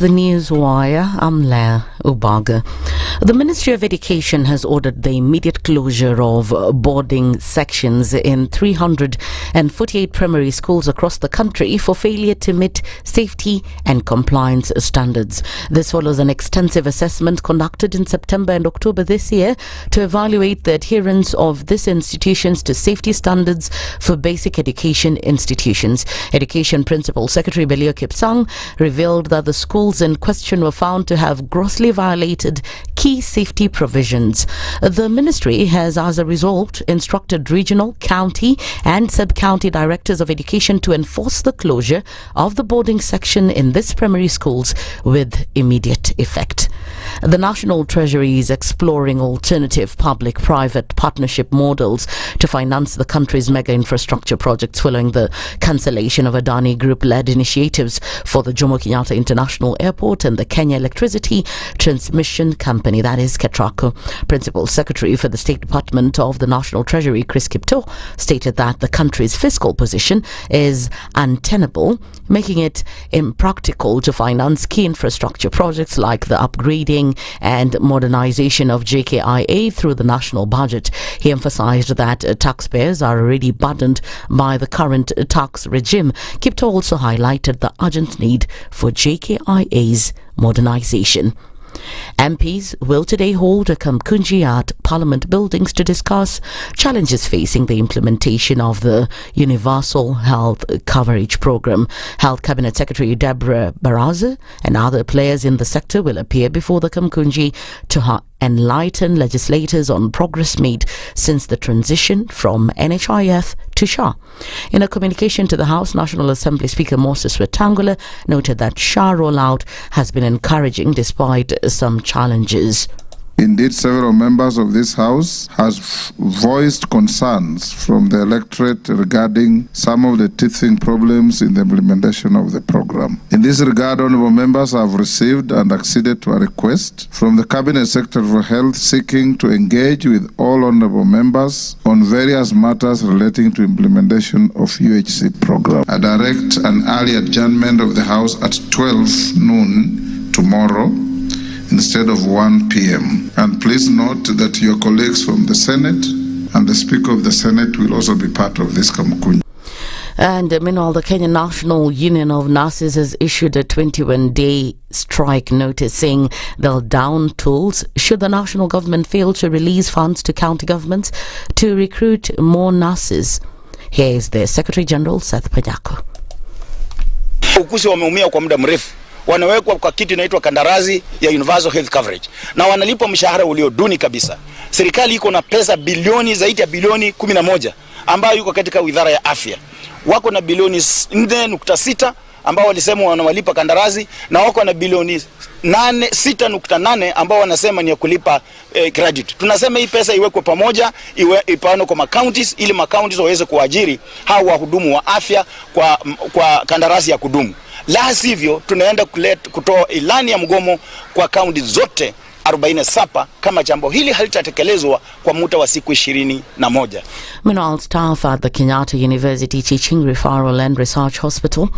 the news wire. I'm Leah Ubaga. The Ministry of Education has ordered the immediate closure of boarding sections in 348 primary schools across the country for failure to meet safety and compliance standards. This follows an extensive assessment conducted in September and October this year to evaluate the adherence of these institutions to safety standards for basic education institutions. Education Principal Secretary Belio Kipsang revealed that the schools in question were found to have grossly violated key safety provisions. The ministry has, as a result, instructed regional, county and sub-county directors of education to enforce the closure of the boarding section in these primary schools with immediate effect. The National Treasury is exploring alternative public-private partnership models to finance the country's mega infrastructure projects following the cancellation of Adani Group-led initiatives for the Jomo Kenyatta International Airport and the Kenya Electricity Transmission Company, that is KETRACO. Principal Secretary for the State Department of the National Treasury, Chris Kipto, stated that the country's fiscal position is untenable, making it impractical to finance key infrastructure projects like the upgrading and modernization of JKIA through the national budget. He emphasized that taxpayers are already burdened by the current tax regime. Kipto also highlighted the urgent need for JKIA's modernization. MPs will today hold a kamkunji at Parliament buildings to discuss challenges facing the implementation of the Universal Health Coverage Programme. Health Cabinet Secretary Deborah Baraza and other players in the sector will appear before the kamkunji to enlighten legislators on progress made since the transition from NHIF to SHA. In a communication to the House, National Assembly Speaker Moses Wetangula noted that SHA rollout has been encouraging despite some challenges. Indeed, several members of this House has voiced concerns from the electorate regarding some of the teething problems in the implementation of the program. In this regard, honourable members have received and acceded to a request from the Cabinet Secretary for Health seeking to engage with all honourable members on various matters relating to implementation of UHC program. I direct an early adjournment of the House at 12 noon tomorrow instead of 1 p.m. And please note that your colleagues from the Senate and the Speaker of the Senate will also be part of this kamkunji. And meanwhile, the Kenya National Union of Nurses has issued a 21-day strike notice saying they'll down tools should the national government fail to release funds to county governments to recruit more nurses. Here is the Secretary General, Seth Panyako. Ukusi wameumia kwa muda mrefu. Wanawekwa kwa kitu inaitwa kandarasi ya Universal Health Coverage na wanalipwa mshahara ulio duni kabisa. Serikali iko na pesa bilioni zaidi ya bilioni 11 ambayo yuko katika Wizara ya Afya. Wako na bilioni 4.6 ambao walisema wanawalipa kandarasi na wako na bilioni 6.8 ambao wanasema ni ya kulipa credit. Tunasema hii pesa iwekwe pamoja, ipaano kwa counties ili counties waweze kuajiri hao wahudumu wa afya kwa kandarasi ya kudumu. La sivyo tunaenda kutoa ilani ya mgomo kwa kaunti zote 47 kama jambo hili halitatekelezwa kwa muda wa siku 21. Meanwhile, staff at the Kenyatta University Teaching, Referral and Research Hospital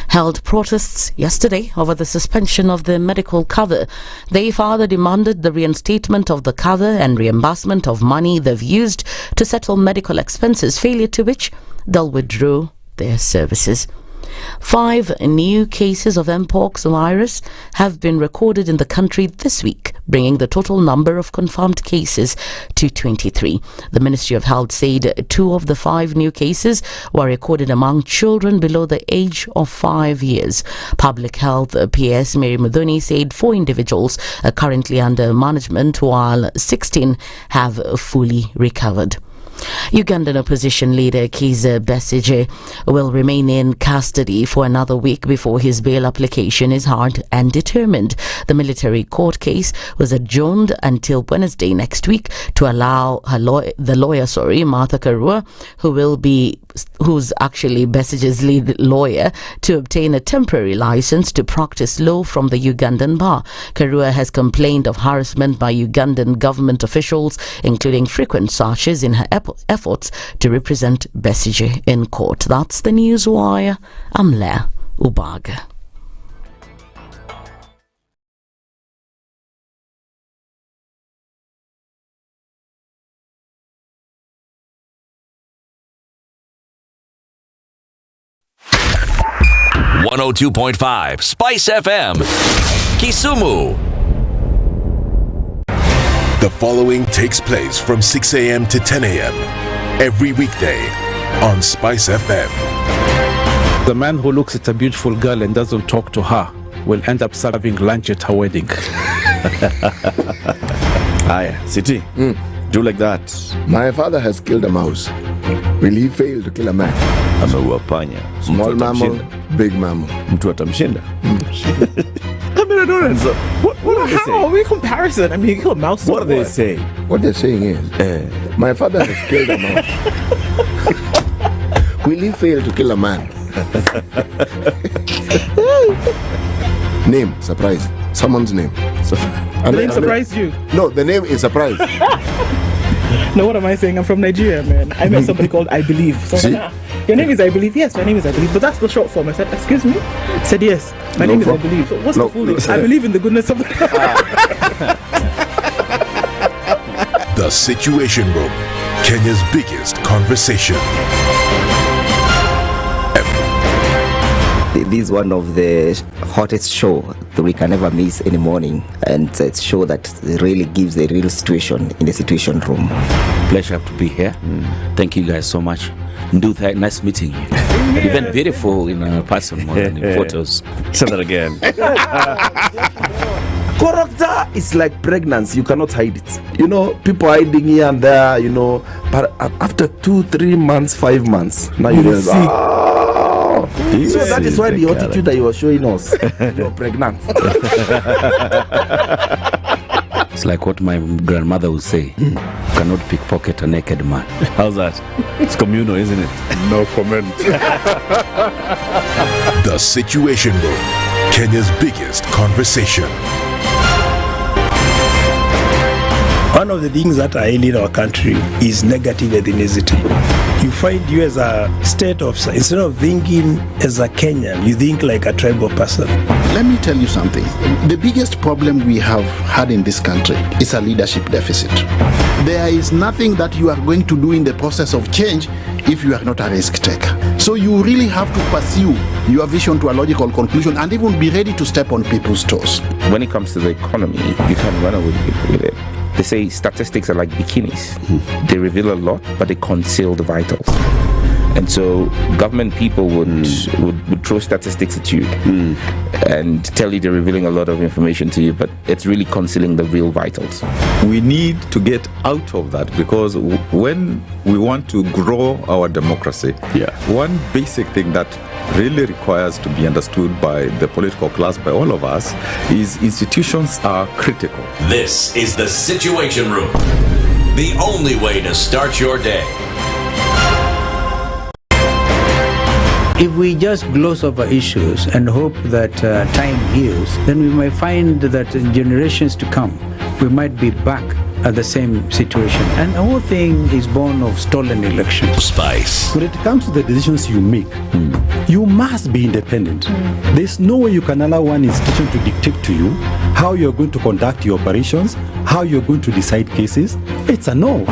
held protests yesterday over the suspension of the medical cover. They further demanded the reinstatement of the cover and reimbursement of money they've used to settle medical expenses, failure to which they'll withdraw their services. 5 new cases of Mpox virus have been recorded in the country this week, bringing the total number of confirmed cases to 23. The Ministry of Health said 2 of the 5 new cases were recorded among children below the age of 5 years. Public Health PS Mary Mudhoni said 4 individuals are currently under management while 16 have fully recovered. Ugandan opposition leader Kizza Besigye will remain in custody for another week before his bail application is heard and determined. The military court case was adjourned until Wednesday next week to allow the lawyer, Martha Karua, who's actually Besigye's lead lawyer, to obtain a temporary license to practice law from the Ugandan bar. Karua has complained of harassment by Ugandan government officials, including frequent searches in her efforts to represent Besigye in court. That's the news wire. I'm Leah Ubaga. 102.5 SpiceFM, Kisumu. The following takes place from 6 a.m. to 10 a.m. every weekday on SpiceFM. The man who looks at a beautiful girl and doesn't talk to her will end up serving lunch at her wedding. Aya, City, do like that. My father has killed a mouse. Will he fail to kill a man? Ameua panya. Small mammal, big mammal. Mtu atamshinda. I mean, I don't understand. What are they saying? How are we comparison? I mean, you kill a mouse. What are they saying? What they're saying is, my father has killed a mouse. Will he fail to kill a man? Name, surprise. Someone's name. The name surprised you? No, the name is surprise. No, what am I saying? I'm from Nigeria, man. I met somebody called I Believe. So I said, your name is I Believe? Yes, my name is I Believe. But that's the short form. I said, excuse me? I said, yes, my name is I Believe. So what's the full name? I believe in the goodness of the The Situation Room, Kenya's biggest conversation. This is one of the hottest show that we can ever miss any morning, and it's a show that really gives a real situation in the Situation Room. Pleasure to be here. Thank you guys so much. Nduthai, nice meeting you. Even beautiful in person more than in photos. Say that again. Character is like pregnancy. You cannot hide it. You know, people hiding here and there, you know, but after 2-3 months, 5 months, now you realize, so that is why the attitude that you were showing us, you're pregnant. It's like what my grandmother would say. You cannot pickpocket a naked man. How's that? It's communal, isn't it? No comment. The Situation Room, Kenya's biggest conversation. One of the things that are in our country is negative ethnicity. You find you as a state of, instead of thinking as a Kenyan, you think like a tribal person. Let me tell you something. The biggest problem we have had in this country is a leadership deficit. There is nothing that you are going to do in the process of change if you are not a risk taker. So you really have to pursue your vision to a logical conclusion and even be ready to step on people's toes. When it comes to the economy, you can run away with it. They say statistics are like bikinis. They reveal a lot, but they conceal the vitals. And so government people would throw statistics at you and tell you they're revealing a lot of information to you, but it's really concealing the real vitals. We need to get out of that, because when we want to grow our democracy, one basic thing that really requires to be understood by the political class, by all of us, is institutions are critical. This is the Situation Room, the only way to start your day. If we just gloss over issues and hope that time heals, then we might find that in generations to come, we might be back at the same situation. And the whole thing is born of stolen elections. Spice. When it comes to the decisions you make, you must be independent. There's no way you can allow one institution to dictate to you how you're going to conduct your operations, how you're going to decide cases. It's a no.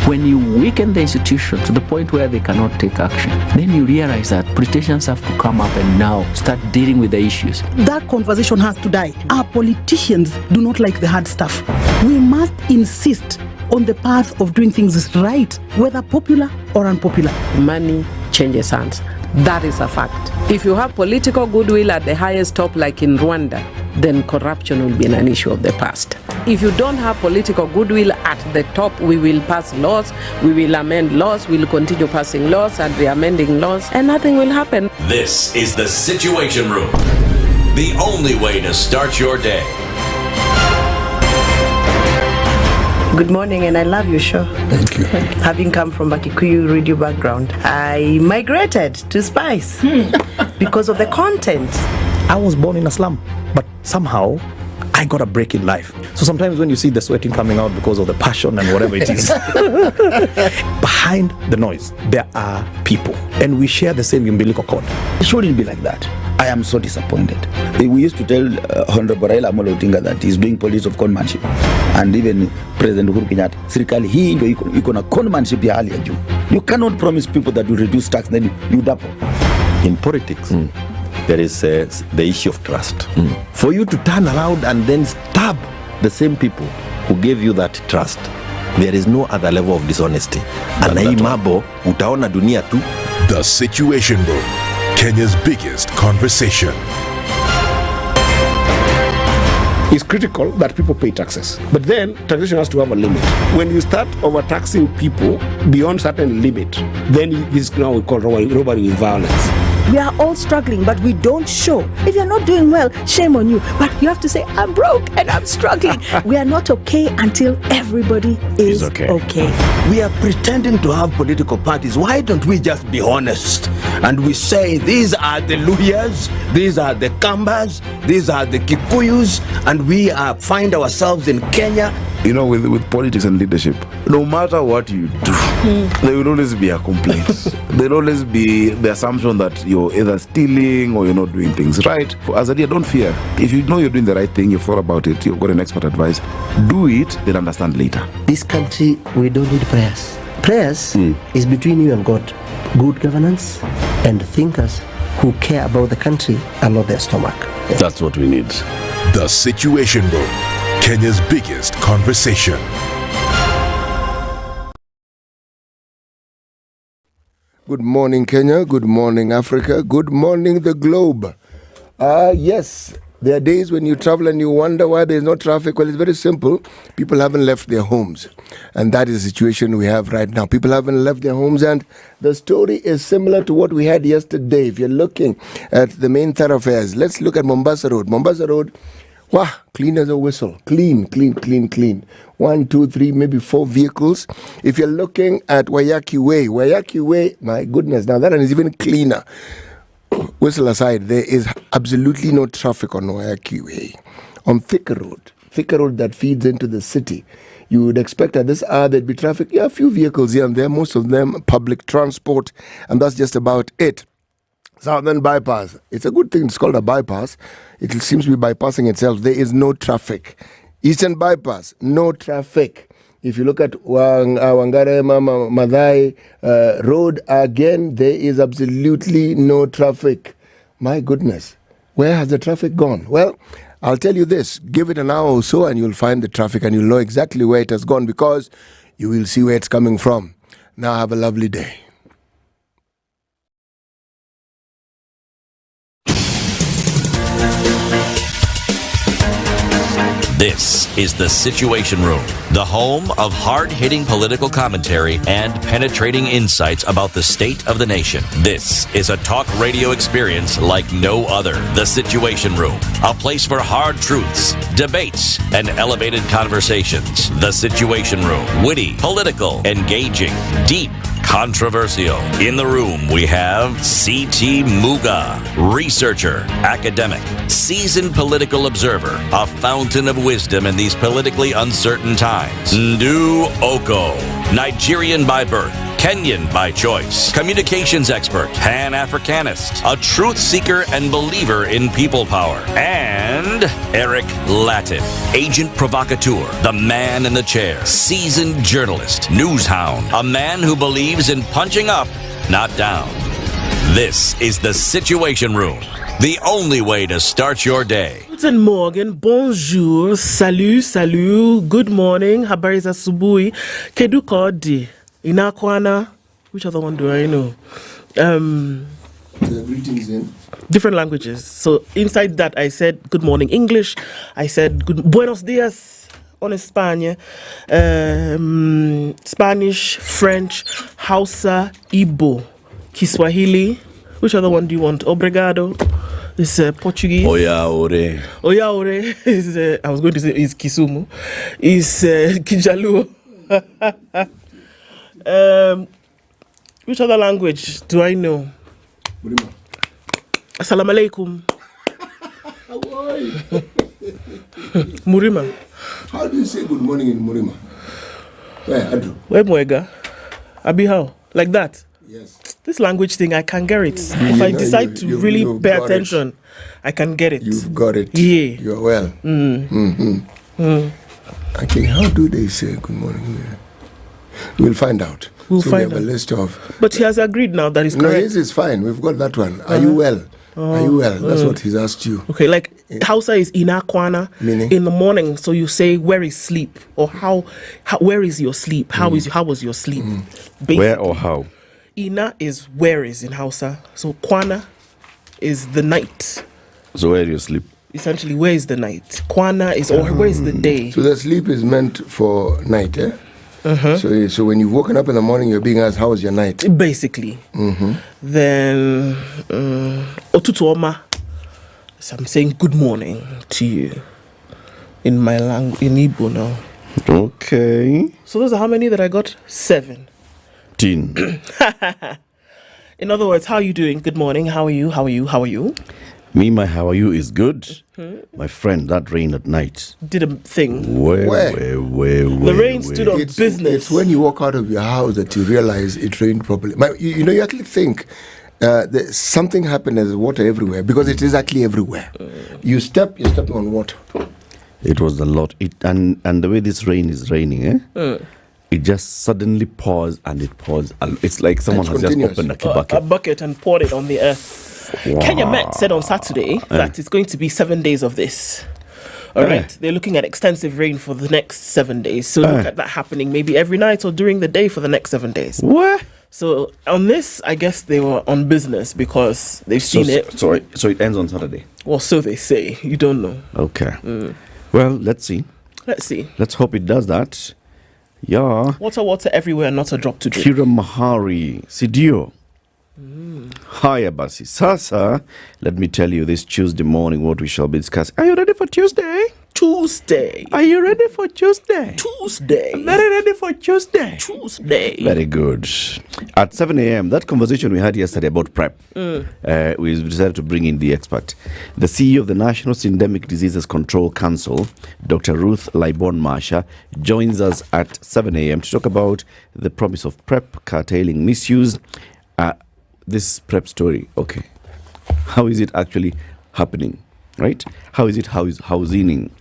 When you weaken the institution to the point where they cannot take action, then you realize that politicians have to come up and now start dealing with the issues. That conversation has to die. Our politicians do not like the hard stuff. We must insist on the path of doing things right, whether popular or unpopular. Money changes hands. That is a fact. If you have political goodwill at the highest top, like in Rwanda, then corruption will be an issue of the past. If you don't have political goodwill at the top, we will pass laws, we will amend laws, we will continue passing laws and re-amending laws, and nothing will happen. This is the Situation Room, the only way to start your day. Good morning, and I love your show. Thank you. Having come from a Kikuyu radio background, I migrated to Spice because of the content. I was born in a slum, but somehow I got a break in life. So sometimes when you see the sweating coming out because of the passion and whatever it is, behind the noise, there are people, and we share the same umbilical cord. It shouldn't be like that. I am so disappointed. We used to tell Honorable Raila Amolo Odinga that he's doing politics of conmanship, and even President Uhuru Kenyatta, serikali hii ndio iko na conmanship ya hali ya juu. You cannot promise people that you reduce tax, then you double. In politics, there is the issue of trust. For you to turn around and then stab the same people who gave you that trust, there is no other level of dishonesty. And hii mambo utaona dunia tu. The Situation Room, Kenya's biggest conversation. It's critical that people pay taxes. But then taxation has to have a limit. When you start overtaxing people beyond certain limit, then this is now we call robbery with violence. We are all struggling, but we don't show. If you're not doing well, shame on you. But you have to say, I'm broke and I'm struggling. We are not okay until everybody is okay. We are pretending to have political parties. Why don't we just be honest? And we say, these are the Luyas, these are the Kambas, these are the Kikuyus, and we find ourselves in Kenya. You know, with politics and leadership, no matter what you do, there will always be a complaint. There will always be the assumption that you're either stealing or you're not doing things right. As a leader, don't fear. If you know you're doing the right thing, you've thought about it, you've got an expert advice, do it, then understand later. This country, we don't need prayers. Prayers is between you and God. Good governance and thinkers who care about the country and not their stomach. That's what we need. The Situation Room, Kenya's biggest conversation. Good morning, Kenya. Good morning, Africa. Good morning, the globe. Yes, there are days when you travel and you wonder why there's no traffic. Well, it's very simple. People haven't left their homes. And that is the situation we have right now. People haven't left their homes, and the story is similar to what we had yesterday. If you're looking at the main thoroughfares, let's look at Mombasa Road. Mombasa Road, wow, clean as a whistle. Clean. 1, 2, 3, maybe 4 vehicles. If you're looking at Waiyaki Way, my goodness, now that one is even cleaner. Whistle aside, there is absolutely no traffic on Waiyaki Way. On Thika Road that feeds into the city, you would expect at this hour there'd be traffic. Yeah, a few vehicles here and there, most of them public transport, and that's just about it. Southern Bypass, it's a good thing it's called a bypass. It seems to be bypassing itself. There is no traffic. Eastern Bypass, no traffic. If you look at Wangare Madai Road, again, there is absolutely no traffic. My goodness, where has the traffic gone? Well, I'll tell you this, give it an hour or so and you'll find the traffic and you'll know exactly where it has gone because you will see where it's coming from. Now have a lovely day. This is The Situation Room, the home of hard-hitting political commentary and penetrating insights about the state of the nation. This is a talk radio experience like no other. The Situation Room, a place for hard truths, debates, and elevated conversations. The Situation Room, witty, political, engaging, deep, controversial. In the room, we have C.T. Muga, researcher, academic, seasoned political observer, a fountain of wisdom in these politically uncertain times. Ndu Okoh, Nigerian by birth, Kenyan by choice, communications expert, Pan-Africanist, a truth seeker and believer in people power, and Eric Latiff, agent provocateur, the man in the chair, seasoned journalist, news hound, a man who believes in punching up, not down. This is The Situation Room, the only way to start your day. Guten Morgen, bonjour, salut, good morning, habari za asubuhi, kedu kodi. Inakwana, which other one do I know? The greetings in different languages. So inside that, I said good morning English. I said buenos dias on España, Spanish, French, Hausa, Igbo, Kiswahili. Which other one do you want? Obrigado. It's Portuguese. Oya ore is I was going to say is Kisumu. Is Kijaluo. Which other language do I know? Assalamu alaikum. Murima. How do you say good morning in Murima? Where Mwega? Abi how? Like that? Yes. This language thing, I can get it. If I decide to really pay attention, I can get it. You've got it. Yeah. You're well. Okay, how do they say good morning? We'll find out. We'll so find we have out. a list of... But he has agreed now that he's correct. No, his is fine. We've got that one. Are you well? Are you well? That's what he's asked you. Okay, like Hausa is ina kwana, meaning in the morning. So you say, where is sleep? Or how where is your sleep? How was your sleep? Where or how? Ina is where is in Hausa. So kwana is the night. So where do you sleep? Essentially, where is the night? Kwana is or where is the day? So the sleep is meant for night, eh? So when you've woken up in the morning, you're being asked, how was your night? Basically. Then Otutuoma. So I'm saying good morning to you in my language, in Igbo now. Okay. So those are how many that I got? 7. In other words, how are you doing? Good morning. How are you? How are you? How are you? Me, my how are you is good. My friend, that rain at night did a thing. The rain stood on business. It's when you walk out of your house that you realize it rained properly. You actually think something happened, there's water everywhere, because it is actually everywhere. You step on water. It was a lot. And the way this rain is raining, it just suddenly pours and it pours. It's like someone has just opened a bucket and poured it on the earth. Wow. Kenya Met said on Saturday that it's going to be 7 days of this. All right. They're looking at extensive rain for the next 7 days. So look at that happening maybe every night or during the day for the next 7 days. What? So on this, I guess they were on business because they've seen it. So it ends on Saturday? Well, so they say. You don't know. Okay. Well, let's see. Let's hope it does that. Yeah. Water everywhere, not a drop to drink. Kira Mahari, Sidio. Hiya, Basi. Sasa, let me tell you this Tuesday morning what we shall be discussing. Are you ready for Tuesday? Are you ready for Tuesday? I'm very ready for Tuesday. Very good. At 7 a.m., that conversation we had yesterday about PrEP, we decided to bring in the expert. The CEO of the National Syndemic Diseases Control Council, Dr. Ruth Libon Masha, joins us at 7 a.m. to talk about the promise of PrEP curtailing misuse. This PrEP story, okay. How is it actually happening, right? How is it housing?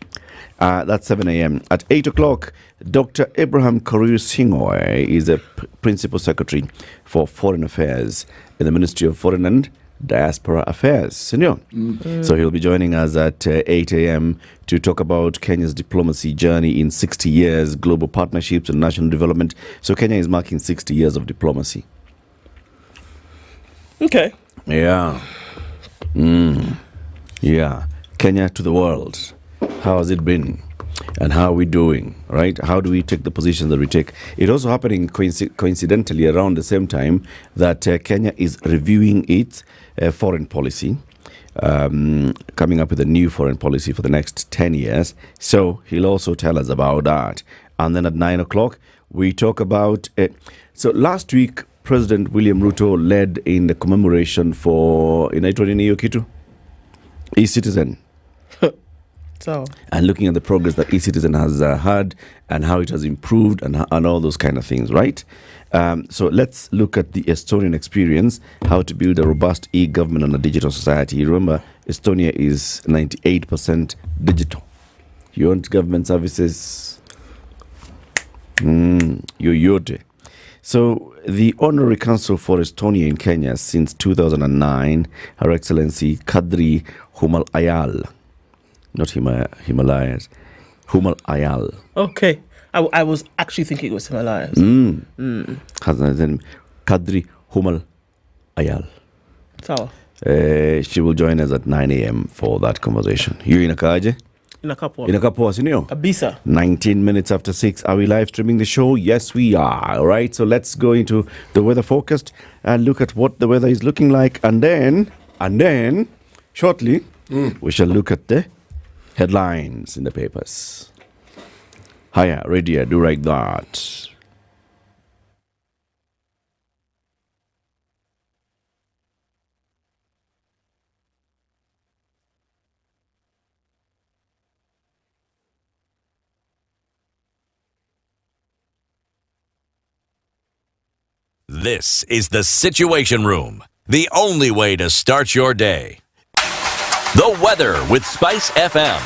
That's 7 a.m. At 8 o'clock, Dr. Abraham Korir Sigei is a Principal Secretary for Foreign Affairs in the Ministry of Foreign and Diaspora Affairs. Senor. So he'll be joining us at 8 a.m. to talk about Kenya's diplomacy journey in 60 years, global partnerships and national development. So Kenya is marking 60 years of diplomacy. Okay. Yeah. Yeah. Kenya to the world. How has it been? And how are we doing? Right? How do we take the positions that we take? It also happening coincidentally around the same time that Kenya is reviewing its foreign policy, coming up with a new foreign policy for the next 10 years. So he'll also tell us about that. And then at 9 o'clock, we talk about... so last week, President William Ruto led in the commemoration for e-Citizen. And looking at the progress that e-Citizen has had and how it has improved and all those kind of things, right? So let's look at the Estonian experience, how to build a robust e-government and a digital society. Remember, Estonia is 98% digital. You want government services? Yoyote. So, the Honorary Council for Estonia in Kenya since 2009, Her Excellency Kadri Humal-Ayal, not Himalayas, Humal-Ayal. Okay. I was actually thinking it was Himalayas. Kadri Humal-Ayal. Sawa. She will join us at 9 a.m. for that conversation. You in a kaje? Inakapoa, sinio? Abisa. 19 minutes after 6. Are we live streaming the show? Yes, we are. All right, so let's go into the weather forecast and look at what the weather is looking like. And then, shortly, we shall look at the headlines in the papers. Hiya, Lydiah, do like that. This is the Situation Room, the only way to start your day. The weather with SpiceFM.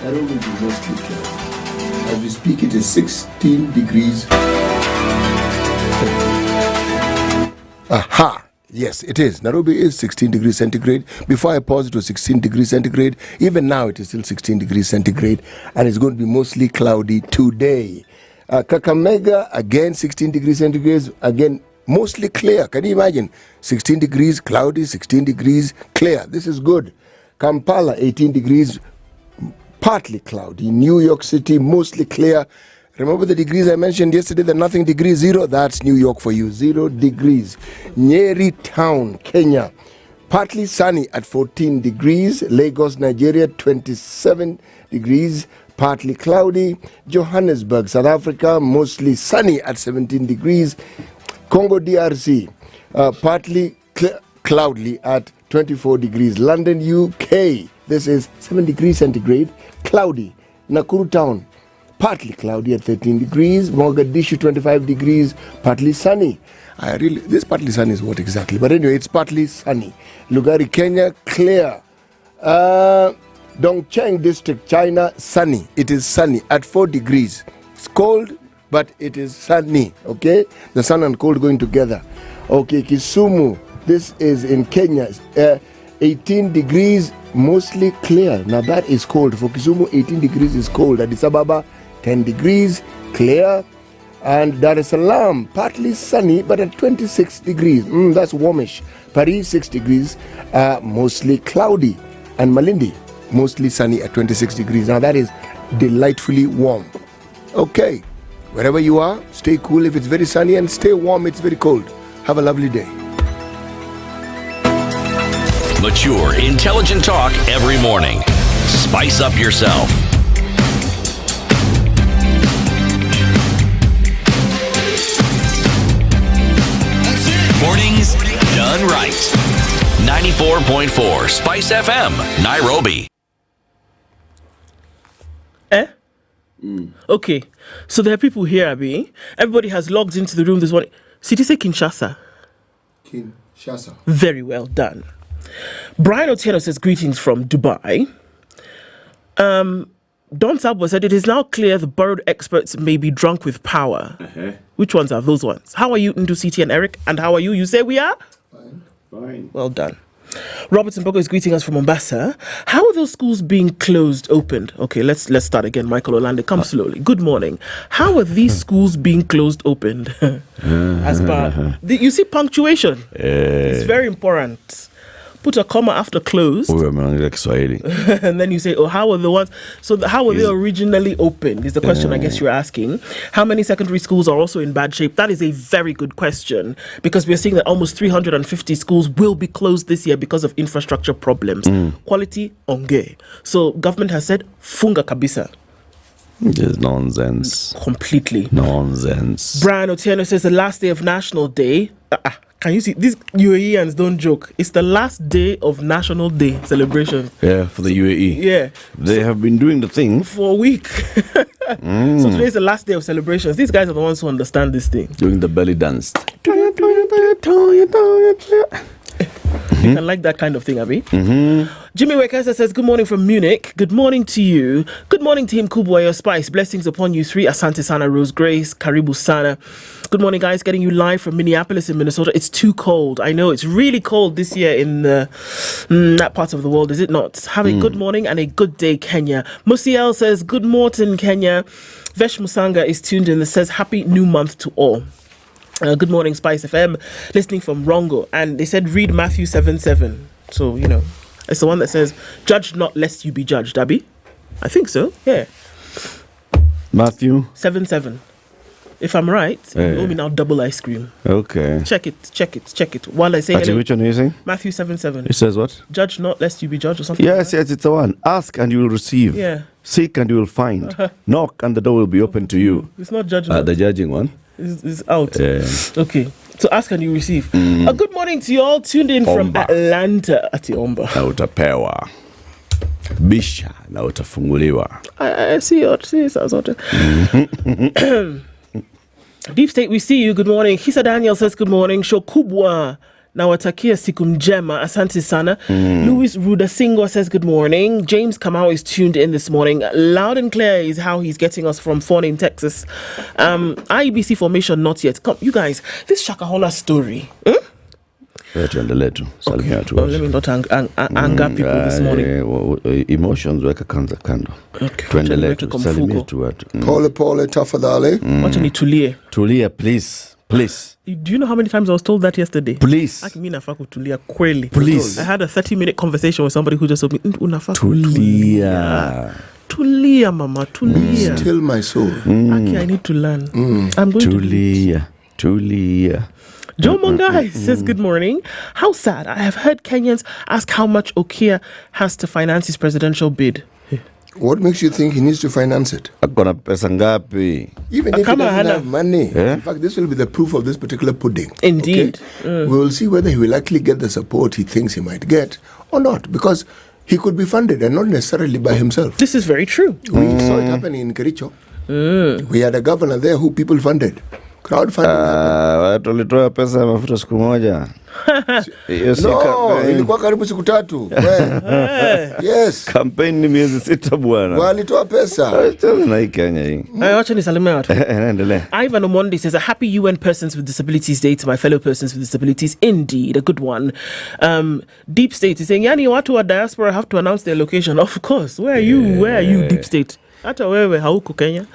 Nairobi will be mostly cloudy. As we speak, peak it is 16 degrees. Aha! Yes, it is. Nairobi is 16 degrees centigrade. Before I paused, it was 16 degrees centigrade. Even now, it is still 16 degrees centigrade. And it's going to be mostly cloudy today. Kakamega, again, 16 degrees centigrade. Again, mostly clear. Can you imagine? 16 degrees, cloudy, 16 degrees, clear. This is good. Kampala, 18 degrees, partly cloudy. New York City, mostly clear. Remember the degrees I mentioned yesterday, the nothing degree 0? That's New York for you, 0 degrees. Nyeri town, Kenya, partly sunny at 14 degrees. Lagos, Nigeria, 27 degrees, partly cloudy. Johannesburg, South Africa, mostly sunny at 17 degrees. Congo, DRC, partly cloudy at 24 degrees. London, UK, this is 7 degrees centigrade, cloudy. Nakuru town, partly cloudy at 13 degrees. Mogadishu, 25 degrees, partly sunny. This partly sunny is what exactly? But anyway, it's partly sunny. Lugari, Kenya, clear. Dongcheng district, China, sunny. It is sunny at 4 degrees. It's cold, but it is sunny, okay? The sun and cold going together. Okay, Kisumu, this is in Kenya, 18 degrees, mostly clear. Now that is cold. For Kisumu, 18 degrees is cold. Addis Ababa, 10 degrees, clear. And Dar es Salaam, partly sunny, but at 26 degrees. That's warmish. Paris, 6 degrees, mostly cloudy. And Malindi, mostly sunny at 26 degrees. Now that is delightfully warm. Okay, wherever you are, stay cool if it's very sunny, and stay warm, it's very cold. Have a lovely day. Mature, intelligent talk every morning. Spice up yourself. Mornings done right. 94.4 Spice FM, Nairobi. Okay, so there are people here, Abi. Everybody has logged into the room this morning. Did you say Kinshasa? Kinshasa. Very well done. Brian Otieno says greetings from Dubai. Don Sabo said it is now clear the borrowed experts may be drunk with power. Which ones are those ones? How are you, Ndu, and Eric? And how are you? You say we are? Fine. Well done. Robert Mpox is greeting us from Mombasa. How are those schools being closed, opened? Okay, let's start again. Michael Olande, come slowly. Good morning. How are these schools being closed, opened? As per, you see punctuation. It's very important. Put a comma after closed. And then you say, oh, how are the ones? So how were they originally opened is the question I guess you're asking. How many secondary schools are also in bad shape? That is a very good question, because we're seeing that almost 350 schools will be closed this year because of infrastructure problems. Quality onge. So government has said, funga kabisa. It's nonsense. Completely. Nonsense. Brian Otieno says the last day of National Day. Can you see? These UAEans don't joke. It's the last day of National Day celebration. Yeah, for the UAE. Yeah. They have been doing the thing for a week. So today is the last day of celebrations. These guys are the ones who understand this thing. Doing the belly dance. You can like that kind of thing, Abi. Jimmy Wekesa says, good morning from Munich. Good morning to you. Good morning to him, Kubwa Spice. Blessings upon you three. Asante Sana, Rose Grace, Karibu Sana. Good morning, guys. Getting you live from Minneapolis in Minnesota. It's too cold. I know it's really cold this year in that part of the world, is it not? Have a good morning and a good day, Kenya. Musiel says, good morning, Kenya. Vesh Musanga is tuned in and says, happy new month to all. Good morning, Spice FM. Listening from Rongo. And they said, read Matthew 7:7. So, you know, it's the one that says, judge not lest you be judged, Abby. I think so, yeah. Matthew 7:7. If I'm right, you owe me now double ice cream. Okay. Check it. While I say Actually, which one are you saying? Matthew 7:7. It says what? Judge not lest you be judged or something. Yes, it's the one. Ask and you will receive. Yeah. Seek and you will find. Knock and the door will be open to you. It's not judgment. The judging one. Is out. Okay. So ask and you receive. Good morning to you all tuned in from Atlanta. Ati Omba. Na utapewa. Bisha na utafunguliwa. I see you. Deep State, we see you. Good morning. Hisa Daniel says good morning. Shokubwa Nawatakia siku njema, asante sana. Louis Rudasingo says good morning. James Kamau is tuned in this morning. Loud and clear is how he's getting us from Fort in Texas. IEBC formation not yet. Come, you guys, this Shakahola story. Let me not anger people this morning. Emotions weka kando. Tuendelee tu. Salimia tu watu. Pole tafadhali. Wacha nitulie. Tulia, please. Do you know how many times I was told that yesterday? Please. Mimi nafaa kutulia kweli. Please. I had a 30-minute conversation with somebody who just told me, unafaa kutulia. Tulia, mama, tulia. Still my soul. Aki, I need to learn. I'm going Tulia. Joe Mongai says, good morning. How sad. I have heard Kenyans ask how much Okoh has to finance his presidential bid. What makes you think he needs to finance it? Akona pesa ngapi? Even if he doesn't have money. In fact, this will be the proof of this particular pudding. Indeed. Okay? We will see whether he will actually get the support he thinks he might get or not. Because he could be funded and not necessarily by himself. This is very true. We saw it happening in Kericho. We had a governor there who people funded. Crowdfunding. Tulitoa pesa ya mafuta siku moja. No, ilikuwa karibu siku 3. Yes. Campaign ni miezi 6 bwana. Walitoa pesa. Na hii Kenya hii. Wacha nisalimie watu. Endelea. Ivan Omondi says, a happy UN Persons with Disabilities Day to my fellow persons with disabilities. Indeed, a good one. Deep State is saying, yani watu wa diaspora have to announce their location. Of course. Where are you? Where are you, Deep State? Hata wewe hauko Kenya.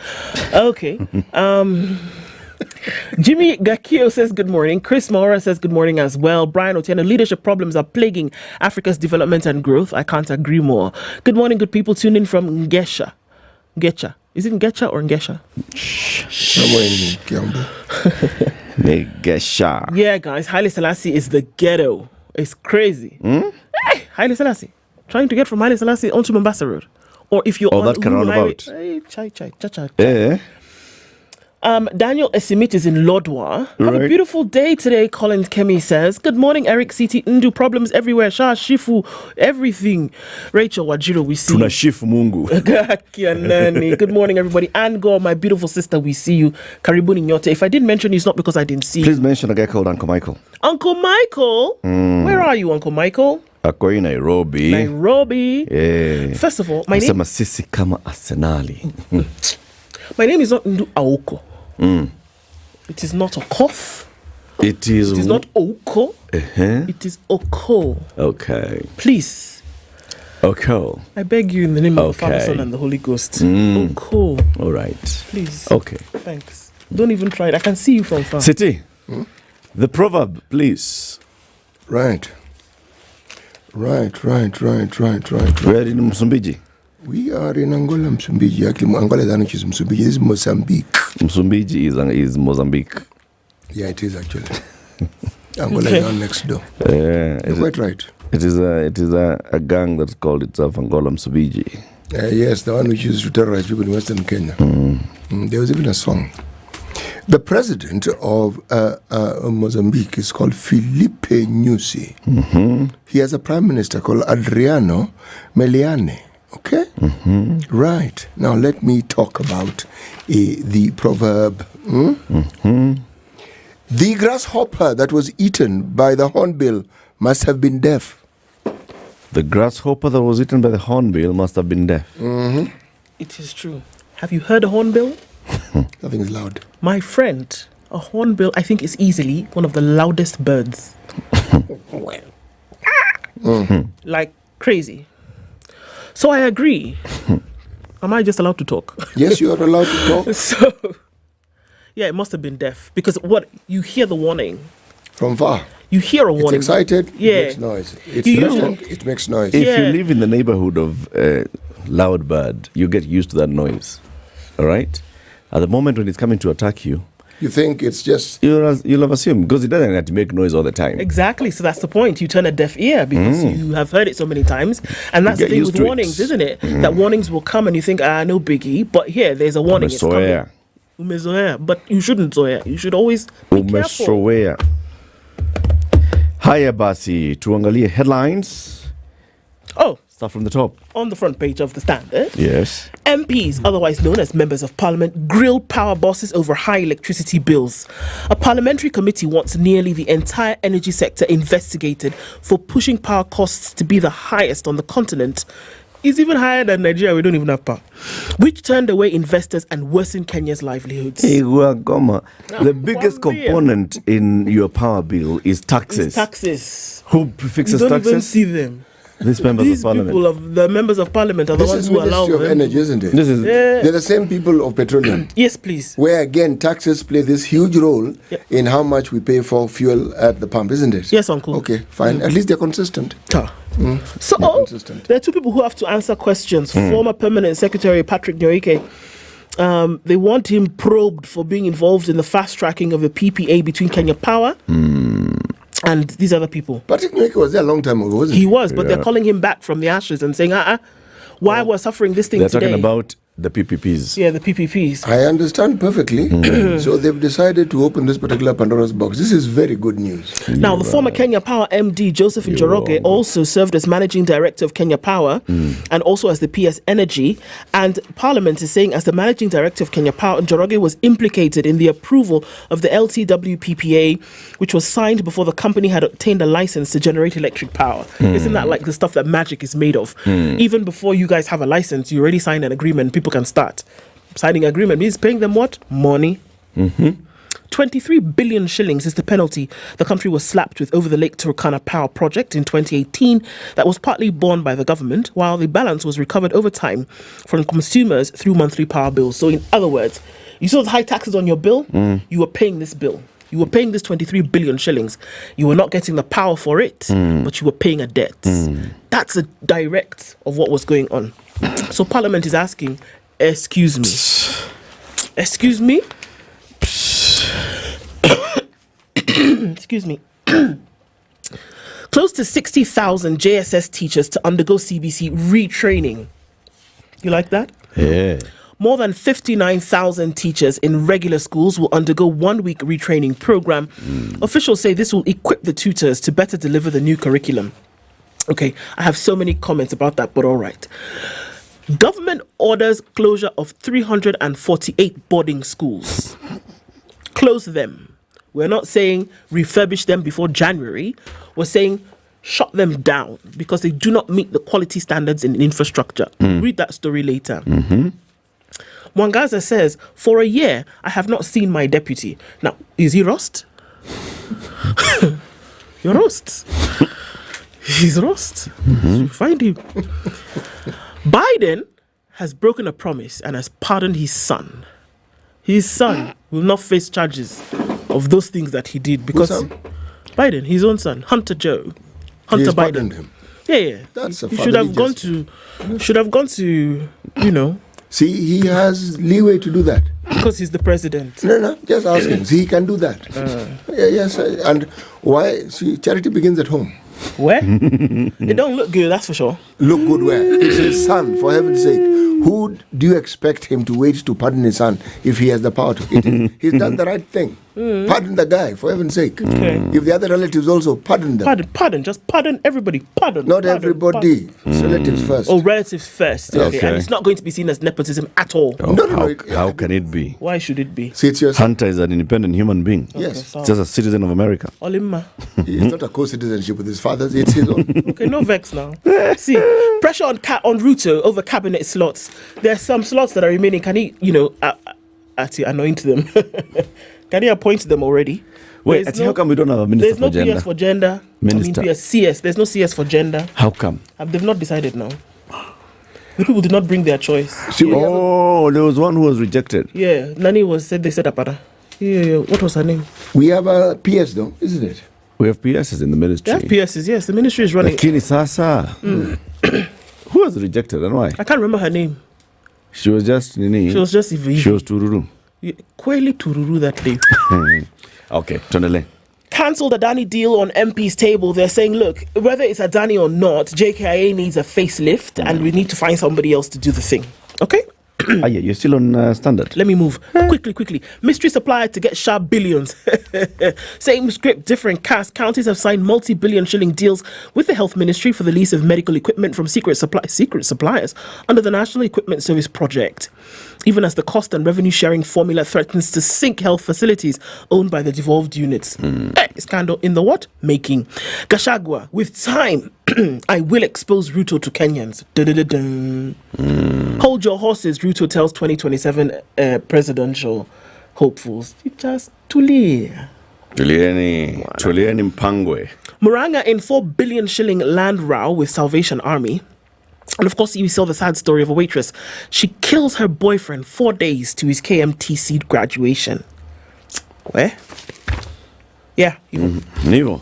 Okay. Jimmy Gakio says good morning. Chris Mora says good morning as well. Brian Otieno, leadership problems are plaguing Africa's development and growth. I can't agree more. Good morning, good people. Tune in from Ngesha. Ngecha. Is it Ngecha or Ngesha? Ngesha. Yeah, guys. Haile Selassie is the ghetto. It's crazy. Hey, Haile Selassie. Trying to get from Haile Selassie onto Mombasa Road. Or if you're on that can roundabout. Hey, cha. Daniel Esimit is in Lodwa. Have a beautiful day today, Colin Kemi says. Good morning, Eric CT Ndu. Problems everywhere. Sha, Shifu, everything. Rachel Wajiro, we see Tuna Shifu Mungu. Good morning, everybody. Ango, my beautiful sister, we see you. Karibuni Nyote. If I didn't mention you, it's not because I didn't see you. Please mention a guy called Uncle Michael. Uncle Michael? Where are you, Uncle Michael? Ako in Nairobi. Yeah. First of all, my name... Sisi kama Arsenali. My name is not Ndu Aoko. It is not a cough. It is not Okoh. It is Okoh. Okay. Please. Okoh. I beg you in the name of the Father, Son, and the Holy Ghost. Okoh. All right. Please. Okay. Thanks. Don't even try it. I can see you from far. City. The proverb, please. Right. Where in Msumbiji? We are in Angola, Msumbiji. Actually, Angola is not Msumbiji. This is Mozambique. Msumbiji is Mozambique. Yeah, it is actually. Angola is down next door. You're quite right. It is a gang that's called itself Angola Msumbiji. Yes, the one which used to terrorize people in Western Kenya. There was even a song. The president of Mozambique is called Filipe Nyusi. He has a prime minister called Adriano Meliane. Okay? Right. Now let me talk about the proverb. The grasshopper that was eaten by the hornbill must have been deaf. The grasshopper that was eaten by the hornbill must have been deaf. It is true. Have you heard a hornbill? Nothing is loud. My friend, a hornbill, I think, is easily one of the loudest birds. Like crazy. So I agree. Am I just allowed to talk? Yes, you are allowed to talk. So, yeah, it must have been deaf. Because what? You hear the warning. From far. You hear a warning. It's excited. Yeah. It makes noise. It makes noise. If you live in the neighborhood of loud bird, you get used to that noise. All right? At the moment when it's coming to attack you, you think it's just... You'll have assumed, because it doesn't have to make noise all the time. Exactly. So that's the point. You turn a deaf ear because you have heard it so many times. And that's the thing with warnings, isn't it? That warnings will come and you think, no biggie. But here, there's a warning. It's coming. Umezoea. But you shouldn't zoea. You should always be careful. Haya basi, tuangalie headlines. Oh, Start from the top. On the front page of the Standard. Yes. MPs, otherwise known as members of parliament, grilled power bosses over high electricity bills. A parliamentary committee wants nearly the entire energy sector investigated for pushing power costs to be the highest on the continent. It's even higher than Nigeria. We don't even have power, which turned away investors and worsened Kenya's livelihoods. Hey, Goma, the biggest component in your power bill is taxes. It's taxes. Who fixes you don't taxes? Even see them. These members of parliament. The members of parliament are the ones who allow Ministry of Energy, isn't it? They're the same people of petroleum. Yes, please. Where again, taxes play this huge role in how much we pay for fuel at the pump, isn't it? Yes, Uncle. Okay, fine. At least they're consistent. So there are two people who have to answer questions. Former Permanent Secretary Patrick Nyoike. They want him probed for being involved in the fast tracking of the PPA between Kenya Power and these other people. Patrick Nyoike was there a long time ago, wasn't he? He was, but they're calling him back from the ashes and saying, why we're suffering this thing They're today. talking about the PPPs. Yeah, the PPPs. I understand perfectly. So they've decided to open this particular Pandora's box. This is very good news. Now, the former Kenya Power MD, Joseph Njoroge, also served as Managing Director of Kenya Power and also as the PS Energy. And Parliament is saying as the Managing Director of Kenya Power, Njoroge was implicated in the approval of the LTW PPA, which was signed before the company had obtained a license to generate electric power. Isn't that like the stuff that magic is made of? Even before you guys have a license, you already signed an agreement. People can start. Signing agreement means paying them what? Money. 23 billion shillings is the penalty the country was slapped with over the Lake Turkana Power Project in 2018 that was partly borne by the government, while the balance was recovered over time from consumers through monthly power bills. So in other words, you saw the high taxes on your bill, you were paying this bill. You were paying this 23 billion shillings. You were not getting the power for it, but you were paying a debt. That's a direct of what was going on. So Parliament is asking, excuse me. Excuse me? Excuse me. Close to 60,000 JSS teachers to undergo CBC retraining. You like that? Yeah. More than 59,000 teachers in regular schools will undergo 1 week retraining program. Officials say this will equip the tutors to better deliver the new curriculum. Okay, I have so many comments about that, but all right. Government orders closure of 348 boarding schools. Close them. We're not saying refurbish them before January. We're saying shut them down because they do not meet the quality standards in infrastructure. Read that story later. Mwangaza says, for a year, I have not seen my deputy. Now, is he Rost? You're Rost. He's Rost. Find him. Biden has broken a promise and has pardoned his son. His son will not face charges of those things that he did because Biden, his own son, Hunter Biden. Him. Yeah. That's a he should have gone to, you know. See, he has leeway to do that. Because he's the president. No, just ask him. See, he can do that. Yes, and why? See, charity begins at home. Where? It don't look good, that's for sure. Look good where? It's his son, for heaven's sake. Who do you expect him to wait to pardon his son if he has the power to? He's done the right thing. Pardon the guy, for heaven's sake. Okay. If the other relatives also, pardon them. Pardon. Just pardon everybody. Not everybody. It's relatives first. Oh, relatives first. Okay. And it's not going to be seen as nepotism at all. How can it be? Why should it be? See, it's your Hunter is an independent human being. Yes. Just a citizen of America. Olimma. It's not a co-citizenship with his fathers, it's his own. Okay, no vex now. See, pressure on Ruto over cabinet slots. There's some slots that are remaining. Can he, anoint them? Can he appoint them already? Wait, how come we don't have a minister for gender? There's no PS for gender. Minister. CS. There's no CS for gender. How come? They've not decided now. The people did not bring their choice. There was one who was rejected. Yeah, Nani they said apara. Yeah. What was her name? We have a PS though, isn't it? We have PSs in the ministry. They have PSs, yes. The ministry is running. Lakini Sasa. Who was rejected and why? I can't remember her name. She was just Nini. She was just Ivi. She was Tururu. Kweli Tururu that day. Okay, Tonele. Cancelled Adani deal on MP's table. They're saying, look, whether it's Adani or not, JKIA needs a facelift and we need to find somebody else to do the thing. Okay? yeah, you're still on Standard. Let me move. Quickly. Mystery supplier to get sharp billions. Same script, different cast. Counties have signed multi-billion shilling deals with the Health Ministry for the lease of medical equipment from secret suppliers under the National Equipment Service project, even as the cost and revenue sharing formula threatens to sink health facilities owned by the devolved units. Scandal in the what? Making. Gachagua, with time, I will expose Ruto to Kenyans. Hold your horses, Ruto tells 2027 presidential hopefuls. Just tulia. Tulieni Mpangwe. Muranga in 4 billion shilling land row with Salvation Army. And of course, you saw the sad story of a waitress. She kills her boyfriend 4 days to his KMTC graduation. Where? Yeah. Nivo.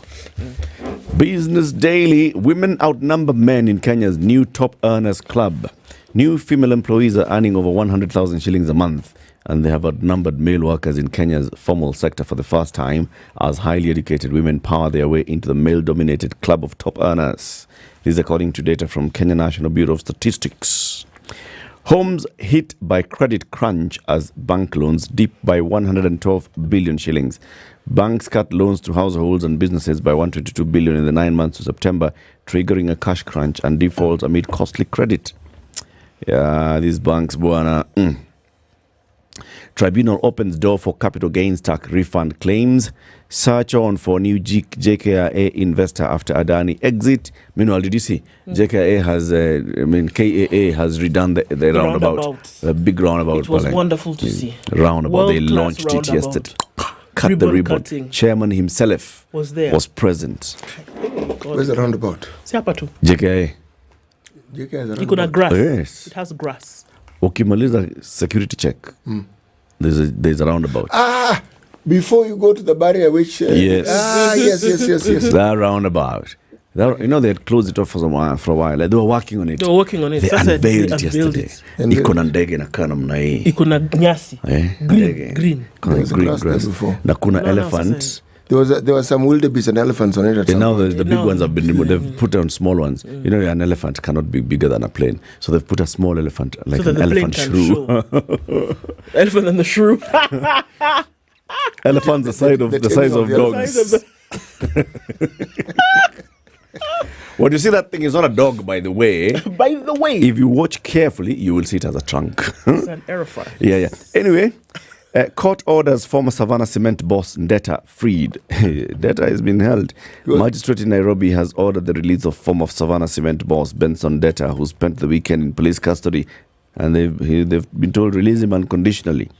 Business Daily. Women outnumber men in Kenya's new top earners club. New female employees are earning over 100,000 shillings a month, and they have outnumbered male workers in Kenya's formal sector for the first time, as highly educated women power their way into the male-dominated club of top earners. This is according to data from Kenya National Bureau of Statistics. Homes hit by credit crunch as bank loans dip by 112 billion shillings. Banks cut loans to households and businesses by 122 billion in the 9 months to September, triggering a cash crunch and defaults amid costly credit. Yeah, these banks, buana. Tribunal opens door for capital gains tax refund claims. Search on for new JKIA investor after Adani exit. Meanwhile, did you see? JKIA has, KAA has redone the roundabout. A big roundabout. It was wonderful to see. Roundabout. They launched it yesterday. Cut the ribbon. Cutting. Chairman himself was there. Was present. Where's the roundabout? JKIA. You could have grass. Yes. It has grass. Ukimaliza security check. There's a roundabout. Before you go to the barrier, which yes. Yes. That roundabout. You know, they had closed it off for a while. Like, they were working on it. They unveiled it yesterday. Iko na ndege na kana mna hii. Iko na nyasi. Green. Kuna green grass. Na kuna elephant. There was some wildebeest and elephants on it. And now the big ones have been removed. They've put on small ones. You know, an elephant cannot be bigger than a plane. So they've put a small elephant, like an elephant shrew. Elephant and the shrew. Elephants the size of dogs. When you see that thing, it's not a dog, by the way. If you watch carefully, you will see it as a trunk. It's an aerophile. Yeah. Anyway, court orders former Savannah Cement boss Ndeta freed. Ndeta has been held. Good. Magistrate in Nairobi has ordered the release of former Savannah Cement boss Benson Ndeta, who spent the weekend in police custody, and they've been told release him unconditionally.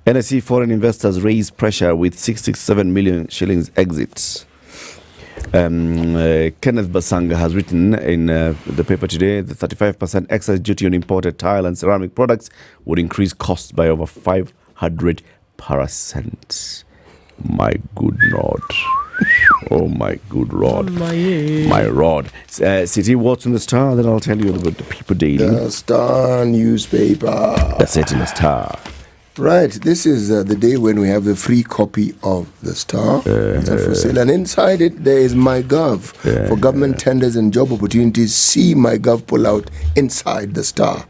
NSE foreign investors raise pressure with 667 million shillings exits. Kenneth Basanga has written in the paper today the 35% excise duty on imported tile and ceramic products would increase costs by over 500%. My good Lord. Oh my good Lord. My Lord. City, what's in the Star? Then I'll tell you about the People Daily. The Star newspaper. That's it in the Star. Right, this is the day when we have the free copy of the Star for sale, and inside it there is MyGov for government tenders and job opportunities. See MyGov pull out inside the Star.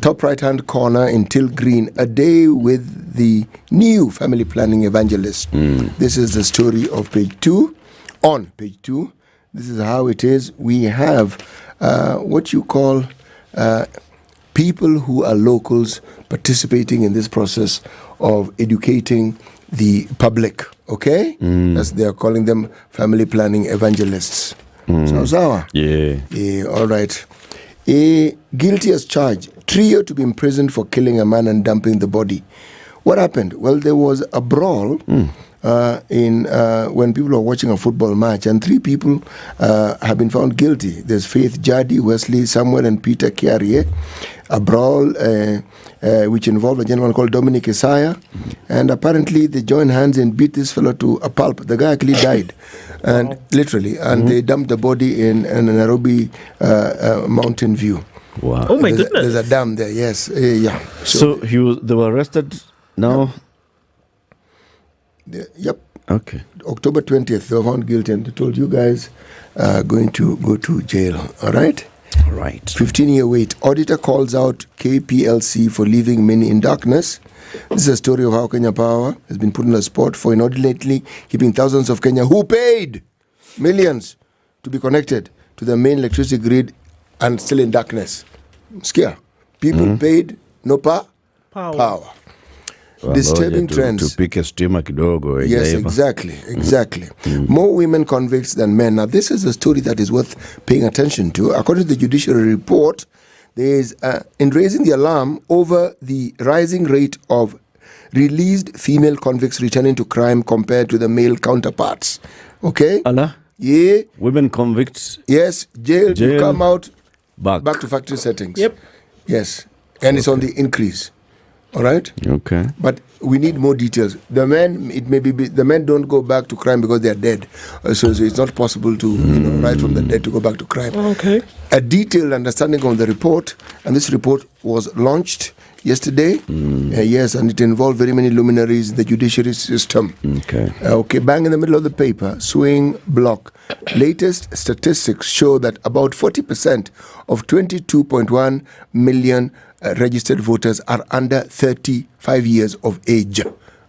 Top right hand corner in teal green, a day with the new family planning evangelist. This is the story of page 2. On page 2, this is how it is. We have what you call people who are locals participating in this process of educating the public, okay? As they are calling them family planning evangelists. Sawa? Yeah, all right. Guilty as charged. Trio to be imprisoned for killing a man and dumping the body. What happened? Well, there was a brawl when people were watching a football match, and 3 people have been found guilty. There's Faith Jadi, Wesley Samuel, and Peter Kiarie. A brawl which involved a gentleman called Dominic Isaiah, and apparently they joined hands and beat this fellow to a pulp. The guy actually died, and literally, and they dumped the body in Nairobi Mountain View. Wow! Oh my goodness! There's a dam there. Yes, yeah. So they were arrested now. Yep. Okay. October 20th, they were found guilty, and they told you guys going to go to jail. All right. Right. 15-year wait. Auditor calls out KPLC for leaving many in darkness. This is a story of how Kenya Power has been put on the spot for inordinately keeping thousands of Kenya who paid millions to be connected to the main electricity grid and still in darkness. Scare. People paid, no power. Disturbing trends. To pick a steamer kidogo. Yes, exactly. More women convicts than men. Now, this is a story that is worth paying attention to. According to the judiciary report, there is, in raising the alarm over the rising rate of released female convicts returning to crime compared to the male counterparts. Okay? Allah? Yeah. Women convicts? Yes, jail. You come out back to factory settings. Yep. Yes. And it's on the increase. All right? Okay. But we need more details. The men, it may be the men don't go back to crime because they are dead. So it's not possible to, right from the dead to go back to crime. Okay. A detailed understanding of the report, and this report was launched yesterday. Yes, and it involved very many luminaries in the judiciary system. Okay, bang in the middle of the paper, swing block. Latest statistics show that about 40% of 22.1 million registered voters are under 35 years of age.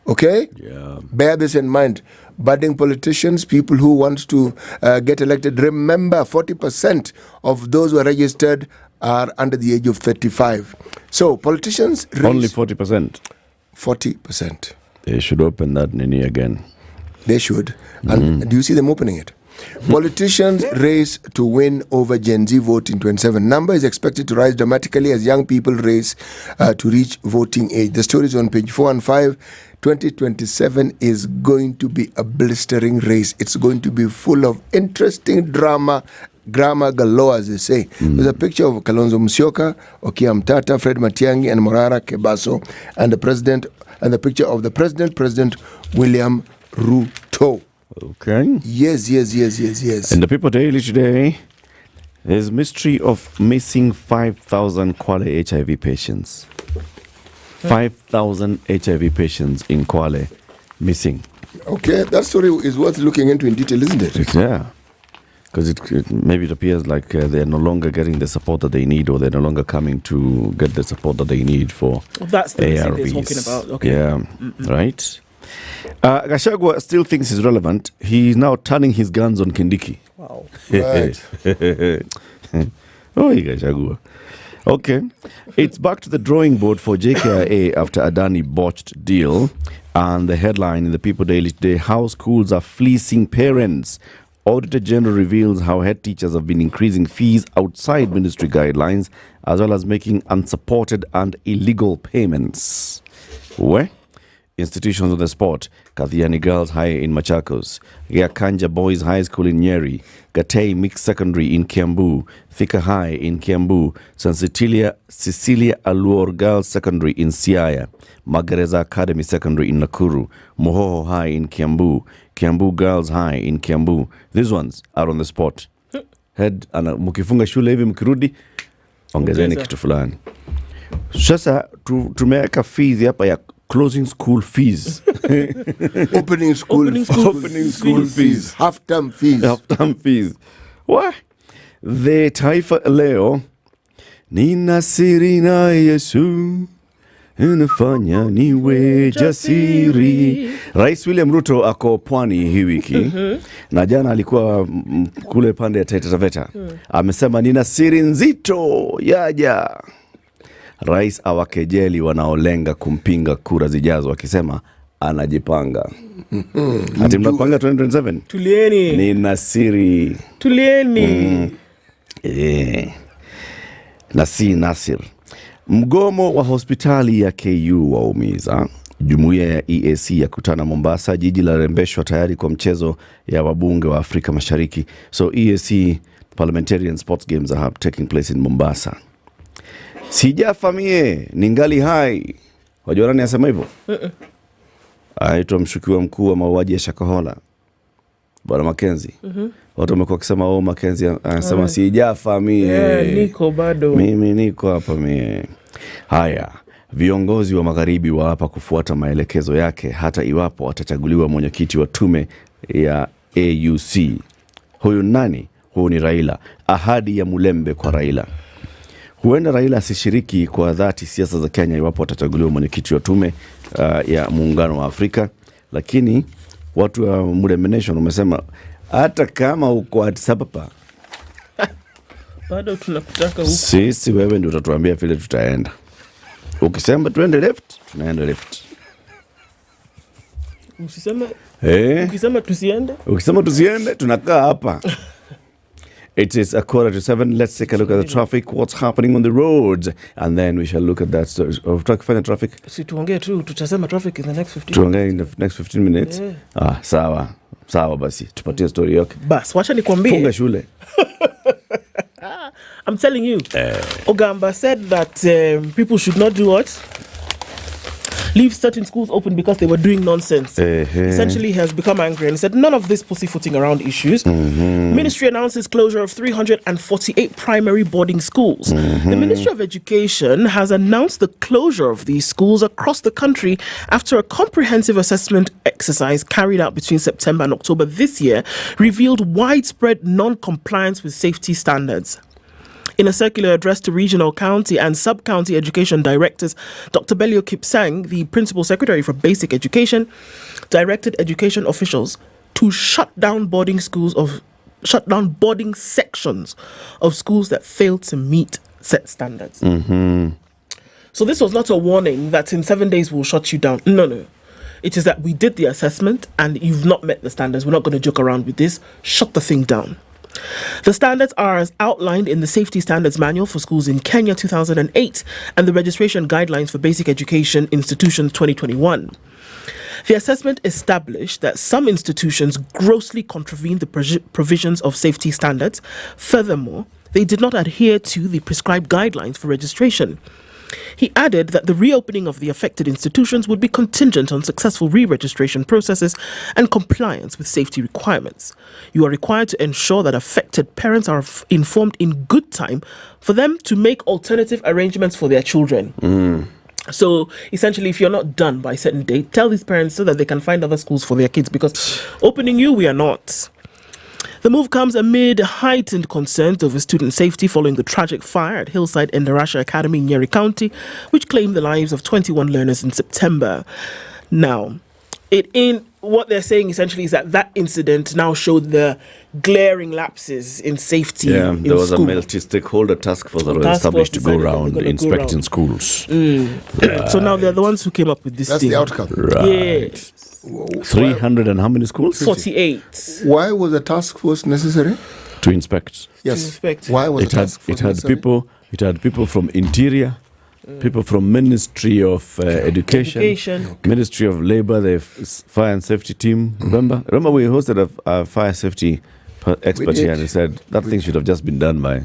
Okay? Yeah. Bear this in mind. Budding politicians, people who want to get elected, remember 40% of those who are registered are under the age of 35. So politicians... Only 40%? 40%. They should open that nini again. They should. And do you see them opening it? Politicians race to win over Gen Z vote in 27. Number is expected to rise dramatically as young people race to reach voting age. The story is on page 4 and 5. 2027 is going to be a blistering race. It's going to be full of interesting drama, grammar galore, as they say. There's a picture of Kalonzo Musyoka, Okia Mtata, Fred Matiang'i, and Morara Kebaso, and the president, and the picture of the President William Ruto. Okay. Yes. In the People Daily today, there's mystery of missing 5,000 Kwale HIV patients. 5,000 HIV patients in Kwale missing. Okay, that story is worth looking into in detail, isn't it? Yeah. Because maybe it appears like they're no longer getting the support that they need, or they're no longer coming to get the support that they need for That's the message ARVs. they're talking about. Okay. Yeah, right? Gachagua still thinks he's relevant. He's now turning his guns on Kindiki. Wow. Right. Oh, Gachagua. Okay. It's back to the drawing board for JKIA after Adani botched deal. And the headline in the People Daily today, how schools are fleecing parents. Auditor General reveals how head teachers have been increasing fees outside ministry guidelines, as well as making unsupported and illegal payments. Where? Institutions on the spot: Kathiani Girls High in Machakos, Yakanja Boys High School in Nyeri, Gatei Mixed Secondary in Kiambu, Thika High in Kiambu, St. Cecilia Aluor Girls Secondary in Siaya, Magereza Academy Secondary in Nakuru, Mohoho High in Kiambu, Kiambu Girls High in Kiambu. These ones are on the spot. Head, mukifunga shule hivi mkirudi, ongezeni kitu fulani. Sasa tumeweka fees hapa ya closing school fees. Opening school fees. Half-term fees. What? The Taifa Leo, Nina siri na Yesu, inafanya niwe jasiri. Rais William Ruto ako pwani hii wiki. Na jana alikuwa kule pande ya Taita Taveta. Amesema nina siri nzito yaja. Rais awakejeli wanaolenga kumpinga kura zijazo, akisema anajipanga. Ati mnapanga 2027? Tulieni. Nina siri. Tulieni. Nasir. Mgomo wa hospitali ya KU waumiza. Jumuiya ya EAC ya kutana Mombasa. Jiji la rembeshwa tayari kwa mchezo ya wabunge wa Afrika Mashariki. So EAC Parliamentarian Sports Games are taking place in Mombasa. Sijafa mie, ningali hai. Wajua nani asema hivyo? Aitwa mshukiwa mkuu wa mauaji ya Shakahola, Bwana Mackenzie. Watu wamekuwa wakisema Mackenzie anasema sijafa mie. Niko bado. Mimi niko hapa mie. Haya, viongozi wa magharibi wa hapa kufuata maelekezo yake hata iwapo atachaguliwa mwenyekiti wa tume ya AUC. Huyu nani? Huu ni Raila. Ahadi ya Mulembe kwa Raila. Huenda Raila asishiriki kwa dhati siasa za Kenya iwapo atachaguliwa mwenyekiti wa tume ya muungano wa Afrika, lakini watu wa Mulembe Nation wamesema hata kama uko Addis Ababa bado tunakutaka huko. Sisi wewe ndio utatuambia vile tutaenda. Ukisema tuende left, tunaenda left. Ukisema tusiende? Ukisema tusiende, tunakaa hapa. It is 6:45. Let's take a look at the traffic, what's happening on the roads, and then we shall look at that. Find traffic. Si tuongee tu, tutasema traffic in the next 15 tuongee in the next 15 minutes. Yeah. Sawa basi. Tupatie story yake. Bas, wacha nikwambie. Funga shule. I'm telling you. Ogamba said that people should not do what? Leave certain schools open because they were doing nonsense. Essentially, he has become angry and he said none of this pussyfooting around issues. Ministry announces closure of 348 primary boarding schools. The Ministry of Education has announced the closure of these schools across the country after a comprehensive assessment exercise carried out between September and October this year revealed widespread non-compliance with safety standards. In a circular address to regional, county and sub-county education directors, Dr. Belio Kipsang, the Principal Secretary for Basic Education, directed education officials to shut down boarding sections of schools that failed to meet set standards. So this was not a warning that in 7 days we'll shut you down. No. It is that we did the assessment and you've not met the standards. We're not going to joke around with this. Shut the thing down. The standards are as outlined in the Safety Standards Manual for Schools in Kenya 2008 and the Registration Guidelines for Basic Education Institutions 2021. The assessment established that some institutions grossly contravened the provisions of safety standards. Furthermore, they did not adhere to the prescribed guidelines for registration. He added that the reopening of the affected institutions would be contingent on successful re-registration processes and compliance with safety requirements. You are required to ensure that affected parents are informed in good time for them to make alternative arrangements for their children. So essentially, if you're not done by a certain date, tell these parents so that they can find other schools for their kids, because opening you, we are not. The move comes amid heightened concerns over student safety following the tragic fire at Hillside Endarasha Academy in Nyeri County, which claimed the lives of 21 learners in September. Now, what they're saying essentially is that incident now showed the glaring lapses in safety. Yeah, there was school. a multi-stakeholder task force that was established to go around inspecting schools. So now they're the ones who came up with this That's thing. the outcome. Right. Yeah. 300 and how many schools? 48. Why was a task force necessary? To inspect. Yes. Why was a task force necessary? It had people from Interior, people from Ministry of Education, Ministry of Labor, the Fire and Safety team. Remember we hosted a fire safety expert here and he said that thing should have just been done by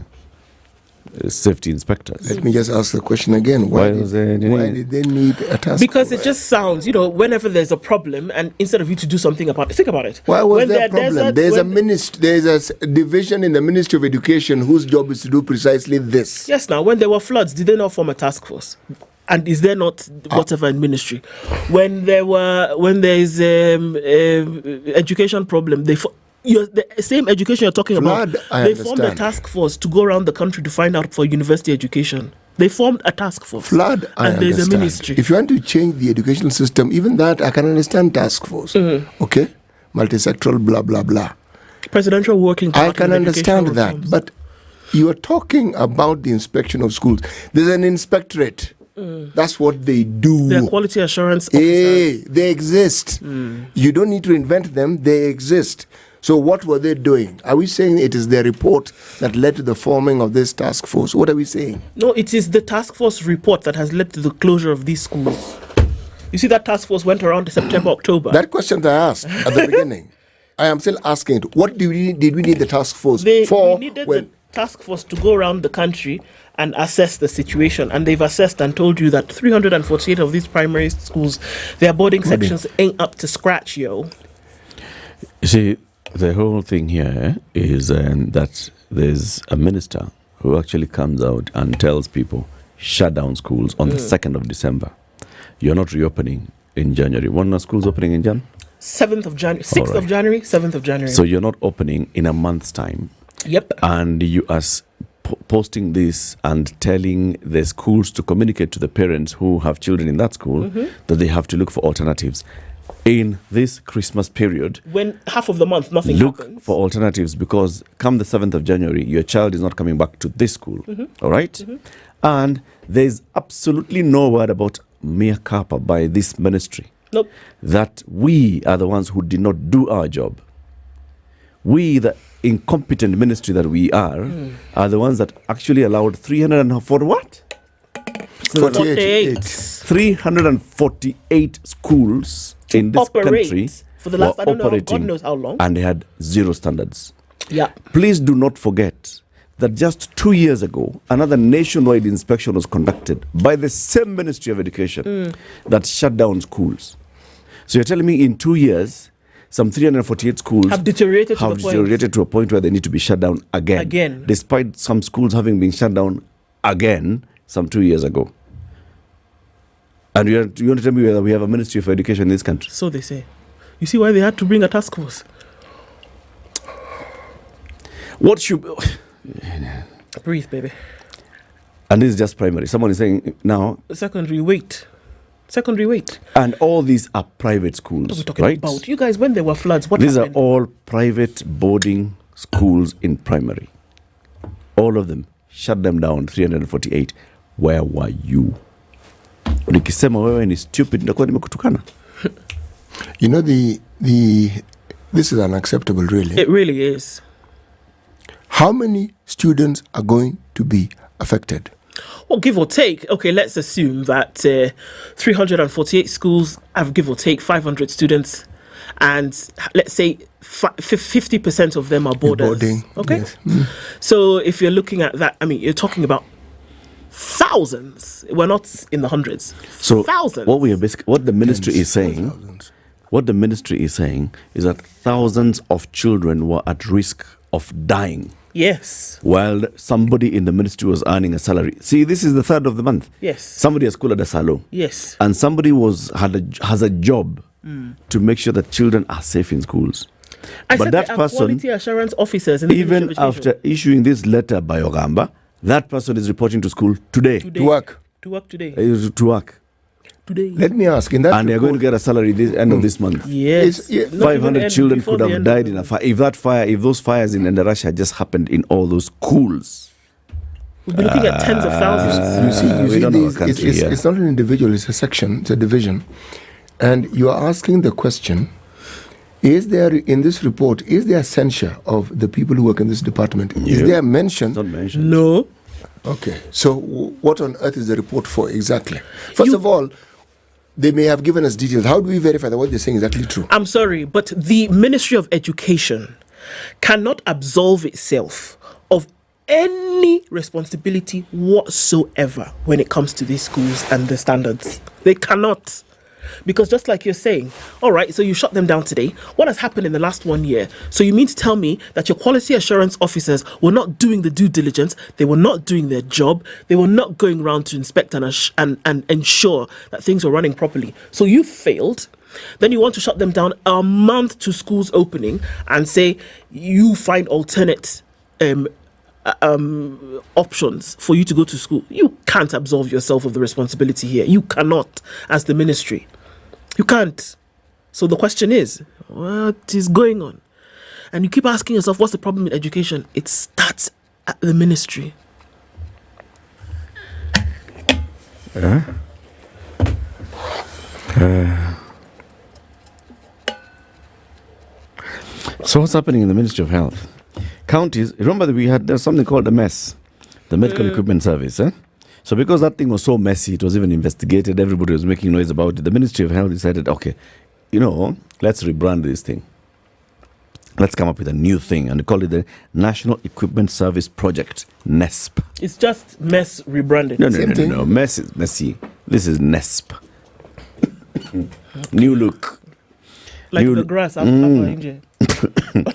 safety inspectors. Let me just ask the question again. Why did they need a task Because force? it just sounds, whenever there's a problem, and instead of you to do something about it, think about it. Why was there a problem? There's a division in the Ministry of Education whose job is to do precisely this. Yes, now, when there were floods, did they not form a task force? And is there not whatever in ministry? When there's education problem, the same education you're talking about, they formed a task force to go around the country to find out for university education. They formed a task force. And there's a ministry. If you want to change the educational system, even that, I can understand task force. Okay? Multisectoral, blah, blah, blah. Presidential working party. I can understand that. But you are talking about the inspection of schools. There's an inspectorate. That's what they do. They're quality assurance officers. They exist. You don't need to invent them. They exist. So what were they doing? Are we saying it is their report that led to the forming of this task force? What are we saying? No, it is the task force report that has led to the closure of these schools. You see, that task force went around September, October. That question I asked at the beginning, I am still asking it. What did we need the task force for? We needed the task force to go around the country and assess the situation, and they've assessed and told you that 348 of these primary schools, their boarding sections ain't up to scratch, yo. You see, the whole thing here is that there's a minister who actually comes out and tells people, shut down schools on the 2nd of December. You're not reopening in January. When are schools opening in January? 7th of January, 6th of January, 7th of January. So you're not opening in a month's time. Yep. And you are posting this and telling the schools to communicate to the parents who have children in that school that they have to look for alternatives. In this Christmas period, when half of the month nothing look happens. for alternatives, because come the 7th of January, your child is not coming back to this school. All right? And there's absolutely no word about mere kappa by this ministry. Nope. That we are the ones who did not do our job. We, the incompetent ministry that we are the ones that actually allowed 348 schools in this country for the last, were I don't know, God operating, knows how long. and they had zero standards. Yeah. Please do not forget that just 2 years ago, another nationwide inspection was conducted by the same Ministry of Education that shut down schools. So you're telling me in 2 years, some 348 schools have deteriorated to a point where they need to be shut down again. Despite some schools having been shut down again some 2 years ago. And you want to tell me whether we have a Ministry of Education in this country? So they say. You see why they had to bring a task force? What should... Breathe, baby. And this is just primary. Someone is saying now... Secondary, wait. And all these are private schools, What are we talking right? about? You guys, when there were floods, what These happened? are all private boarding schools in primary. All of them. Shut them down, 348. Where were you? Nikisema wewe ni stupid, ndakuwa nimekutukana. You know, this is unacceptable, really. It really is. How many students are going to be affected? Well, give or take. Okay, let's assume that 348 schools have, give or take, 500 students. And let's say 50% of them are boarders. Boarding, okay. Yes. So if you're looking at that, I mean, you're talking about thousands. We're not in the hundreds. So thousands. What the ministry is saying, is that thousands of children were at risk of dying. Yes. While somebody in the ministry was earning a salary. See, this is the 3rd of the month. Yes. Somebody has called at a salon. Yes. And somebody has a job to make sure that children are safe in schools. I but said that there are person, quality assurance officers in the even Ministry of Education. after issuing this letter by Ogamba, that person is reporting to school today. To work. To work today. To work. Today. Let me ask, in that and they're going to get a salary this end of this month. Yes. 500 children could have died in a fire. If those fires in Endarasha had just happened in all those schools, we'll be looking at tens of thousands. It's not an individual, it's a section, it's a division. And you are asking the question, is there, in this report, is there censure of the people who work in this department? Is there mention? Not mentioned. No. Okay. So what on earth is the report for exactly? First of all, they may have given us details. How do we verify that what they're saying is actually true? I'm sorry, but the Ministry of Education cannot absolve itself of any responsibility whatsoever when it comes to these schools and the standards. They cannot. Because just like you're saying, all right, so you shut them down today. What has happened in the last 1 year? So you mean to tell me that your quality assurance officers were not doing the due diligence, they were not doing their job, they were not going around to inspect and ensure that things were running properly. So you failed. Then you want to shut them down a month to schools opening and say you find alternate options for you to go to school. You can't absolve yourself of the responsibility here. You cannot, as the ministry. You can't. So the question is, what is going on? And you keep asking yourself, what's the problem in education? It starts at the ministry. So what's happening in the Ministry of Health? Counties, remember that there's something called the MES, the Medical Equipment Service. So because that thing was so messy, it was even investigated, everybody was making noise about it. The Ministry of Health decided, okay, let's rebrand this thing. Let's come up with a new thing and call it the National Equipment Service Project, NESP. It's just MES rebranded. No. MES is messy. This is NESP. New look. Like the grass after India.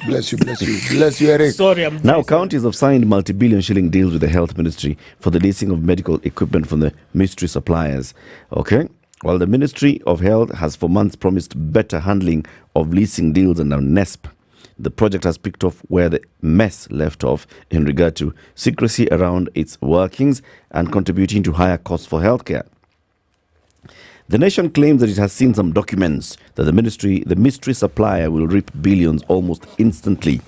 Bless you, Eric. Sorry, Now, counties have signed multi-billion shilling deals with the health ministry for the leasing of medical equipment from the mystery suppliers. Okay? While the Ministry of Health has for months promised better handling of leasing deals under NESP, the project has picked off where the mess left off in regard to secrecy around its workings and contributing to higher costs for healthcare. The nation claims that it has seen some documents that the mystery supplier will reap billions almost instantly,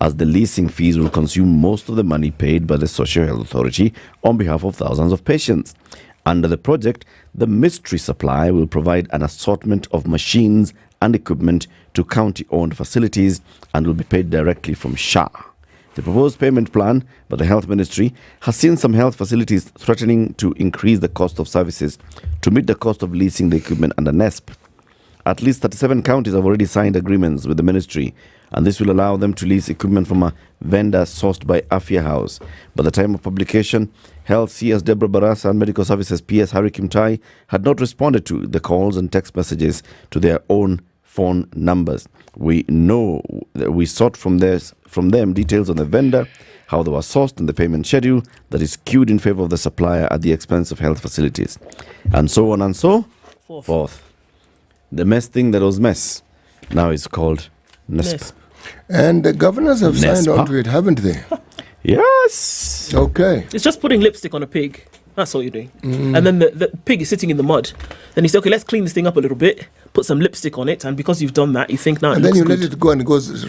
as the leasing fees will consume most of the money paid by the Social Health Authority on behalf of thousands of patients. Under the project, the mystery supplier will provide an assortment of machines and equipment to county-owned facilities and will be paid directly from SHA. The proposed payment plan by the Health Ministry has seen some health facilities threatening to increase the cost of services to meet the cost of leasing the equipment under NESP. At least 37 counties have already signed agreements with the ministry, and this will allow them to lease equipment from a vendor sourced by Afia House. By the time of publication, Health CS Deborah Barasa and Medical Services PS Harry Kimtai had not responded to the calls and text messages to their own phone numbers. We know that we sought from them details on the vendor, how they were sourced, and the payment schedule that is skewed in favor of the supplier at the expense of health facilities, and so on and so forth. The mess thing that was mess now is called NESP. And the governors have signed on to it, haven't they? Yes. Okay. It's just putting lipstick on a pig. That's all you're doing. And then the pig is sitting in the mud. Then you say, okay, let's clean this thing up a little bit, put some lipstick on it, and because you've done that, you think now and it then you looks let it go and it goes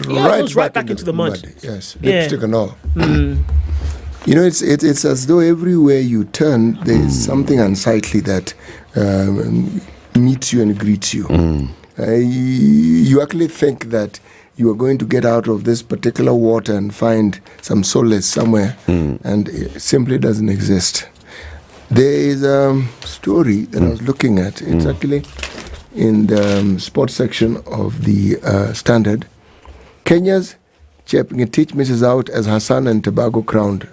right back into the mud. Yes, lipstick and all. You know, it's as though everywhere you turn, there's something unsightly that meets you and greets you. You actually think that you are going to get out of this particular water and find some solace somewhere, and it simply doesn't exist. There is a story that I was looking at. It's actually in the sports section of the Standard. Kenya's Chepngetich teach misses out as Hassan and Tobago crowned.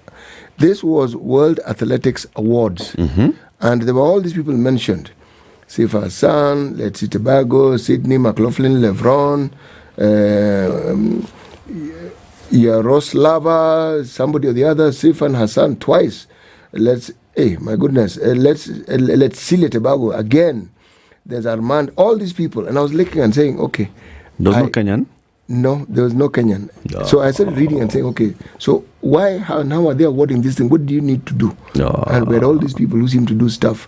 This was World Athletics Awards, and there were all these people mentioned. Sifa Hassan, Let's see Tobago, Sydney, McLaughlin, Levron, Yaroslava, somebody or the other, Sifa and Hassan twice. Let's see Tobago again. There's Armand, all these people. And I was looking and saying, okay. There was no Kenyan? No, there was no Kenyan. So I started reading and saying, okay, so how are they awarding this thing? What do you need to do? And we had all these people who seem to do stuff.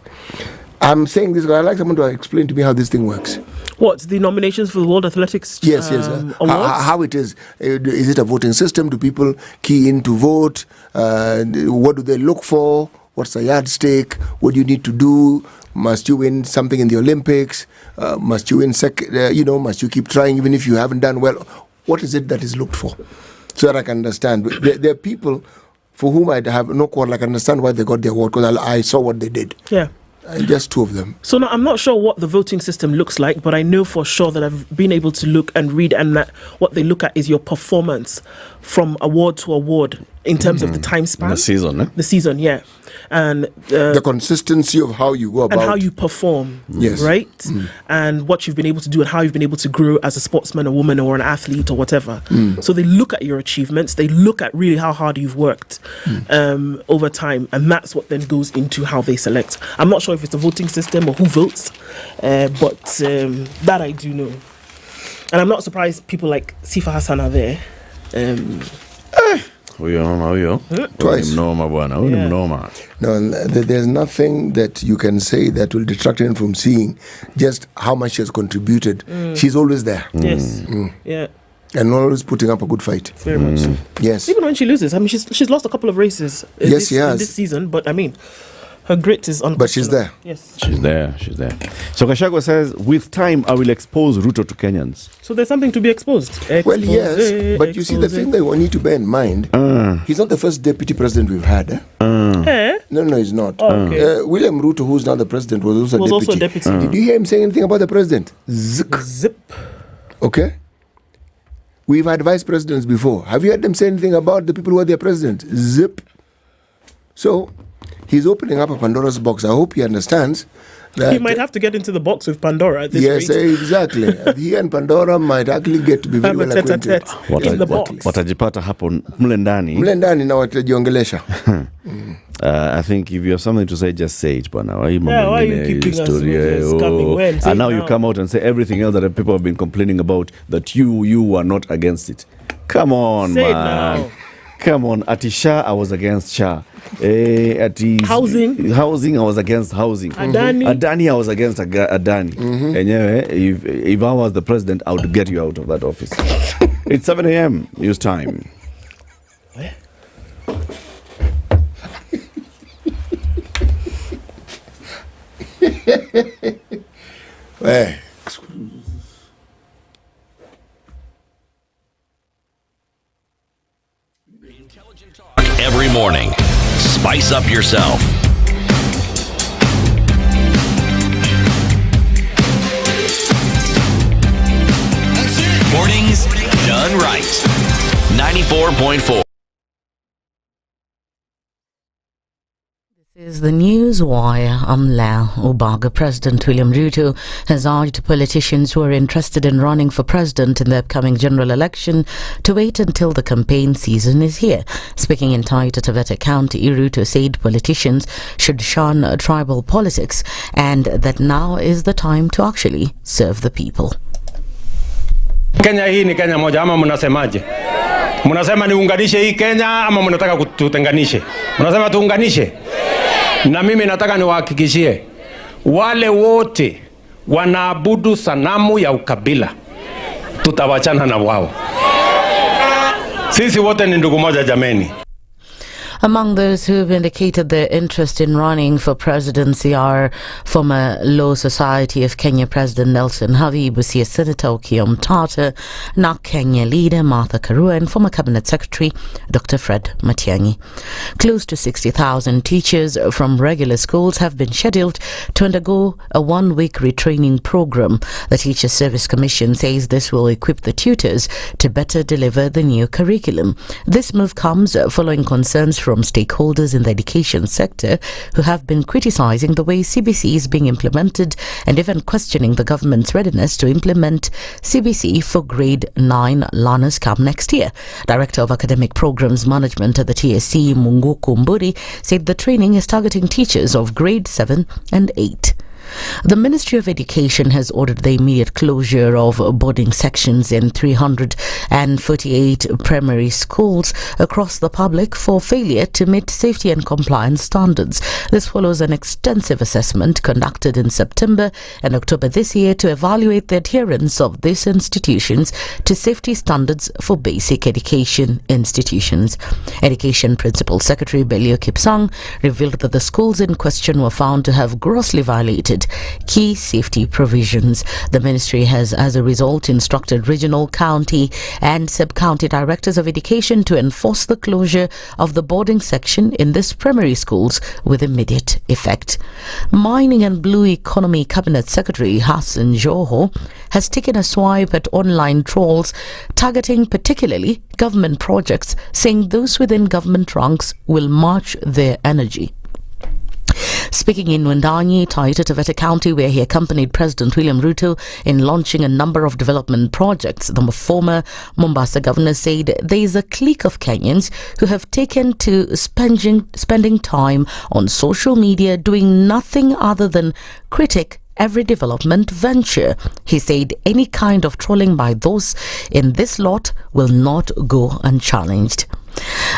I'm saying this because I'd like someone to explain to me how this thing works. What, the nominations for the World Athletics Yes. Awards? How it is. Is it a voting system? Do people key in to vote? What do they look for? What's the yardstick? What do you need to do? Must you win something in the Olympics? Must you win must you keep trying even if you haven't done well? What is it that is looked for? So that I can understand. There are people for whom I have no quarrel. I can understand why they got the award because I saw what they did. Yeah. Just two of them. So now I'm not sure what the voting system looks like, but I know for sure that I've been able to look and read, and that what they look at is your performance from award to award in terms of the time span. The season, eh? The season, yeah. And the consistency of how you go about and how you perform, yes, right? And what you've been able to do and how you've been able to grow as a sportsman, a woman, or an athlete, or whatever. So they look at your achievements. They look at really how hard you've worked over time, and that's what then goes into how they select. I'm not sure if it's a voting system or who votes, but that I do know. And I'm not surprised people like Sifa Hassan are there. Twice. No, there's nothing that you can say that will detract him from seeing just how much she has contributed. She's always there. Yes. Yeah. And always putting up a good fight. Very much. Yes. Even when she loses, I mean, she's lost a couple of races. She has. In this season, but I mean, her grit is unquestionable. But she's there. Yes. She's there. So Gachagua says, with time, I will expose Ruto to Kenyans. So there's something to be exposed. Well, yes, but you see, the thing that we need to bear in mind, he's not the first deputy president we've had. No, he's not. Okay. William Ruto, who's now the president, was also a deputy. Did you hear him saying anything about the president? Zip. Okay. We've had vice presidents before. Have you heard them say anything about the people who are their president? Zip. So he's opening up a Pandora's box. I hope he understands that he might have to get into the box with Pandora at this rate. Yes, exactly. He and Pandora might actually get to be very well acquainted. In the box. Watajipata hapo mle ndani na watajiongelesha. I think if you have something to say, just say it, bwana. Why are you keeping us coming when? And now you come out and say everything else that people have been complaining about, that you are not against it. Come on, Say it man. now. Come on. At Shah, I was against Shah. At Housing, I was against housing. Adani, I was against Adani. And if I was the president, I would get you out of that office. It's 7 a.m. News time. Every morning, spice up yourself. Mornings done right. 94.4. This is the News Wire. I'm Lau Obaga. President William Ruto has urged politicians who are interested in running for president in the upcoming general election to wait until the campaign season is here. Speaking in Taita Taveta County, Ruto said politicians should shun tribal politics and that now is the time to actually serve the people. Kenya hii ni Kenya moja ama mnasemaje? Mnasema niunganishe hii Kenya ama mnataka kututenganishe? Mnasema tuunganishe? Na mimi nataka niwahakikishie wale wote wanaabudu sanamu ya ukabila tutawachana na wao. Sisi wote ni ndugu moja jameni. Among those who've indicated their interest in running for presidency are former Law Society of Kenya President Nelson Havi, Busia Senator Okoh Mtata, NARC Kenya leader Martha Karua, and former Cabinet Secretary Dr. Fred Matiang'i. Close to 60,000 teachers from regular schools have been scheduled to undergo a one-week retraining program. The Teacher Service Commission says this will equip the tutors to better deliver the new curriculum. This move comes following concerns from stakeholders in the education sector who have been criticizing the way CBC is being implemented and even questioning the government's readiness to implement CBC for grade 9 learners come next year. Director of Academic Programs Management at the TSC, Mungu Kumburi, said the training is targeting teachers of grade 7 and 8. The Ministry of Education has ordered the immediate closure of boarding sections in 348 primary schools across the public for failure to meet safety and compliance standards. This follows an extensive assessment conducted in September and October this year to evaluate the adherence of these institutions to safety standards for basic education institutions. Education Principal Secretary Belio Kipsang revealed that the schools in question were found to have grossly violated key safety provisions. The ministry has, as a result, instructed regional, county and sub-county directors of education to enforce the closure of the boarding section in these primary schools with immediate effect. Mining and Blue Economy Cabinet Secretary Hassan Joho has taken a swipe at online trolls targeting particularly government projects, saying those within government ranks will march their energy. Speaking in Wendani, Taita Taveta County, where he accompanied President William Ruto in launching a number of development projects, the former Mombasa governor said there is a clique of Kenyans who have taken to spending time on social media doing nothing other than critique every development venture. He said any kind of trolling by those in this lot will not go unchallenged.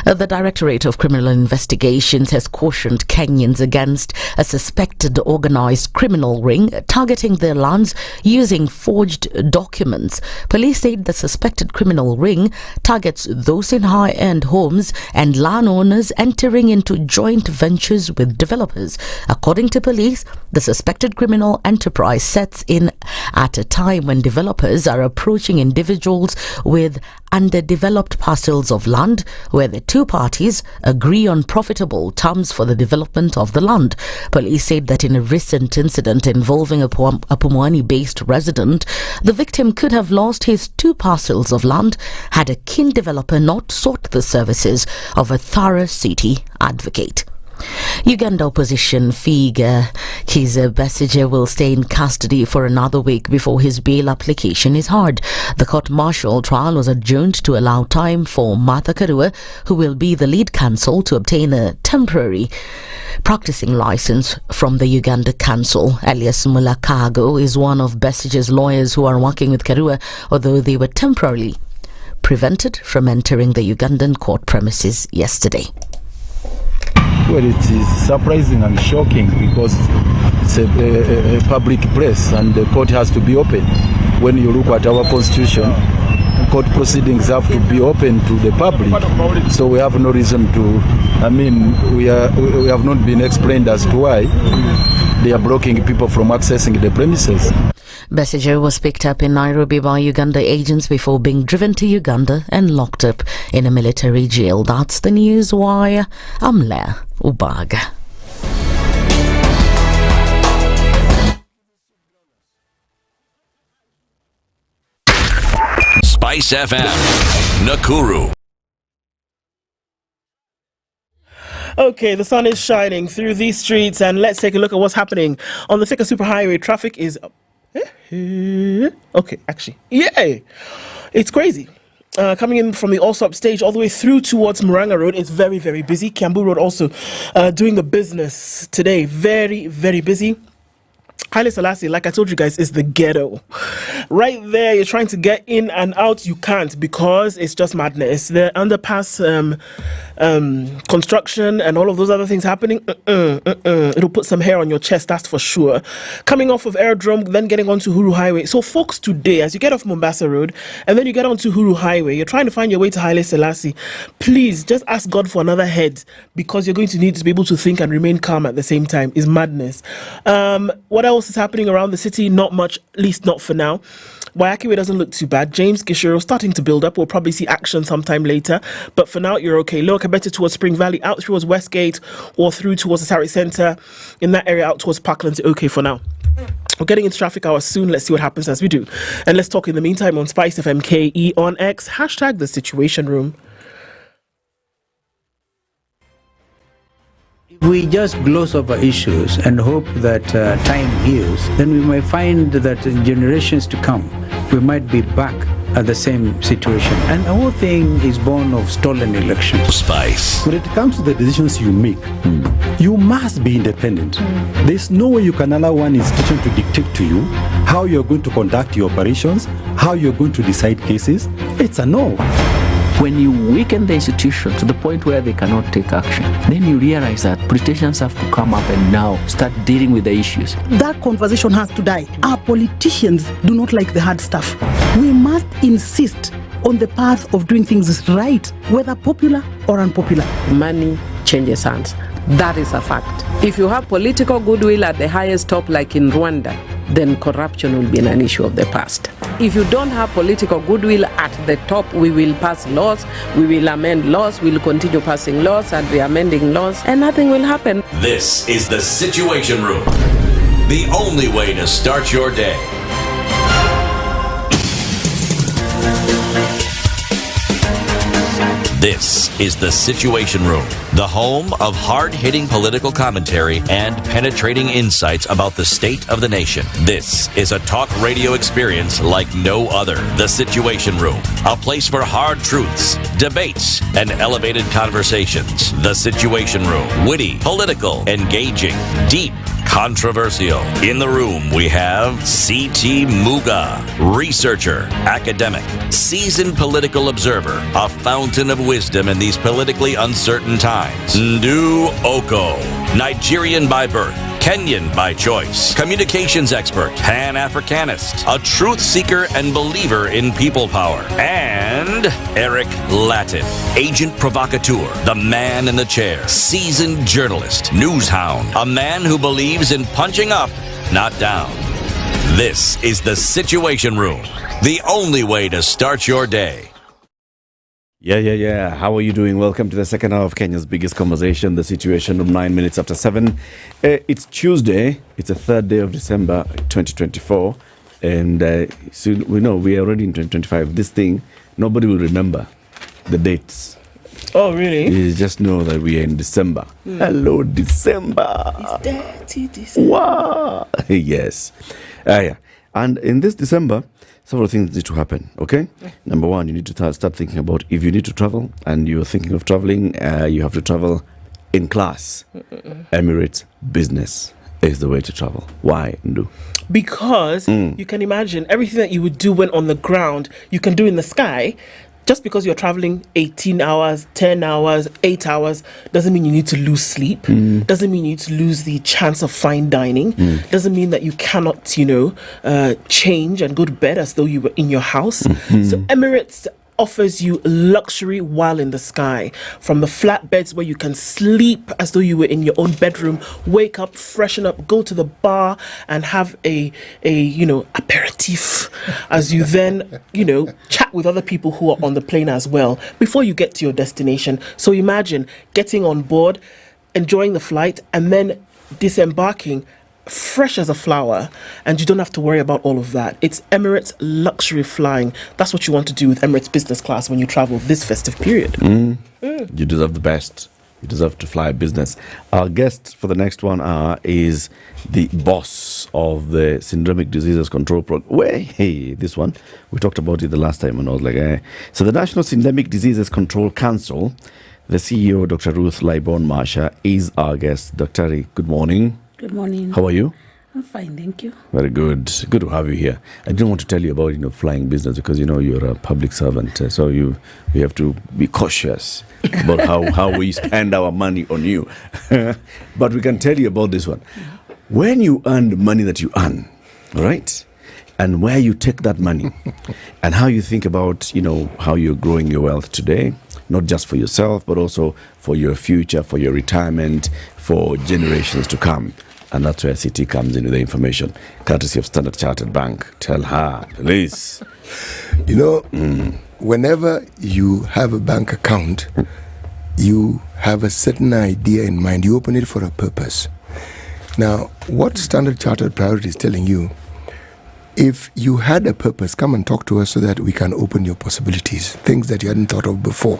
The Directorate of Criminal Investigations has cautioned Kenyans against a suspected organized criminal ring targeting their lands using forged documents. Police said the suspected criminal ring targets those in high-end homes and landowners entering into joint ventures with developers. According to police, the suspected criminal enterprise sets in at a time when developers are approaching individuals with underdeveloped parcels of land where the two parties agree on profitable terms for the development of the land. Police said that in a recent incident involving a Pumwani-based resident, the victim could have lost his 2 parcels of land had a keen developer not sought the services of a thorough city advocate. Uganda opposition figure Kizza Besigye will stay in custody for another week before his bail application is heard. The court-martial trial was adjourned to allow time for Martha Karua, who will be the lead counsel, to obtain a temporary practicing license from the Uganda Council. Elias Mulakago is one of Besigye's lawyers who are working with Karua, although they were temporarily prevented from entering the Ugandan court premises yesterday. Well, it is surprising and shocking because it's a public place and the court has to be open. When you look at our constitution, court proceedings have to be open to the public. So we have no reason to, we have not been explained as to why they are blocking people from accessing the premises. Besigye was picked up in Nairobi by Uganda agents before being driven to Uganda and locked up in a military jail. That's the news wire. I'm Leah Ubaga. SpiceFM, Nakuru. Okay, the sun is shining through these streets, and let's take a look at what's happening on the Thika Superhighway. Traffic is okay, actually, yay! It's crazy. Coming in from the Allsop stage all the way through towards Muranga Road, it's very, very busy. Kiambu Road also doing the business today. Very, very busy. Haile Selassie, like I told you guys, is the ghetto. Right there, you're trying to get in and out, you can't because it's just madness. The underpass construction and all of those other things happening, it'll put some hair on your chest, that's for sure. Coming off of Aerodrome, then getting onto Huru Highway. So folks, today, as you get off Mombasa Road and then you get onto Huru Highway, you're trying to find your way to Haile Selassie, please just ask God for another head because you're going to need to be able to think and remain calm at the same time. It's madness. What else is happening around the city? Not much, at least not for now. Wayakiwe doesn't look too bad. James Gishiro starting to build up. We'll probably see action sometime later. But for now, you're okay. Lower Kabete towards Spring Valley, out towards Westgate, or through towards the Sarri Centre. In that area, out towards Parklands, okay for now. We're getting into traffic hours soon. Let's see what happens as we do. And let's talk in the meantime on SpiceFM KE on X. Hashtag the Situation Room. If we just gloss over issues and hope that time heals, then we might find that in generations to come, we might be back at the same situation. And the whole thing is born of stolen elections. Spice. When it comes to the decisions you make, you must be independent. There's no way you can allow one institution to dictate to you how you're going to conduct your operations, how you're going to decide cases. It's a no. When you weaken the institution to the point where they cannot take action, then you realize that politicians have to come up and now start dealing with the issues. That conversation has to die. Our politicians do not like the hard stuff. We must insist on the path of doing things right, whether popular or unpopular. Money changes hands. That is a fact. If you have political goodwill at the highest top, like in Rwanda, then corruption will be an issue of the past. If you don't have political goodwill at the top, we will pass laws, we will amend laws, we will continue passing laws and re-amending laws, and nothing will happen. This is the Situation Room. The only way to start your day. This is the Situation Room, the home of hard-hitting political commentary and penetrating insights about the state of the nation. This is a talk radio experience like no other. The Situation Room, a place for hard truths, debates, and elevated conversations. The Situation Room, witty, political, engaging, deep, controversial. In the room, we have C.T. Muga, researcher, academic, seasoned political observer, a fountain of wisdom in these politically uncertain times. Ndu Okoh, Nigerian by birth, Kenyan by choice, communications expert, Pan-Africanist, a truth seeker and believer in people power, and Eric Latiff, agent provocateur, the man in the chair, seasoned journalist, news hound, a man who believes in punching up, not down. This is the Situation Room, the only way to start your day. Yeah. How are you doing? Welcome to the second hour of Kenya's biggest conversation, the Situation Room, 9 minutes after 7. It's Tuesday. It's the 3rd day of December, 2024. And soon, we know we are already in 2025. This thing, nobody will remember the dates. Oh, really? You just know that we are in December. Hello, December. It's dirty December. Wow. Yes. Yeah. And in this December, several things need to happen, okay? Number one, you need to start thinking about if you need to travel and you're thinking of traveling, you have to travel in class. Emirates business is the way to travel. Why, Ndu? Because you can imagine everything that you would do when on the ground, you can do in the sky. Just because you're traveling 18 hours, 10 hours, 8 hours, doesn't mean you need to lose sleep. Doesn't mean you need to lose the chance of fine dining. Doesn't mean that you cannot, change and go to bed as though you were in your house. So Emirates offers you luxury while in the sky, from the flat beds where you can sleep as though you were in your own bedroom, wake up, freshen up, go to the bar and have a aperitif as you then chat with other people who are on the plane as well before you get to your destination. So imagine getting on board, enjoying the flight, and then disembarking fresh as a flower, and you don't have to worry about all of that. It's Emirates luxury flying. That's what you want to do with Emirates business class when you travel this festive period. You deserve the best. You deserve to fly business. Our guest for the next 1 hour is the boss of the Syndromic Diseases Control Program. Hey, this one. We talked about it the last time and I was like, So the National Syndemic Diseases Control Council, the CEO, Dr. Ruth Laibon-Masha, is our guest. Dr. Good morning. Good morning. How are you? I'm fine, thank you. Very good. Good to have you here. I didn't want to tell you about flying business because you're a public servant, so we have to be cautious about how we spend our money on you. But we can tell you about this one. When you earn the money that you earn, right, and where you take that money, and how you think about how you're growing your wealth today, not just for yourself, but also for your future, for your retirement, for generations to come. And that's where CT comes in with the information, courtesy of Standard Chartered Bank. Tell her, please. Whenever you have a bank account, you have a certain idea in mind. You open it for a purpose. Now, what Standard Chartered Priority is telling you, if you had a purpose, come and talk to us so that we can open your possibilities, things that you hadn't thought of before.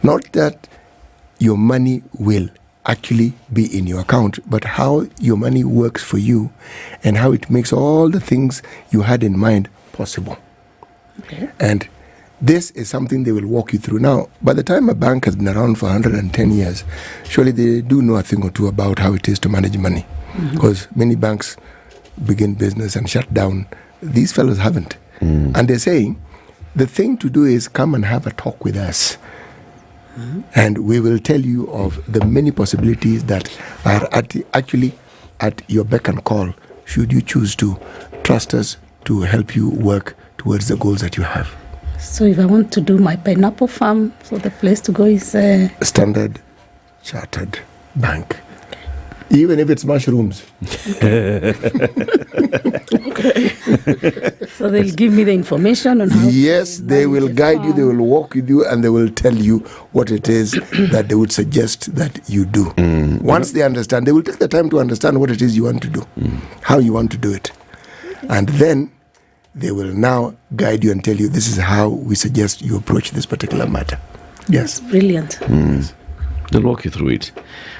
Not that your money will actually be in your account, but how your money works for you and how it makes all the things you had in mind possible. Okay. And this is something they will walk you through. Now, by the time a bank has been around for 110 years, surely they do know a thing or two about how it is to manage money. Because many banks begin business and shut down. These fellows haven't. And they're saying, the thing to do is come and have a talk with us. And we will tell you of the many possibilities that are actually at your beck and call, should you choose to trust us to help you work towards the goals that you have. So if I want to do my pineapple farm, so the place to go is... Standard Chartered Bank. Even if it's mushrooms. Okay. So they'll give me the information on how... Yes, they will guide you, they will walk with you, and they will tell you what it is that they would suggest that you do. Once they understand, they will take the time to understand what it is you want to do, how you want to do it. And then they will now guide you and tell you, this is how we suggest you approach this particular matter. Yes. That's brilliant. They'll walk you through it.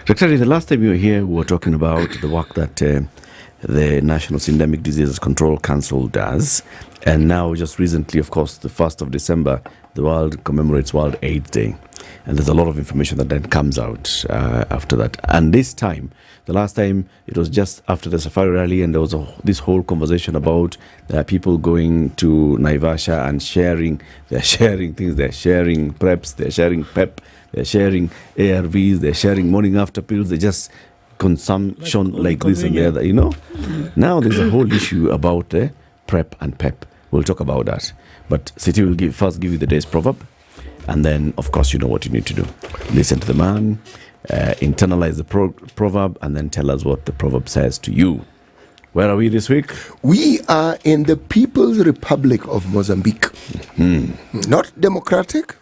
Dr. The last time you were here, we were talking about the work that the National Syndemic Diseases Control Council does. And now, just recently, of course, the 1st of December, the world commemorates World AIDS Day. And there's a lot of information that then comes out after that. And this time, the last time, it was just after the Safari Rally, and there was this whole conversation about people going to Naivasha and sharing. They're sharing things. They're sharing preps. They're sharing PEP. They're sharing ARVs. They're sharing morning after pills. They just consumption like this and the other, Now there's a whole issue about PrEP and PEP. We'll talk about that. But City will first give you the day's proverb. And then, of course, you know what you need to do. Listen to the man, internalize the proverb, and then tell us what the proverb says to you. Where are we this week? We are in the People's Republic of Mozambique. Not democratic,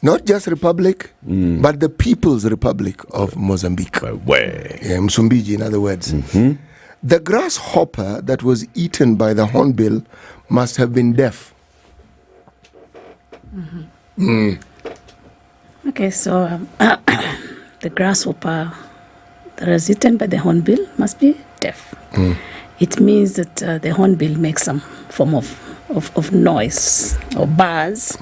not just republic, but the People's Republic of Mozambique. Msumbiji, in other words. The grasshopper that was eaten by the hornbill must have been deaf. Okay, so the grasshopper that was eaten by the hornbill must be deaf. It means that the hornbill makes some form of noise or buzz,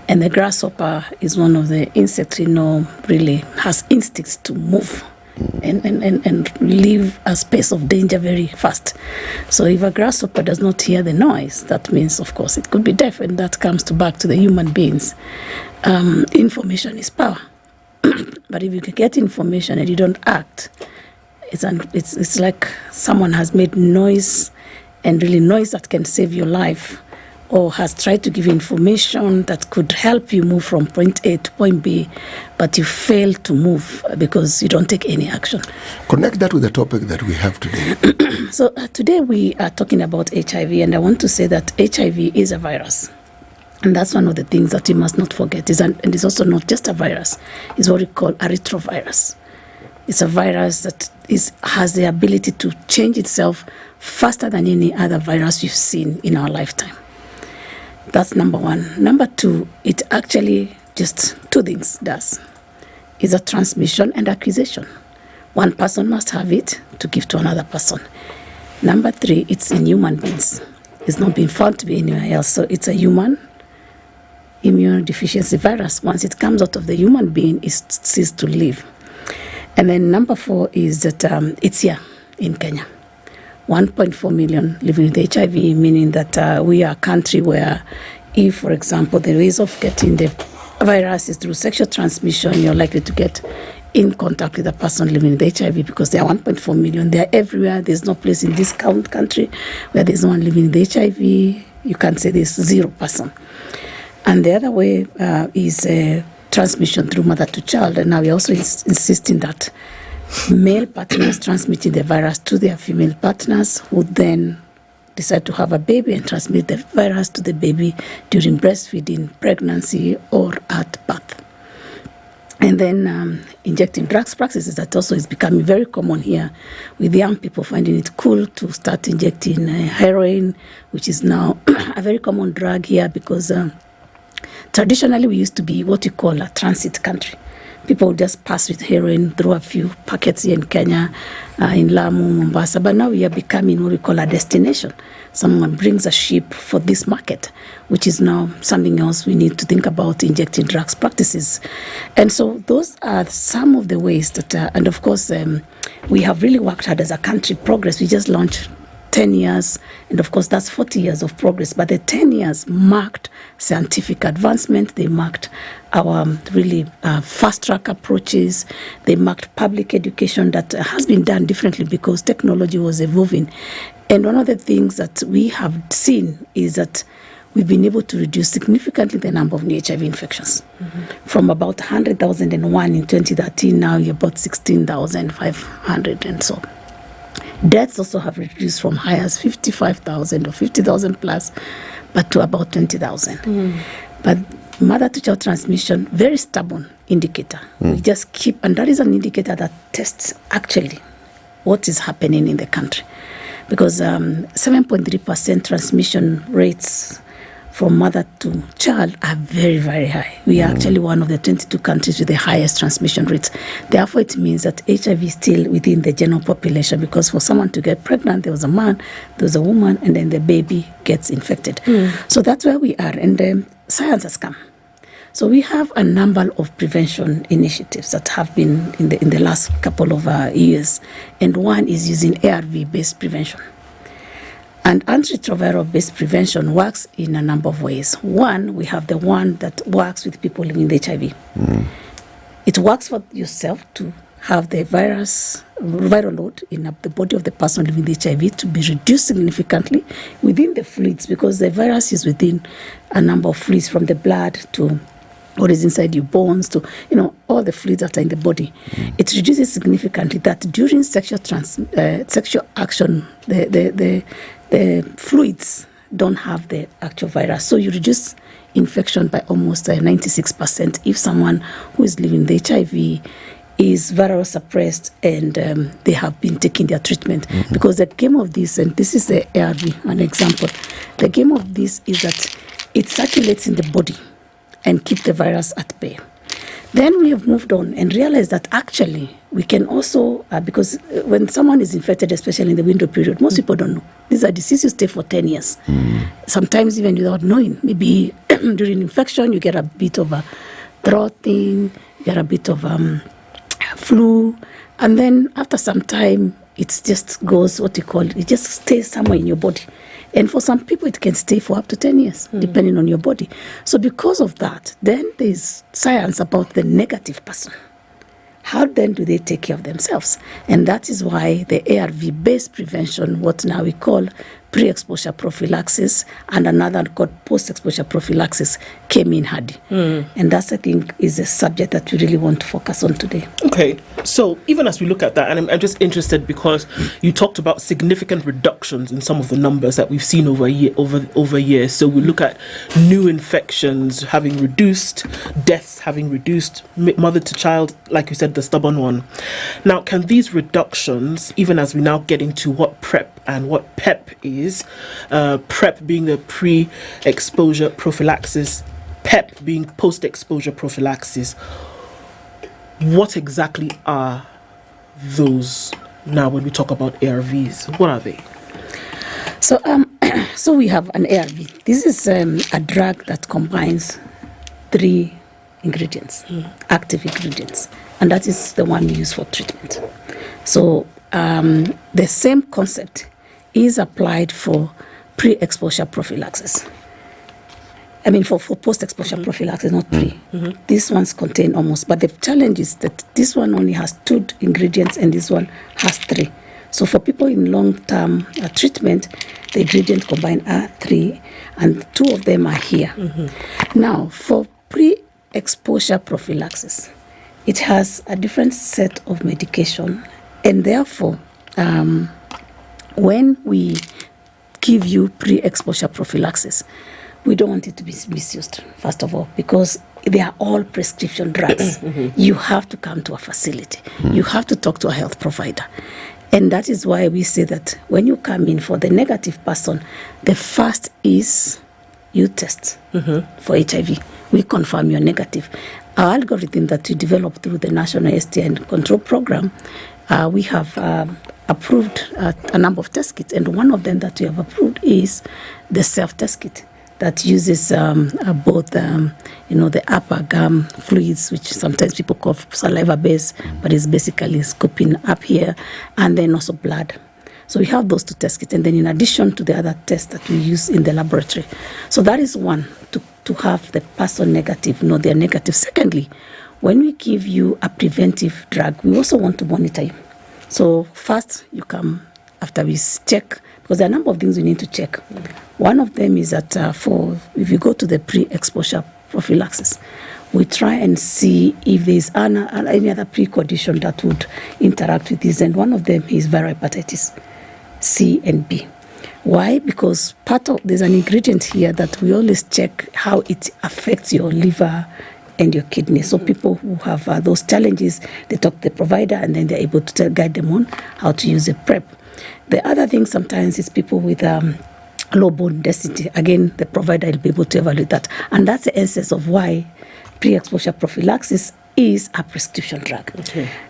and the grasshopper is one of the insects really has instincts to move and leave a space of danger very fast. So if a grasshopper does not hear the noise, that means, of course, it could be deaf, and that comes back to the human beings. Information is power. But if you can get information and you don't act, it's like someone has made noise, and really noise that can save your life, or has tried to give you information that could help you move from point A to point B, but you fail to move because you don't take any action. Connect that with the topic that we have today. So today we are talking about HIV, and I want to say that HIV is a virus. And that's one of the things that you must not forget. And it's also not just a virus. It's what we call a retrovirus. It's a virus that has the ability to change itself faster than any other virus we've seen in our lifetime. That's number one. Number two, it actually just two things does. It's a transmission and acquisition. One person must have it to give to another person. Number three, it's in human beings. It's not been found to be anywhere else. So it's a human immunodeficiency virus. Once it comes out of the human being, it ceases to live. And then number four is that it's here in Kenya. 1.4 million living with HIV, meaning that we are a country where if, for example, the ways of getting the virus is through sexual transmission, you're likely to get in contact with a person living with HIV, because there are 1.4 million. They are everywhere. There's no place in this country where there's no one living with HIV. You can't say there's zero person. And the other way is transmission through mother to child. And now we're also insisting that male partners transmitting the virus to their female partners, who then decide to have a baby and transmit the virus to the baby during breastfeeding, pregnancy, or at birth. And then injecting drugs practices, that also is becoming very common here, with young people finding it cool to start injecting heroin, which is now a very common drug here, because traditionally we used to be what we call a transit country. People would just pass with heroin through a few packets here in Kenya, in Lamu, Mombasa. But now we are becoming what we call a destination. Someone brings a ship for this market, which is now something else we need to think about, injecting drugs practices. And so those are some of the ways that, and of course, we have really worked hard as a country. Progress, we just launched 10 years, and of course that's 40 years of progress, but the 10 years marked scientific advancement. They marked our really fast-track approaches. They marked public education that has been done differently because technology was evolving. And one of the things that we have seen is that we've been able to reduce significantly the number of new HIV infections. From about 100,001 in 2013, now you're about 16,500 and so. Deaths also have reduced from high as 55,000 or 50,000 plus, but to about 20,000. But mother-to-child transmission, very stubborn indicator. We just keep, and that is an indicator that tests actually what is happening in the country. Because 7.3% transmission rates from mother to child are very, very high. We are actually one of the 22 countries with the highest transmission rates. Therefore, it means that HIV is still within the general population, because for someone to get pregnant, there was a man, there was a woman, and then the baby gets infected. So that's where we are, and science has come. So we have a number of prevention initiatives that have been in the last couple of years, and one is using ARV-based prevention. And antiretroviral-based prevention works in a number of ways. One, we have the one that works with people living with HIV. It works for yourself to have the viral load in the body of the person living with HIV to be reduced significantly within the fluids, because the virus is within a number of fluids, from the blood to what is inside your bones to, all the fluids that are in the body. It reduces significantly that during sexual action, the fluids don't have the actual virus. So you reduce infection by almost 96% if someone who is living with HIV is viral suppressed and they have been taking their treatment. Because the game of this, and this is the ARV, an example, the game of this is that it circulates in the body and keep the virus at bay. Then we have moved on and realized that actually we can also, because when someone is infected, especially in the window period, most people don't know. These are diseases you stay for 10 years. Sometimes even without knowing. Maybe during infection, you get a bit of a throat thing, you get a bit of flu, And then after some time, it just goes, it just stays somewhere in your body. And for some people, it can stay for up to 10 years, depending on your body. So because of that, then there's science about the negative person. How then do they take care of themselves? And that is why the ARV-based prevention, what now we call pre-exposure prophylaxis, and another called post-exposure prophylaxis, came in handy. And that's, I think, is a subject that we really want to focus on today. Okay, so even as we look at that, and I'm just interested because you talked about significant reductions in some of the numbers that we've seen over years. So we look at new infections having reduced, deaths having reduced, mother to child, like you said, the stubborn one. Now, can these reductions, even as we now get into what PrEP and what PEP is, PrEP being the pre-exposure prophylaxis, PEP being post-exposure prophylaxis, what exactly are those now when we talk about ARVs? What are they? So, so we have an ARV. This is a drug that combines 3 ingredients, active ingredients, and that is the one we use for treatment. So the same concept is applied for pre-exposure prophylaxis. I mean, for post-exposure prophylaxis, not pre. These ones contain almost, but the challenge is that this one only has 2 ingredients and this one has 3. So for people in long-term treatment, the ingredients combined are 3, and 2 of them are here. Now, for pre-exposure prophylaxis, it has a different set of medication, and therefore, when we give you pre-exposure prophylaxis, we don't want it to be misused, first of all, because they are all prescription drugs. You have to come to a facility. You have to talk to a health provider. And that is why we say that when you come in for the negative person, the first is you test for HIV. We confirm you're negative. Our algorithm that we developed through the National STI and Control Program, we have approved a number of test kits, and one of them that we have approved is the self-test kit that uses both, the upper gum fluids, which sometimes people call saliva-based, but it's basically scooping up here, and then also blood. So we have those 2 test kits, and then in addition to the other tests that we use in the laboratory. So that is one, to have the person negative, know they're negative. Secondly, when we give you a preventive drug, we also want to monitor you. So first, you come after we check, because there are a number of things we need to check. One of them is that if you go to the pre-exposure prophylaxis, we try and see if there's any other precondition that would interact with this, and one of them is viral hepatitis C and B. Why? Because there's an ingredient here that we always check how it affects your liver and your kidney. So people who have those challenges, they talk to the provider, and then they're able to guide them on how to use the PrEP. The other thing sometimes is people with low bone density. Again, the provider will be able to evaluate that. And that's the essence of why pre-exposure prophylaxis is a prescription drug.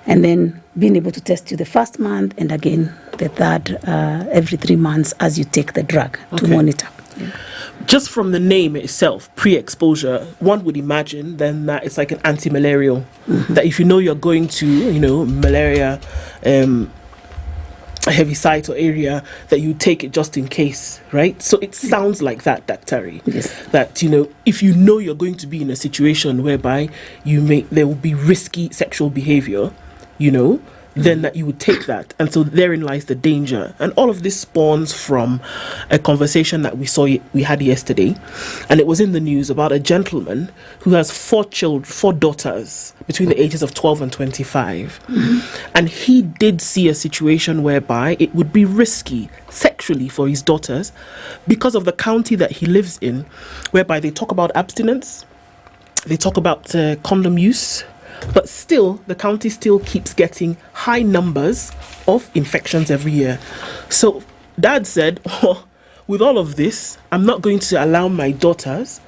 And then being able to test you the first month, and again the third every 3 months as you take the drug to monitor. Just from the name itself, pre-exposure, one would imagine then that it's like an anti-malarial. That if you know you're going to, malaria, a heavy site or area, that you take it just in case, right? So it sounds like that, Daktari. Yes. That, if you know you're going to be in a situation whereby there will be risky sexual behavior, then that you would take that. And so therein lies the danger. And all of this spawns from a conversation that we had yesterday. And it was in the news about a gentleman who has 4 daughters between the ages of 12 and 25. And he did see a situation whereby it would be risky sexually for his daughters because of the county that he lives in, whereby they talk about abstinence, they talk about condom use, but still, the county still keeps getting high numbers of infections every year. So Dad said, with all of this, I'm not going to allow my daughters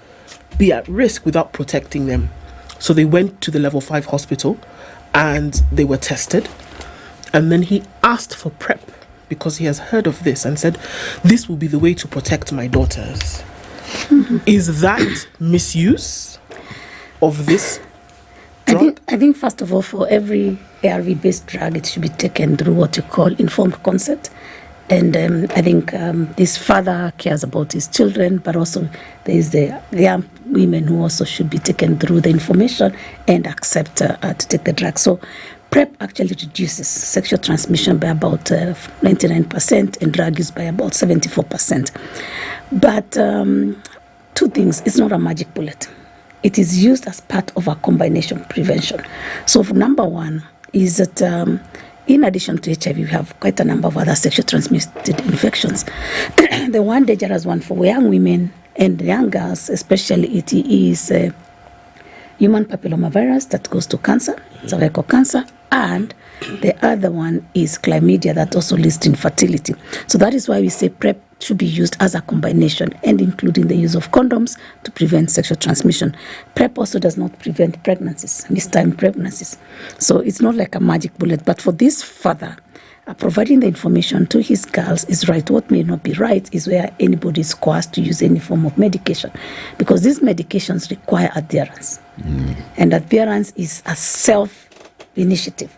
be at risk without protecting them. So they went to the level 5 hospital and they were tested. And then he asked for PrEP because he has heard of this and said, this will be the way to protect my daughters. Is that misuse of this drug? I think first of all, for every ARV-based drug, it should be taken through what you call informed consent. And I think this father cares about his children, but also there is the young women who also should be taken through the information and accept to take the drug. So PrEP actually reduces sexual transmission by about 99% and drug use by about 74%. But two things, it's not a magic bullet. It is used as part of a combination prevention. So number one is that in addition to HIV, we have quite a number of other sexually transmitted infections. The one dangerous one for young women and young girls, especially, it is human papillomavirus that goes to cancer, cervical cancer, and the other one is chlamydia that also leads to infertility. So that is why we say PrEP should be used as a combination and including the use of condoms to prevent sexual transmission. PrEP also does not prevent pregnancies, mistimed pregnancies. So it's not like a magic bullet. But for this father, providing the information to his girls is right. What may not be right is where anybody is coerced to use any form of medication, because these medications require adherence. And adherence is a self-initiative.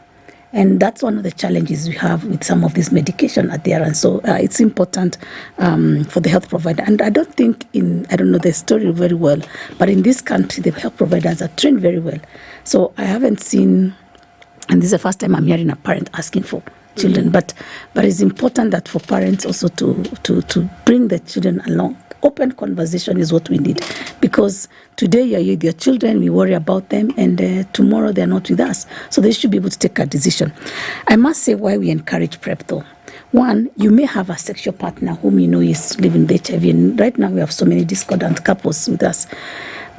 And that's one of the challenges we have with some of this medication adherence. So it's important for the health provider. And I don't think I don't know the story very well, but in this country, the health providers are trained very well. So I haven't seen, and this is the first time I'm hearing a parent asking for children, but it's important that for parents also to bring the children along. Open conversation is what we need, because today you're with your children, we worry about them, and tomorrow they're not with us. So they should be able to take a decision. I must say why we encourage PrEP though. One, you may have a sexual partner whom you know is living with HIV, and right now we have so many discordant couples with us.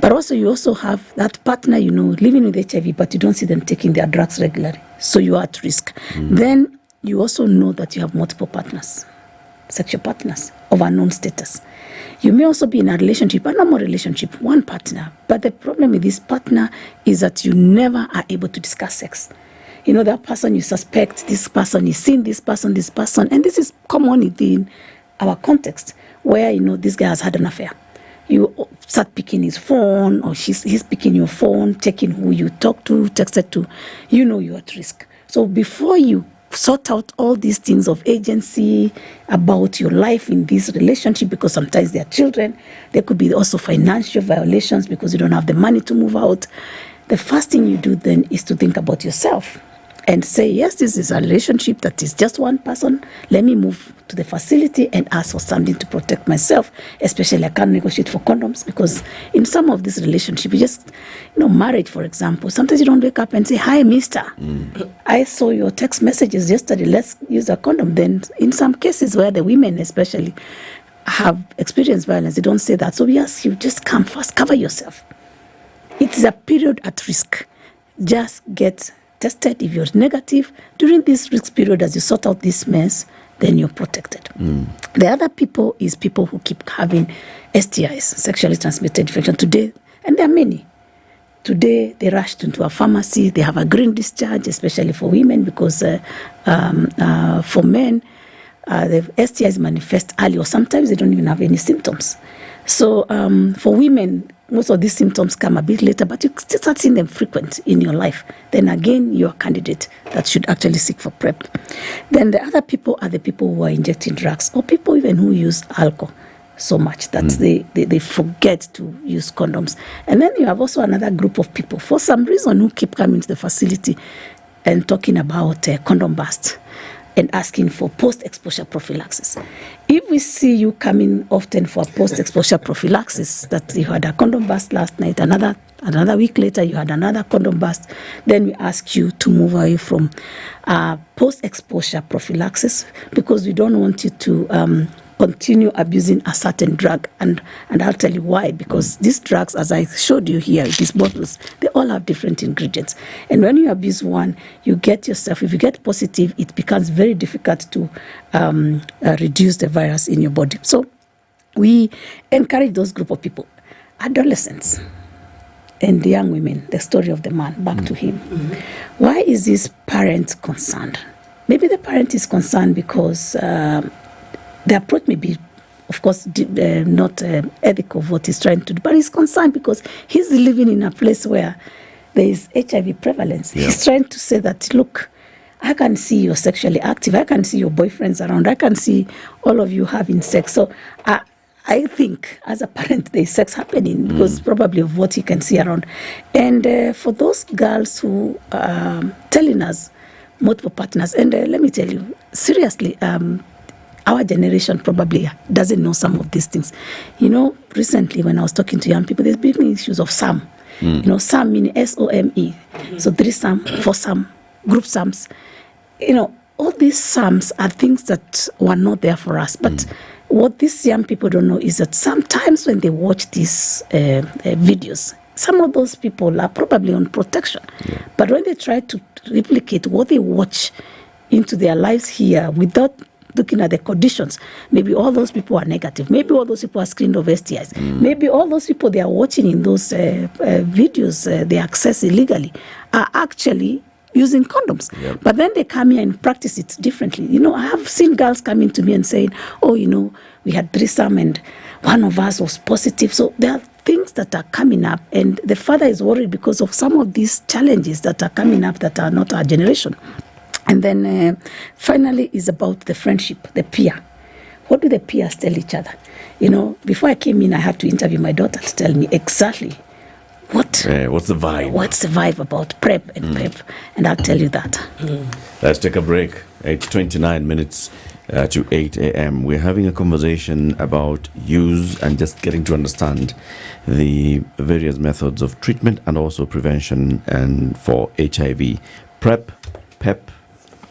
But also you also have that partner, you know, living with HIV, but you don't see them taking their drugs regularly. So you are at risk. Then you also know that you have multiple partners, sexual partners of unknown status. You may also be in a relationship, a normal relationship, one partner. But the problem with this partner is that you never are able to discuss sex. You know, that person you suspect, this person is seeing this person. And this is common within our context, where, you know, this guy has had an affair. You start picking his phone, or he's picking your phone, checking who you talk to, texted to. You know you're at risk. So before you sort out all these things of agency about your life in this relationship, because sometimes they are children, there could be also financial violations because you don't have the money to move out. The first thing you do then is to think about yourself and say, yes, this is a relationship that is just one person. Let me move to the facility and ask for something to protect myself. Especially, I can't negotiate for condoms, because in some of these relationships, you just, you know, marriage, for example, sometimes you don't wake up and say, hi, mister, I saw your text messages yesterday, let's use a condom. Then in some cases where the women especially have experienced violence, they don't say that. So we ask you, just come first, cover yourself. It is a period at risk. Just get tested. If you're negative during this risk period, as you sort out this mess, then you're protected. The other people is people who keep having STIs, sexually transmitted infection today, and there are many. Today, they rushed into a pharmacy, they have a green discharge, especially for women, because for men, the STIs manifest early, or sometimes they don't even have any symptoms. So for women, most of these symptoms come a bit later, but you still start seeing them frequent in your life. Then again, you're a candidate that should actually seek for PrEP. Then the other people are the people who are injecting drugs, or people even who use alcohol so much that they forget to use condoms. And then you have also another group of people, for some reason, who keep coming to the facility and talking about condom bust and asking for post-exposure prophylaxis. If we see you coming often for post-exposure prophylaxis, that you had a condom bust last night, another week later you had another condom bust, then we ask you to move away from post-exposure prophylaxis, because we don't want you to continue abusing a certain drug. And I'll tell you why. Because these drugs, as I showed you here, these bottles, they all have different ingredients. And when you abuse one, you get yourself, if you get positive, it becomes very difficult to reduce the virus in your body. So we encourage those group of people. Adolescents and young women, the story of the man, back to him. Why is this parent concerned? Maybe the parent is concerned because the approach may be, of course, not ethical of what he's trying to do, but he's concerned because he's living in a place where there is HIV prevalence. Yeah. He's trying to say that, look, I can see you're sexually active. I can see your boyfriends around. I can see all of you having sex. So I think as a parent, there's sex happening because probably of what you can see around. And for those girls who are telling us multiple partners, and let me tell you, seriously, our generation probably doesn't know some of these things. You know, recently when I was talking to young people, there's big issues of SAM. You know, SAM meaning SOME. So threesome, foursome, group SAMs. You know, all these SAMs are things that were not there for us. But what these young people don't know is that sometimes when they watch these videos, some of those people are probably on protection. But when they try to replicate what they watch into their lives here without looking at the conditions, maybe all those people are negative. Maybe all those people are screened of STIs. Maybe all those people they are watching in those videos they access illegally are actually using condoms. But then they come here and practice it differently. You know, I have seen girls coming to me and saying, oh, you know, we had threesome and one of us was positive. So there are things that are coming up, and the father is worried because of some of these challenges that are coming up that are not our generation. And then finally is about the friendship, the peer. What do the peers tell each other? You know, before I came in, I had to interview my daughter to tell me exactly what's the vibe? What's the vibe about PrEP and PrEP? And I'll tell you that. Let's take a break. 8:29 minutes to 8 a.m. We're having a conversation about use and just getting to understand the various methods of treatment and also prevention and for HIV. PrEP, PEP,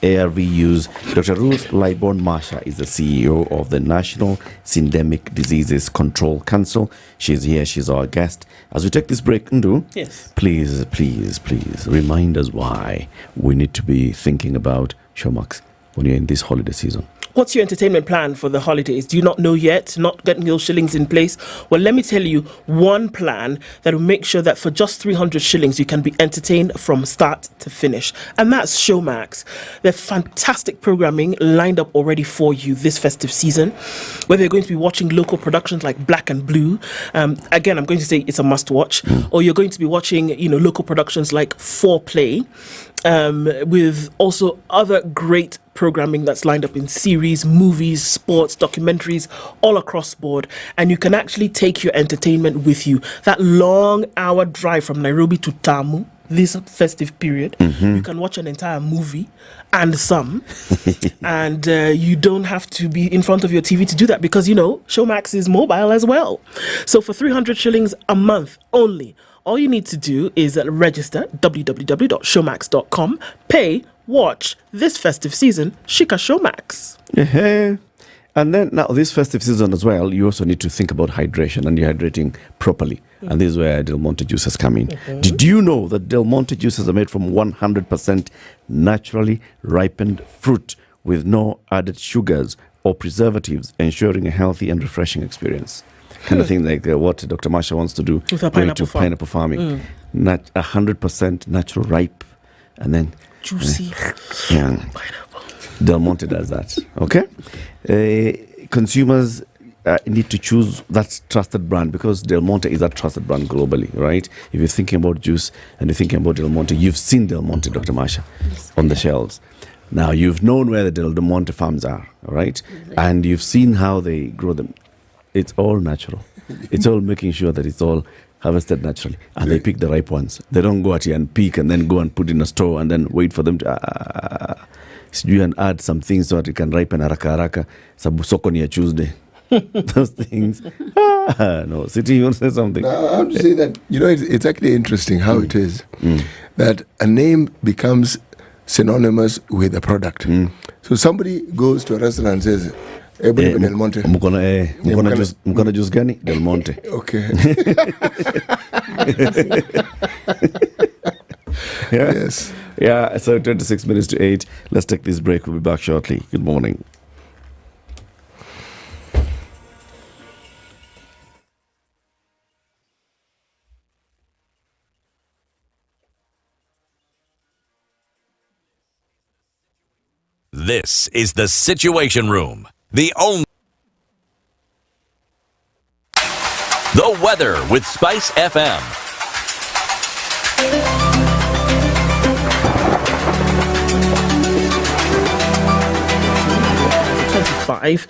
ARV use. Dr. Ruth Lyborn-Marsha is the CEO of the National Syndemic Diseases Control Council. She's here. She's our guest. As we take this break, Ndu, yes, please remind us why we need to be thinking about Showmax when you're in this holiday season. What's your entertainment plan for the holidays? Do you not know yet? Not getting those shillings in place? Well, let me tell you one plan that will make sure that for just 300 shillings, you can be entertained from start to finish. And that's Showmax. They're fantastic programming lined up already for you this festive season, whether you're going to be watching local productions like Black and Blue. Again, I'm going to say it's a must watch. Or you're going to be watching, you know, local productions like Foreplay, with also other great programming that's lined up in series, movies, sports, documentaries, all across board. And you can actually take your entertainment with you. That long hour drive from Nairobi to Tamu, this festive period, you can watch an entire movie and some. And you don't have to be in front of your TV to do that because, you know, Showmax is mobile as well. So for 300 shillings a month only, all you need to do is register www.showmax.com, pay, watch this festive season, Shika Showmax. And then now this festive season as well, you also need to think about hydration and you're hydrating properly. And this is where Del Monte juices come in. Did you know that Del Monte juices are made from 100% naturally ripened fruit with no added sugars or preservatives, ensuring a healthy and refreshing experience? Kind of thing like what Dr. Marsha wants to do with pineapple farming. 100% natural ripe and then juicy. Del Monte does that. Okay? Consumers need to choose that trusted brand because Del Monte is that trusted brand globally, right? If you're thinking about juice and you're thinking about Del Monte, you've seen Del Monte, Dr. Marsha, on the shelves. Now, you've known where the Del Monte farms are, right? And you've seen how they grow them. It's all natural. It's all making sure that it's all harvested naturally. And they pick the ripe ones. They don't go out here and pick and then go and put in a store and then wait for them to... you can add some things so that it can ripen haraka. Sabu soko ni ya Tuesday. Those things. No, City, you want to say something? No, I have to say that, you know, it's actually interesting how it is that a name becomes synonymous with a product. So somebody goes to a restaurant and says, Del Monte. Mkono juice gani? Del Monte. Okay. Yes. Yeah, so 26 minutes to 8. Let's take this break. We'll be back shortly. Good morning. This is the Situation Room. The weather with SpiceFM. 25.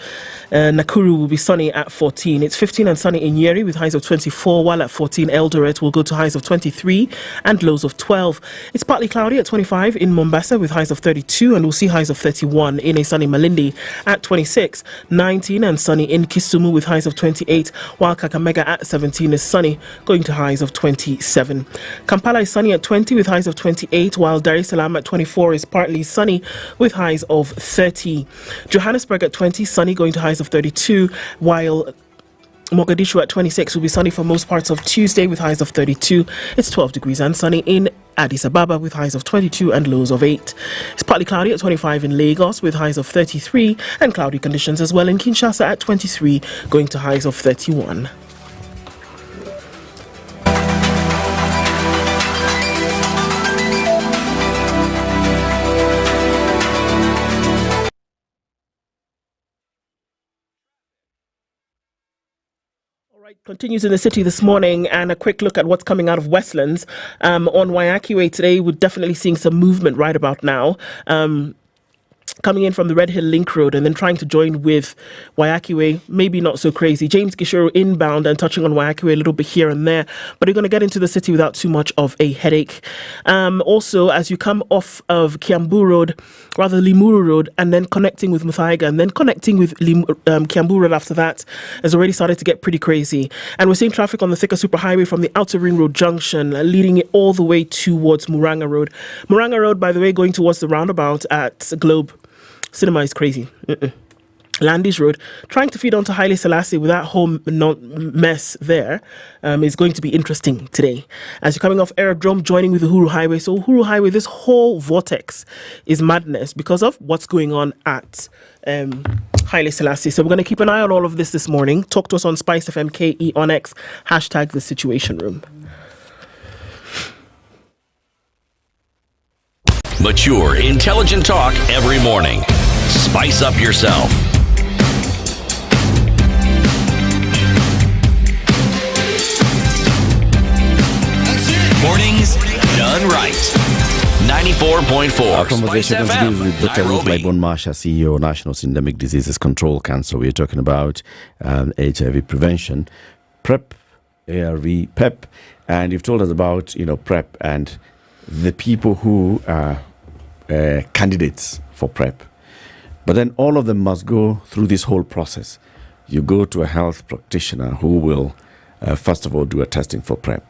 Nakuru will be sunny at 14. It's 15 and sunny in Nyeri with highs of 24, while at 14 Eldoret will go to highs of 23 and lows of 12. It's partly cloudy at 25 in Mombasa with highs of 32, and we'll see highs of 31 in a sunny Malindi at 26. 19 and sunny in Kisumu with highs of 28, while Kakamega at 17 is sunny, going to highs of 27. Kampala is sunny at 20 with highs of 28, while Dar es Salaam at 24 is partly sunny with highs of 30. Johannesburg at 20, sunny, going to highs of 32, while Mogadishu at 26 will be sunny for most parts of Tuesday with highs of 32. It's 12 degrees and sunny in Addis Ababa with highs of 22 and lows of 8. It's partly cloudy at 25 in Lagos with highs of 33, and cloudy conditions as well in Kinshasa at 23, going to highs of 31. Continues in the city this morning, and a quick look at what's coming out of Westlands. On Waiaki Way today, we're definitely seeing some movement right about now. Coming in from the Red Hill Link Road and then trying to join with Waiaki Way, maybe not so crazy. James Gishoro inbound and touching on Waiaki Way a little bit here and there, but you're going to get into the city without too much of a headache. Also, as you come off of Kiambu Road, rather Limuru Road, and then connecting with Muthaiga, and then connecting with Kiambu Road after that, has already started to get pretty crazy. And we're seeing traffic on the Thika Superhighway from the Outer Ring Road junction, leading it all the way towards Muranga Road. Muranga Road, by the way, going towards the roundabout at Globe Cinema is crazy. Landis Road, trying to feed onto Haile Selassie with that whole mess there, is going to be interesting today. As you're coming off Aerodrome, joining with the Uhuru Highway. So Uhuru Highway, this whole vortex is madness because of what's going on at Haile Selassie. So we're going to keep an eye on all of this morning. Talk to us on SpiceFM KE on X, hashtag the Situation Room. Mature, intelligent talk every morning. Spice up yourself. Mornings done right. 94.4. Our conversation SpiceFM, with Dr. Ruth Nairobi. Masha, CEO, National Syndemic Diseases Control Council. We're talking about HIV prevention, PrEP, ARV, PEP, and you've told us about PrEP and the people who are candidates for PrEP. But then all of them must go through this whole process. You go to a health practitioner who will, first of all, do a testing for PrEP.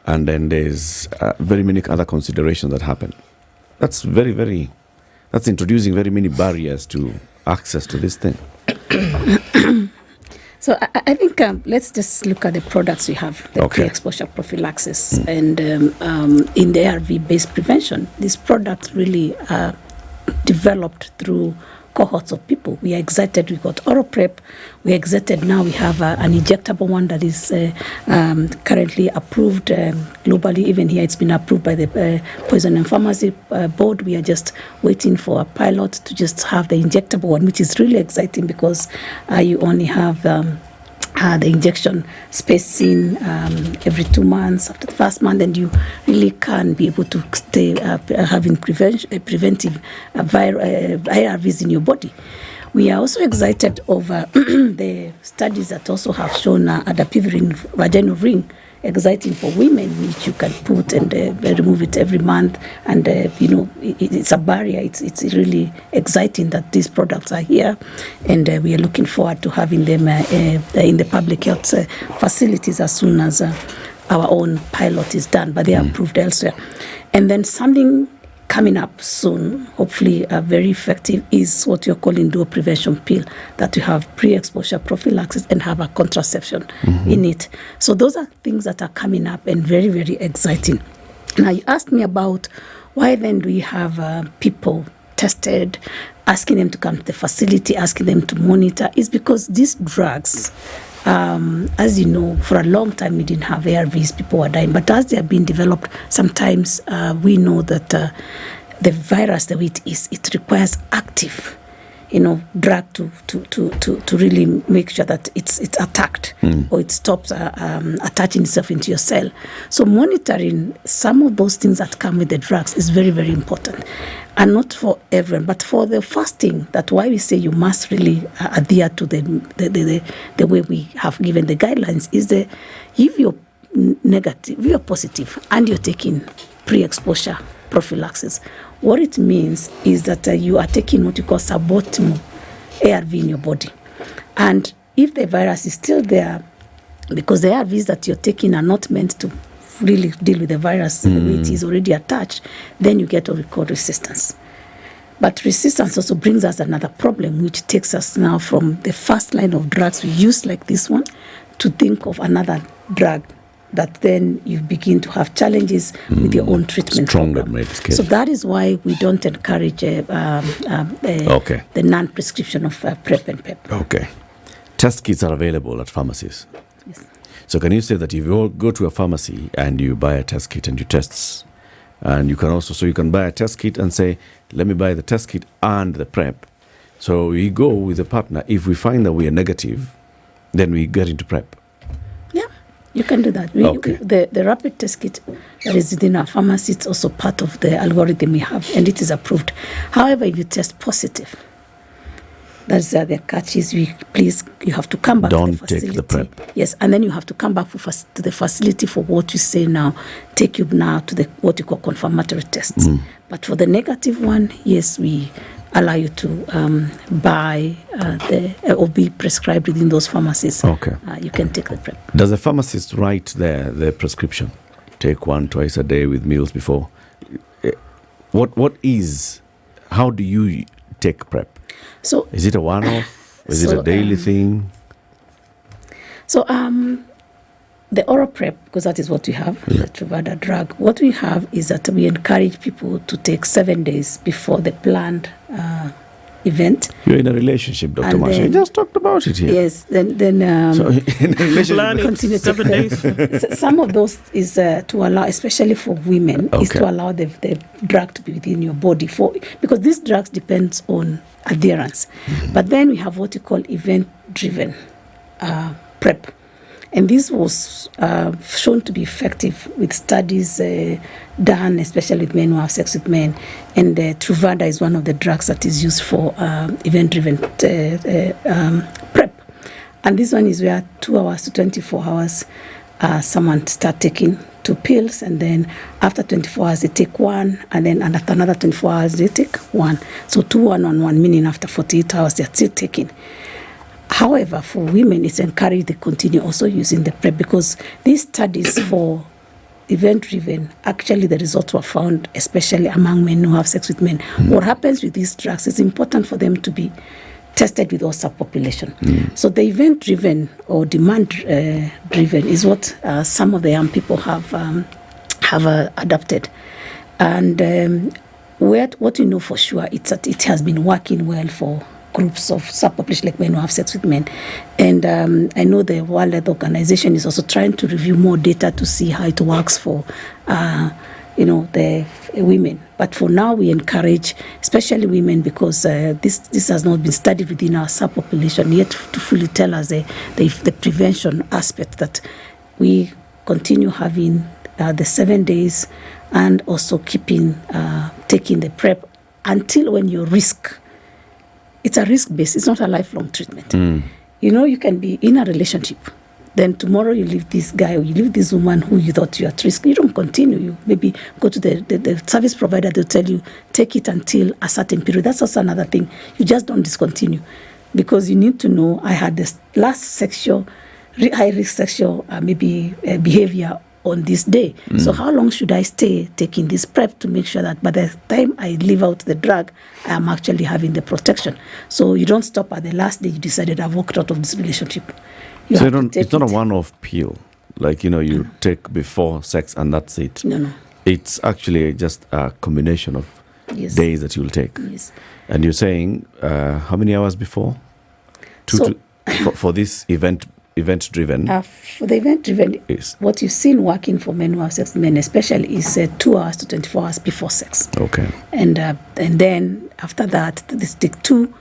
And then there's very many other considerations that happen. That's that's introducing very many barriers to access to this thing. So I think let's just look at the products we have, the pre-exposure prophylaxis, and in the ARV-based prevention. These products really are developed through cohorts of people. We are excited. We got oral PrEP. We are excited now. We have an injectable one that is currently approved globally. Even here, it's been approved by the Poison and Pharmacy Board. We are just waiting for a pilot to just have the injectable one, which is really exciting because you only have the injection spacing every 2 months after the first month, and you really can be able to stay having preventive ARVs in your body. We are also excited over the studies that also have shown adapivir vaginal ring, exciting for women, which you can put and remove it every month. And, it's a barrier. It's really exciting that these products are here. And we are looking forward to having them in the public health facilities as soon as our own pilot is done, but they are approved elsewhere. And then something coming up soon, hopefully very effective, is what you're calling dual prevention pill, that you have pre-exposure prophylaxis and have a contraception in it. So those are things that are coming up and very, very exciting. Now, you asked me about why then do we have people tested, asking them to come to the facility, asking them to monitor. Is because these drugs, as you know, for a long time we didn't have ARVs, people were dying. But as they are being developed, sometimes we know that the virus, the way it is, it requires active, drug to really make sure that it's attacked or it stops attaching itself into your cell. So monitoring some of those things that come with the drugs is very, very important. and not for everyone, but for the fasting. That's why we say you must really adhere to the way we have given the guidelines. Is the if you're negative, if you're positive, and you're taking pre-exposure prophylaxis, what it means is that you are taking what you call suboptimal ARV in your body, and if the virus is still there, because the ARVs that you're taking are not meant to really deal with the virus the way it is already attached, then you get what we call resistance. But resistance also brings us another problem, which takes us now from the first line of drugs we use like this one to think of another drug that then you begin to have challenges with your own treatment program. So that is why we don't encourage the non-prescription of PrEP and PEP. Okay. Test kits are available at pharmacies. Yes. So can you say that if you go to a pharmacy and you buy a test kit and you tests, and you can also, so you can buy a test kit and say, let me buy the test kit and the PrEP. So we go with a partner. If we find that we are negative, then we get into PrEP. Yeah, you can do that. The rapid test kit that is within our pharmacy, it's also part of the algorithm we have, and it is approved. However, if you test positive, that's the catch is you have to come back to the facility. Don't take the PrEP. Yes, and then you have to come back to the facility for what you say now. Take you now to the what you call confirmatory tests. But for the negative one, yes, we allow you to buy or be prescribed within those pharmacies. Okay. You can take the PrEP. Does the pharmacist write their prescription? Take one twice a day with meals before. How do you take PrEP? So is it a one-off? Is it a daily thing? So the oral PrEP, because that is what we have, the Truvada drug. What we have is that we encourage people to take 7 days before the planned event. You're in a relationship, Dr. Masha. You just talked about it here. Yes. Then so in a relationship, continue 7 days. Some of those is to allow, especially for women, is to allow the drug to be within your body because these drugs depends on adherence. But then we have what you call event-driven PrEP. And this was shown to be effective with studies done, especially with men who have sex with men. And Truvada is one of the drugs that is used for event-driven PrEP. And this one is where 2 hours to 24 hours, someone start taking 2 pills, and then after 24 hours they take 1, and then after another 24 hours they take 1. So 2, 1 on 1, meaning after 48 hours they're still taking. However, for women, it's encouraged to continue also using the PrEP because these studies for event-driven, actually the results were found, especially among men who have sex with men. What happens with these drugs, it's important for them to be tested with all subpopulation. So the event-driven or demand-driven is what some of the young people have adopted. And what you know for sure, it's that it has been working well for groups of subpopulation like men who have sex with men. And I know the World Health Organization is also trying to review more data to see how it works for the women. But for now, we encourage, especially women, because this has not been studied within our subpopulation yet to fully tell us the prevention aspect that we continue having the 7 days and also keeping taking the PrEP until when you risk. It's a risk-based. It's not a lifelong treatment. You can be in a relationship. Then tomorrow you leave this guy or you leave this woman who you thought you are at risk. You don't continue. You maybe go to the service provider. They'll tell you, take it until a certain period. That's also another thing. You just don't discontinue. Because you need to know, I had this last high-risk sexual behavior on this day. So how long should I stay taking this PrEP to make sure that by the time I leave out the drug, I am actually having the protection? So you don't stop at the last day you decided I've walked out of this relationship. It's not a one-off pill, like you take before sex and that's it. No. It's actually just a combination of days that you'll take. Yes. And you're saying how many hours before? For this event-driven? For the event-driven, what you've seen working for men who have sex with men especially is 2 hours to 24 hours before sex. Okay. And then after that, they take 2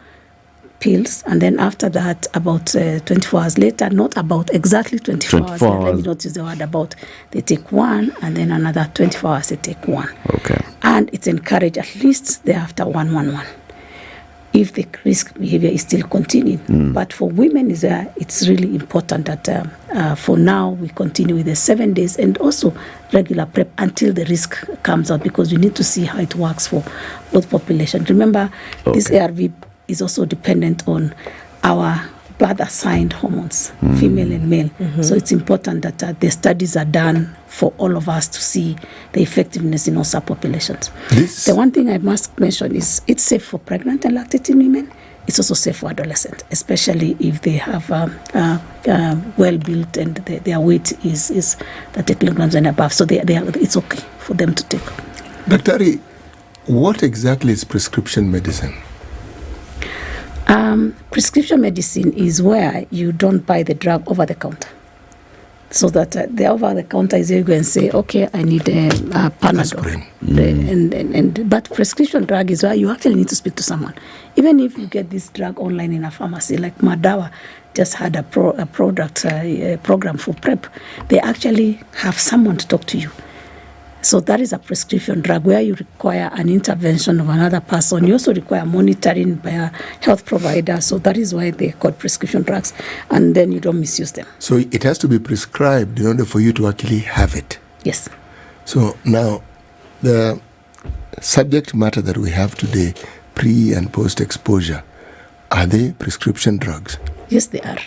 pills, and then after that, about 24 hours later, not about exactly 24 hours, let me not use the word about, they take one, and then another 24 hours they take one. Okay. And it's encouraged at least thereafter 111. If the risk behavior is still continuing. But for women, it's really important that for now we continue with the 7 days and also regular PrEP until the risk comes out, because we need to see how it works for both populations. Remember, this ARV is also dependent on our blood-assigned hormones, female and male. So it's important that the studies are done for all of us to see the effectiveness in all subpopulations. The one thing I must mention is it's safe for pregnant and lactating women. It's also safe for adolescents, especially if they have well-built and their weight is 30 kilograms and above. So it's okay for them to take. Daktari, what exactly is prescription medicine? Prescription medicine is where you don't buy the drug over the counter. So that the over the counter is you go and say, okay, I need a Panadol. But prescription drug is where you actually need to speak to someone. Even if you get this drug online in a pharmacy, like Madawa just had a program for PrEP, they actually have someone to talk to you. So that is a prescription drug where you require an intervention of another person. You also require monitoring by a health provider. So that is why they're called prescription drugs. And then you don't misuse them. So it has to be prescribed in order for you to actually have it. Yes. So now, the subject matter that we have today, pre and post exposure, are they prescription drugs? Yes, they are.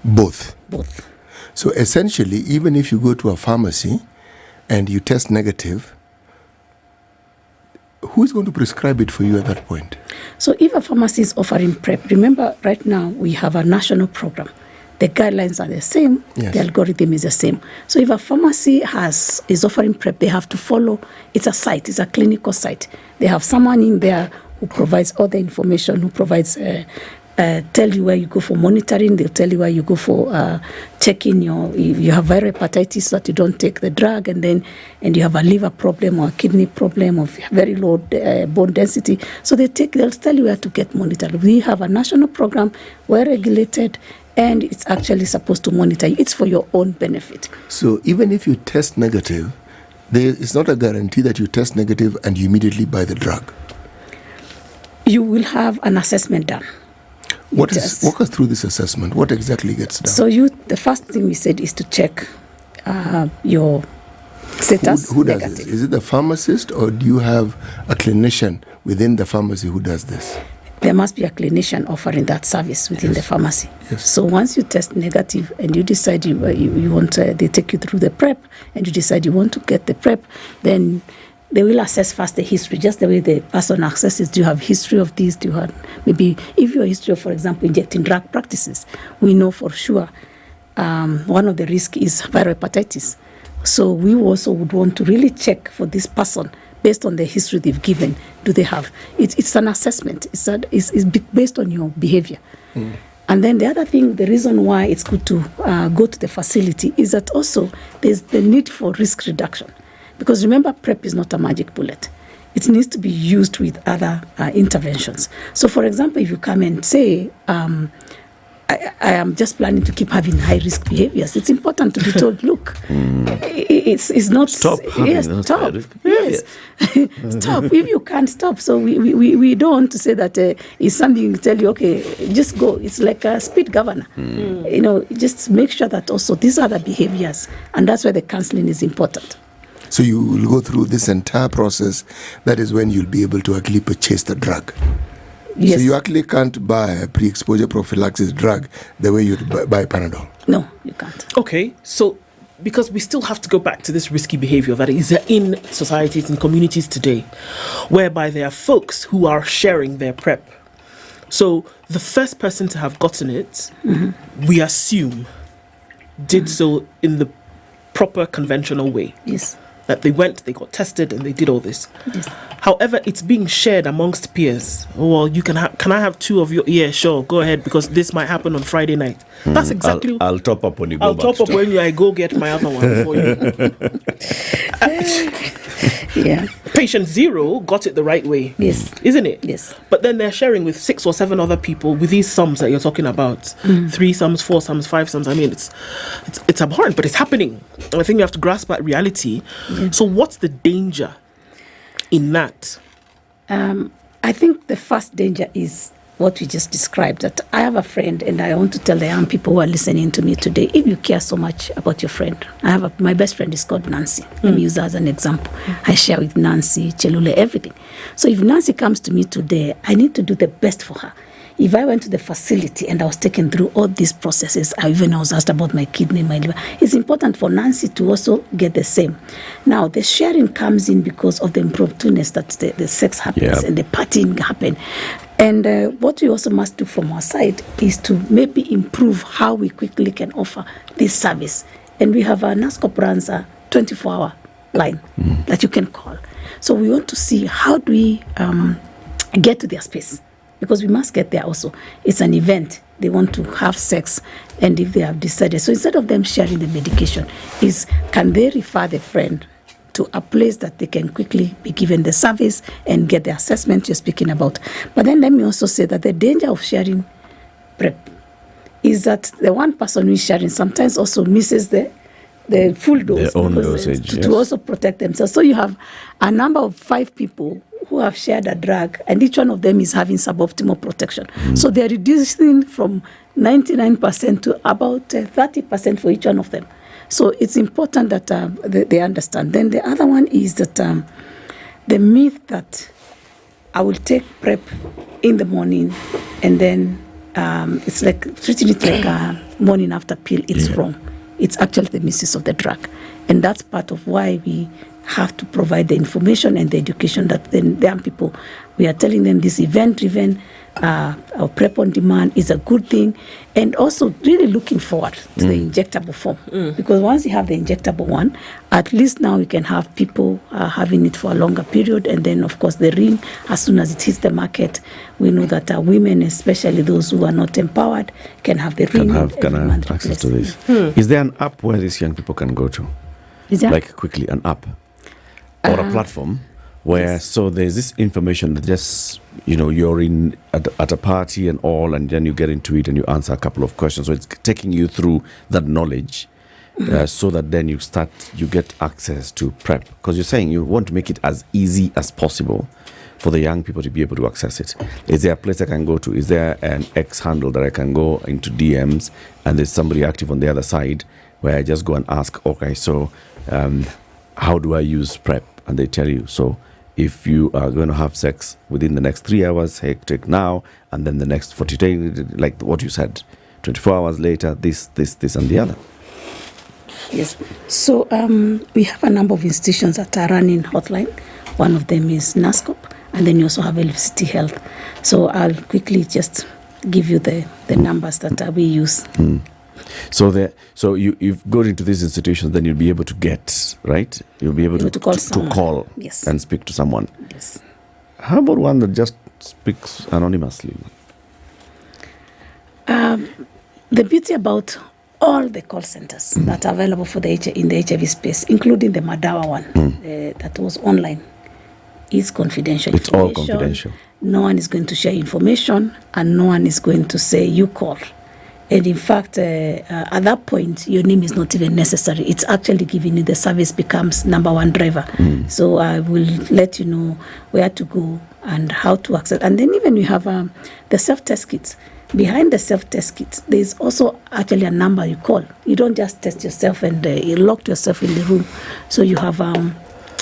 Both? Both. So essentially, even if you go to a pharmacy and you test negative, who is going to prescribe it for you at that point? So if a pharmacy is offering PrEP, remember right now we have a national program. The guidelines are the same, The algorithm is the same. So if a pharmacy is offering PrEP, they have to follow, it's a clinical site. They have someone in there who provides all the information, who provides tell you where you go for monitoring. They'll tell you where you go for checking if you have viral hepatitis, that you don't take the drug, and you have a liver problem or a kidney problem or very low bone density. So they'll tell you where to get monitored. We have a national program, we're regulated, and it's actually supposed to monitor you. It's for your own benefit. So even if you test negative, it's not a guarantee that you test negative and you immediately buy the drug. You will have an assessment done. Walk us through this assessment. What exactly gets done? So the first thing we said is to check your status. Who does this? Is it the pharmacist, or do you have a clinician within the pharmacy who does this? There must be a clinician offering that service within the pharmacy. Yes. So once you test negative and you decide you want, they take you through the PrEP, and you decide you want to get the PrEP, then they will assess first the history, just the way the person accesses. Do you have history of this? Do you have, maybe if your history of, for example, injecting drug practices, we know for sure one of the risks is viral hepatitis. So we also would want to really check for this person based on the history they've given. Do they have? It's an assessment. It's based on your behavior. And then the other thing, the reason why it's good to go to the facility is that also there's the need for risk reduction. Because remember, PrEP is not a magic bullet. It needs to be used with other interventions. So, for example, if you come and say, I am just planning to keep having high-risk behaviors, it's important to be told, look, it's not... Stop having those stop. Yes. Stop. If you can't stop. So we don't want to say that it's something you tell you, okay, just go. It's like a speed governor. Just make sure that also these are the behaviors. And that's why the counseling is important. So you will go through this entire process. That is when you'll be able to actually purchase the drug. Yes. So you actually can't buy a pre-exposure prophylaxis drug the way you buy Panadol. No, you can't. Okay, so because we still have to go back to this risky behavior that is in societies and communities today, whereby there are folks who are sharing their PrEP. So the first person to have gotten it, we assume, did so in the proper conventional way. Yes. That they went, they got tested, and they did all this. Yes. However, it's being shared amongst peers. Well, you can I have two of your? Yeah, sure, go ahead, because this might happen on Friday night. That's exactly. I'll top up when you go. I'll top up when I go get my other one for you. Yeah. Patient 0 got it the right way. Yes. Isn't it? Yes. But then they're sharing with 6 or 7 other people with these sums that you're talking about. 3 sums, 4 sums, 5 sums. I mean, it's abhorrent, but it's happening. And I think you have to grasp that reality. Yeah. So what's the danger in that? I think the first danger is what we just described, that I have a friend, and I want to tell the young people who are listening to me today, if you care so much about your friend, my best friend is called Nancy. Let me use her as an example. I share with Nancy, Chelule, everything. So if Nancy comes to me today, I need to do the best for her. If I went to the facility and I was taken through all these processes, I was asked about my kidney, my liver, it's important for Nancy to also get the same. Now, the sharing comes in because of the impromptuness that the sex happens and the partying happen. And what we also must do from our side is to maybe improve how we quickly can offer this service. And we have a NASCOP runs a 24-hour line that you can call. So we want to see how do we get to their space. Because we must get there also. It's an event. They want to have sex, and if they have decided. So instead of them sharing the medication, can they refer the friend to a place that they can quickly be given the service and get the assessment you're speaking about. But then let me also say that the danger of sharing PrEP is that the one person who is sharing sometimes also misses the full dose. Their own dosage, to also protect themselves. So you have a number of 5 people who have shared a drug, and each one of them is having suboptimal protection. So they're reducing from 99% to about 30% for each one of them. So it's important that they understand. Then the other one is that the myth that I will take PrEP in the morning and then it's like treating it like a morning after pill. It's wrong. It's actually the misuse of the drug. And that's part of why we have to provide the information and the education that the young people, we are telling them this event-driven PrEP on demand is a good thing, and also really looking forward to the injectable form. Because once you have the injectable one, at least now you can have people having it for a longer period, and then of course the ring, as soon as it hits the market, we know that women, especially those who are not empowered, can have the ring. Can have access to this. Is there an app where these young people can go to? Is there? Like quickly, an app or a platform where so there's this information that just you're in at a party and all, and then you get into it and you answer a couple of questions. So it's taking you through that knowledge, so that then you get access to PrEP, because you're saying you want to make it as easy as possible for the young people to be able to access it. Is there a place I can go to? Is there an X handle that I can go into DMs and there's somebody active on the other side where I just go and ask, okay, so how do I use PrEP? And they tell you, so if you are going to have sex within the next 3 hours, take now, and then the next 40 days, like what you said, 24 hours later, this, and the other. Yes. So we have a number of institutions that are running hotline. One of them is NASCOP, and then you also have LFCT Health. So I'll quickly just give you the numbers that we use. So you've gone into these institutions, then you'll be able to get, right? You'll be able to call yes, and speak to someone. Yes. How about one that just speaks anonymously? The beauty about all the call centers that are available for in the HIV space, including the Madawa one that was online, is confidential. It's all confidential. No one is going to share information, and no one is going to say you call. And in fact, at that point, your name is not even necessary. It's actually giving you the service becomes number one driver. So I will let you know where to go and how to access. And then even we have the self-test kits. Behind the self-test kit, there's also actually a number you call. You don't just test yourself and you lock yourself in the room. So you have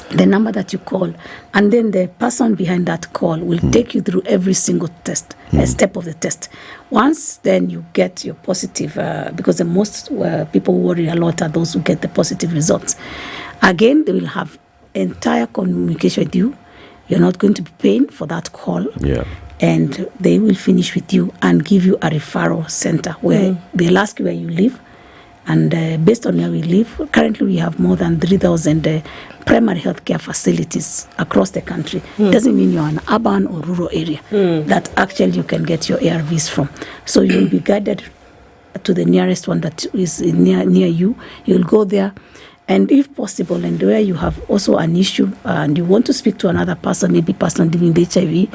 the number that you call, and then the person behind that call will take you through every single test, step of the test. Once then you get your positive, because the most people worry a lot are those who get the positive results. Again, they will have entire communication with you. You're not going to be paying for that call. Yeah. And they will finish with you and give you a referral center where they'll ask you where you live. And based on where we live, currently we have more than 3,000 primary healthcare facilities across the country. Doesn't mean you're an urban or rural area that actually you can get your ARVs from. So you'll be guided to the nearest one that is near you. You'll go there. And if possible, and where you have also an issue and you want to speak to another person, maybe person living with HIV,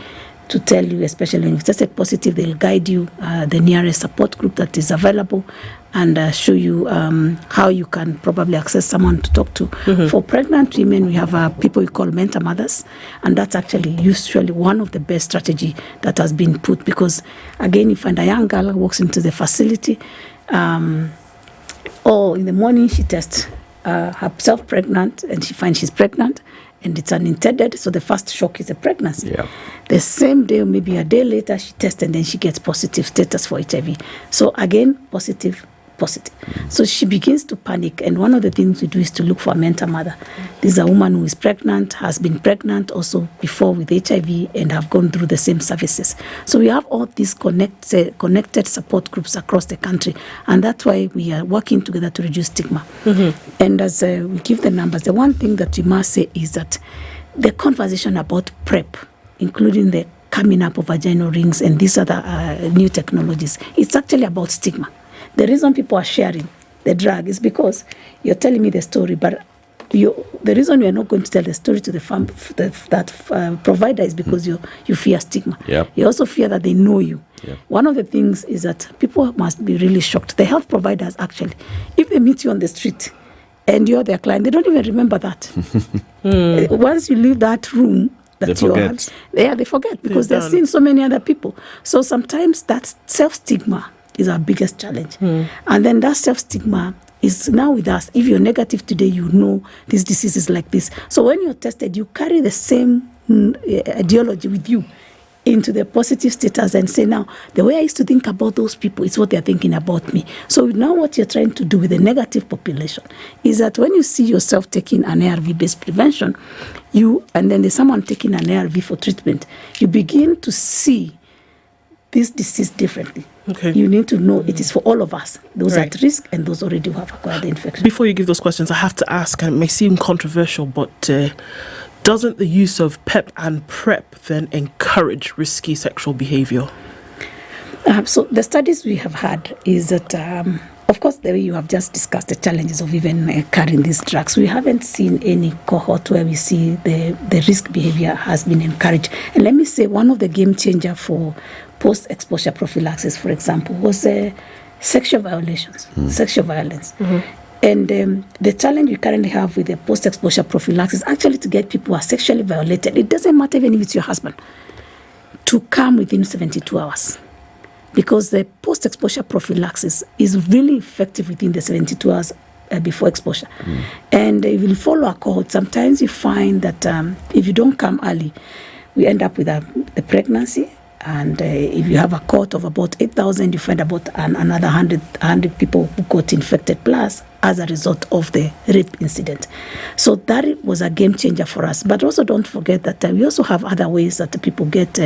to tell you, especially when you've tested positive, they'll guide you the nearest support group that is available and show you how you can probably access someone to talk to. For pregnant women, we have people we call mentor mothers, and that's actually usually one of the best strategy that has been put, because again, you find a young girl who walks into the facility, or in the morning she tests herself pregnant and she finds she's pregnant, and it's unintended, so the first shock is a pregnancy. The same day or maybe a day later she tests and then she gets positive status for HIV. So again, positive. So she begins to panic, and one of the things we do is to look for a mentor mother. This is a woman who is pregnant, has been pregnant also before with HIV, and have gone through the same services. So we have all these connected support groups across the country, and that's why we are working together to reduce stigma. And as we give the numbers, the one thing that we must say is that the conversation about PrEP, including the coming up of vaginal rings and these other new technologies, it's actually about stigma. The reason people are sharing the drug is because you're telling me the story, but the reason you're not going to tell the story to the provider is because you fear stigma. You also fear that they know you. One of the things is that people must be really shocked. The health providers, actually, if they meet you on the street and you're their client, they don't even remember that. Once you leave that room, they forget because they're seeing so many other people. So sometimes that self-stigma is our biggest challenge. And then that self-stigma is now with us. If you're negative today, you know this disease is like this. So when you're tested, you carry the same ideology with you into the positive status and say, now, the way I used to think about those people is what they're thinking about me. So now what you're trying to do with the negative population is that when you see yourself taking an ARV-based prevention, and then there's someone taking an ARV for treatment, you begin to see this disease differently. You need to know it is for all of us, those at risk and those already who have acquired the infection. Before you give those questions, I have to ask, and it may seem controversial, but doesn't the use of PEP and PrEP then encourage risky sexual behavior? So the studies we have had is that, of course, the way you have just discussed the challenges of even carrying these drugs, we haven't seen any cohort where we see the risk behavior has been encouraged. And let me say, one of the game changer for post-exposure prophylaxis, for example, was sexual violations, sexual violence. And the challenge we currently have with the post-exposure prophylaxis is actually to get people who are sexually violated. It doesn't matter even if it's your husband, to come within 72 hours. Because the post-exposure prophylaxis is really effective within the 72 hours before exposure. And if you follow a cohort, sometimes you find that if you don't come early, we end up with the pregnancy. And if you have a cohort of about 8,000, you find about another 100 people who got infected plus as a result of the rape incident. So that was a game changer for us. But also don't forget that we also have other ways that people get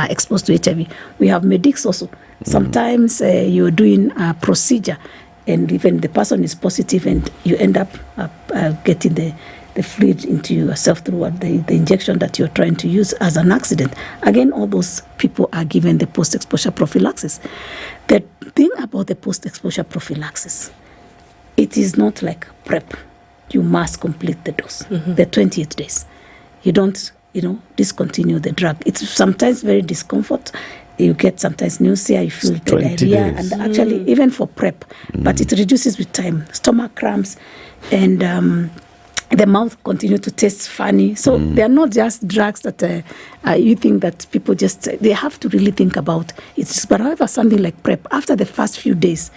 exposed to HIV. We have medics also. Sometimes you're doing a procedure and even the person is positive and you end up getting the fluid into yourself through the injection that you're trying to use as an accident. Again, all those people are given the post-exposure prophylaxis. The thing about the post-exposure prophylaxis, it is not like PrEP. You must complete the dose, the 28 days. You don't, discontinue the drug. It's sometimes very discomfort. You get sometimes nausea, you feel diarrhea, and actually even for PrEP, but it reduces with time. Stomach cramps and the mouth continue to taste funny. So they are not just drugs that you think that people they have to really think about. But however, something like PrEP, after the first few days,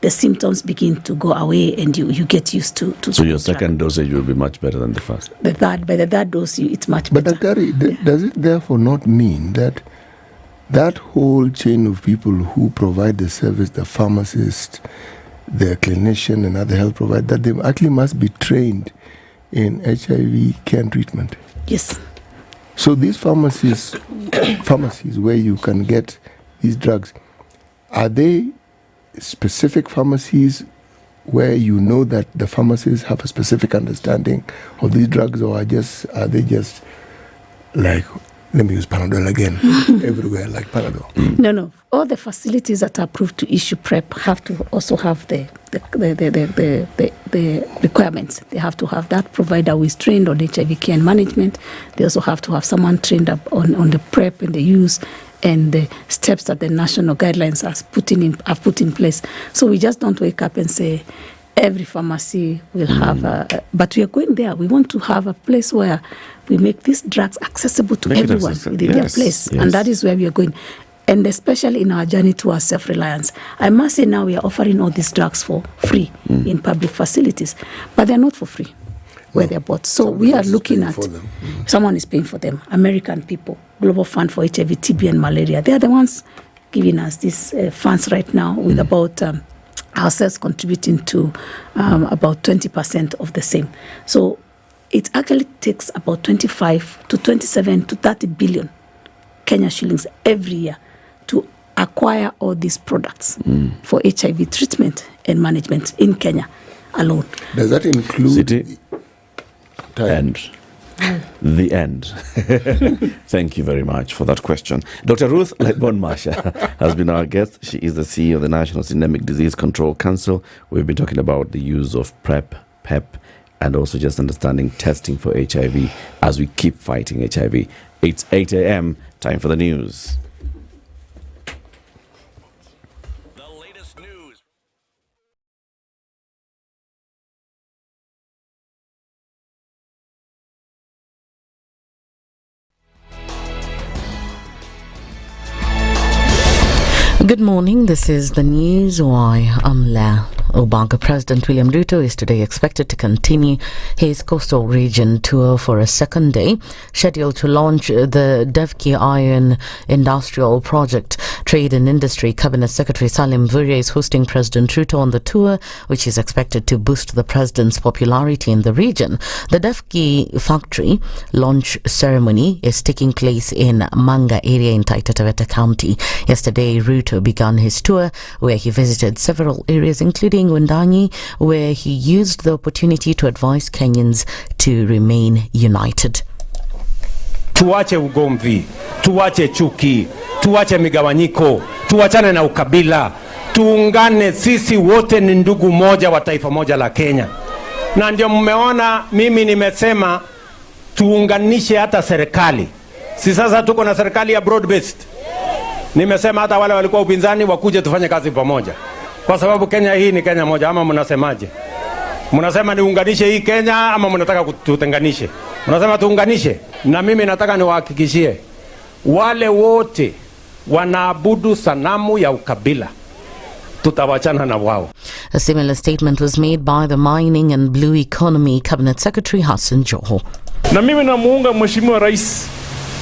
the symptoms begin to go away and you get used to So your second dosage will be much better than the first? By the third dose, it's much better. But Daktari, does it therefore not mean that that whole chain of people who provide the service, the pharmacist, the clinician and other health providers, that they actually must be trained in HIV care and treatment? Yes. So these pharmacies where you can get these drugs, are they specific pharmacies where you know that the pharmacists have a specific understanding of these drugs, or are they just like Let me use Panadol again. Everywhere like Panadol. No. All the facilities that are approved to issue PrEP have to also have the requirements. They have to have that provider who is trained on HIV care and management. They also have to have someone trained up on the PrEP and the use and the steps that the national guidelines have put in place. So we just don't wake up and say every pharmacy will have but we are going there. We want to have a place where we make these drugs accessible to everyone within their place. Yes. And that is where we are going. And especially in our journey towards self-reliance. I must say now we are offering all these drugs for free in public facilities. But they're not for free where they're bought. So we are looking at, someone is paying for them. American people, Global Fund for HIV, TB and Malaria. They are the ones giving us these funds right now with about ourselves contributing to about 20% of the same. So it actually takes about 25 to 27 to 30 billion Kenya shillings every year to acquire all these products for HIV treatment and management in Kenya alone. Does that include the end? Thank you very much for that question. Dr. Ruth Lebon-Masha has been our guest. She is the CEO of the National Syndemic Disease Control Council. We've been talking about the use of PrEP, and also just understanding testing for HIV as we keep fighting HIV. It's 8 a.m. Time for the news. Good morning, this is the news. I'm La. Obaga President William Ruto is today expected to continue his coastal region tour for a second day, scheduled to launch the Devki Iron Industrial Project. Trade and Industry Cabinet Secretary Salim Vuria is hosting President Ruto on the tour, which is expected to boost the president's popularity in the region. The Devki factory launch ceremony is taking place in Manga area in Taita Taveta County. Yesterday, Ruto began his tour, where he visited several areas, including Wundanyi, where he used the opportunity to advise Kenyans to remain united. Tuache ugomvi, tuache chuki, tuache migawanyiko, tuachane na ukabila, tuungane, sisi wote ni ndugu moja wa taifa moja la Kenya. Na ndio mmeona mimi nimesema tuunganishe hata serikali. Si sasa tuko na serikali ya broad based. Nimesema hata wale walikuwa upinzani wakuje tufanye kazi pamoja. Kwa sababu Kenya hii ni Kenya moja, ama mnasemaje? Mnasema niunganishe hii Kenya ama mnataka tutenganishe? Mnasema tuunganishe. Na mimi nataka niwahakikishie wale wote wanaabudu sanamu ya ukabila, tutawachana na wao. A similar statement was made by the Mining and Blue Economy Cabinet Secretary Hassan Joho. Na mimi namuunga Mheshimiwa Rais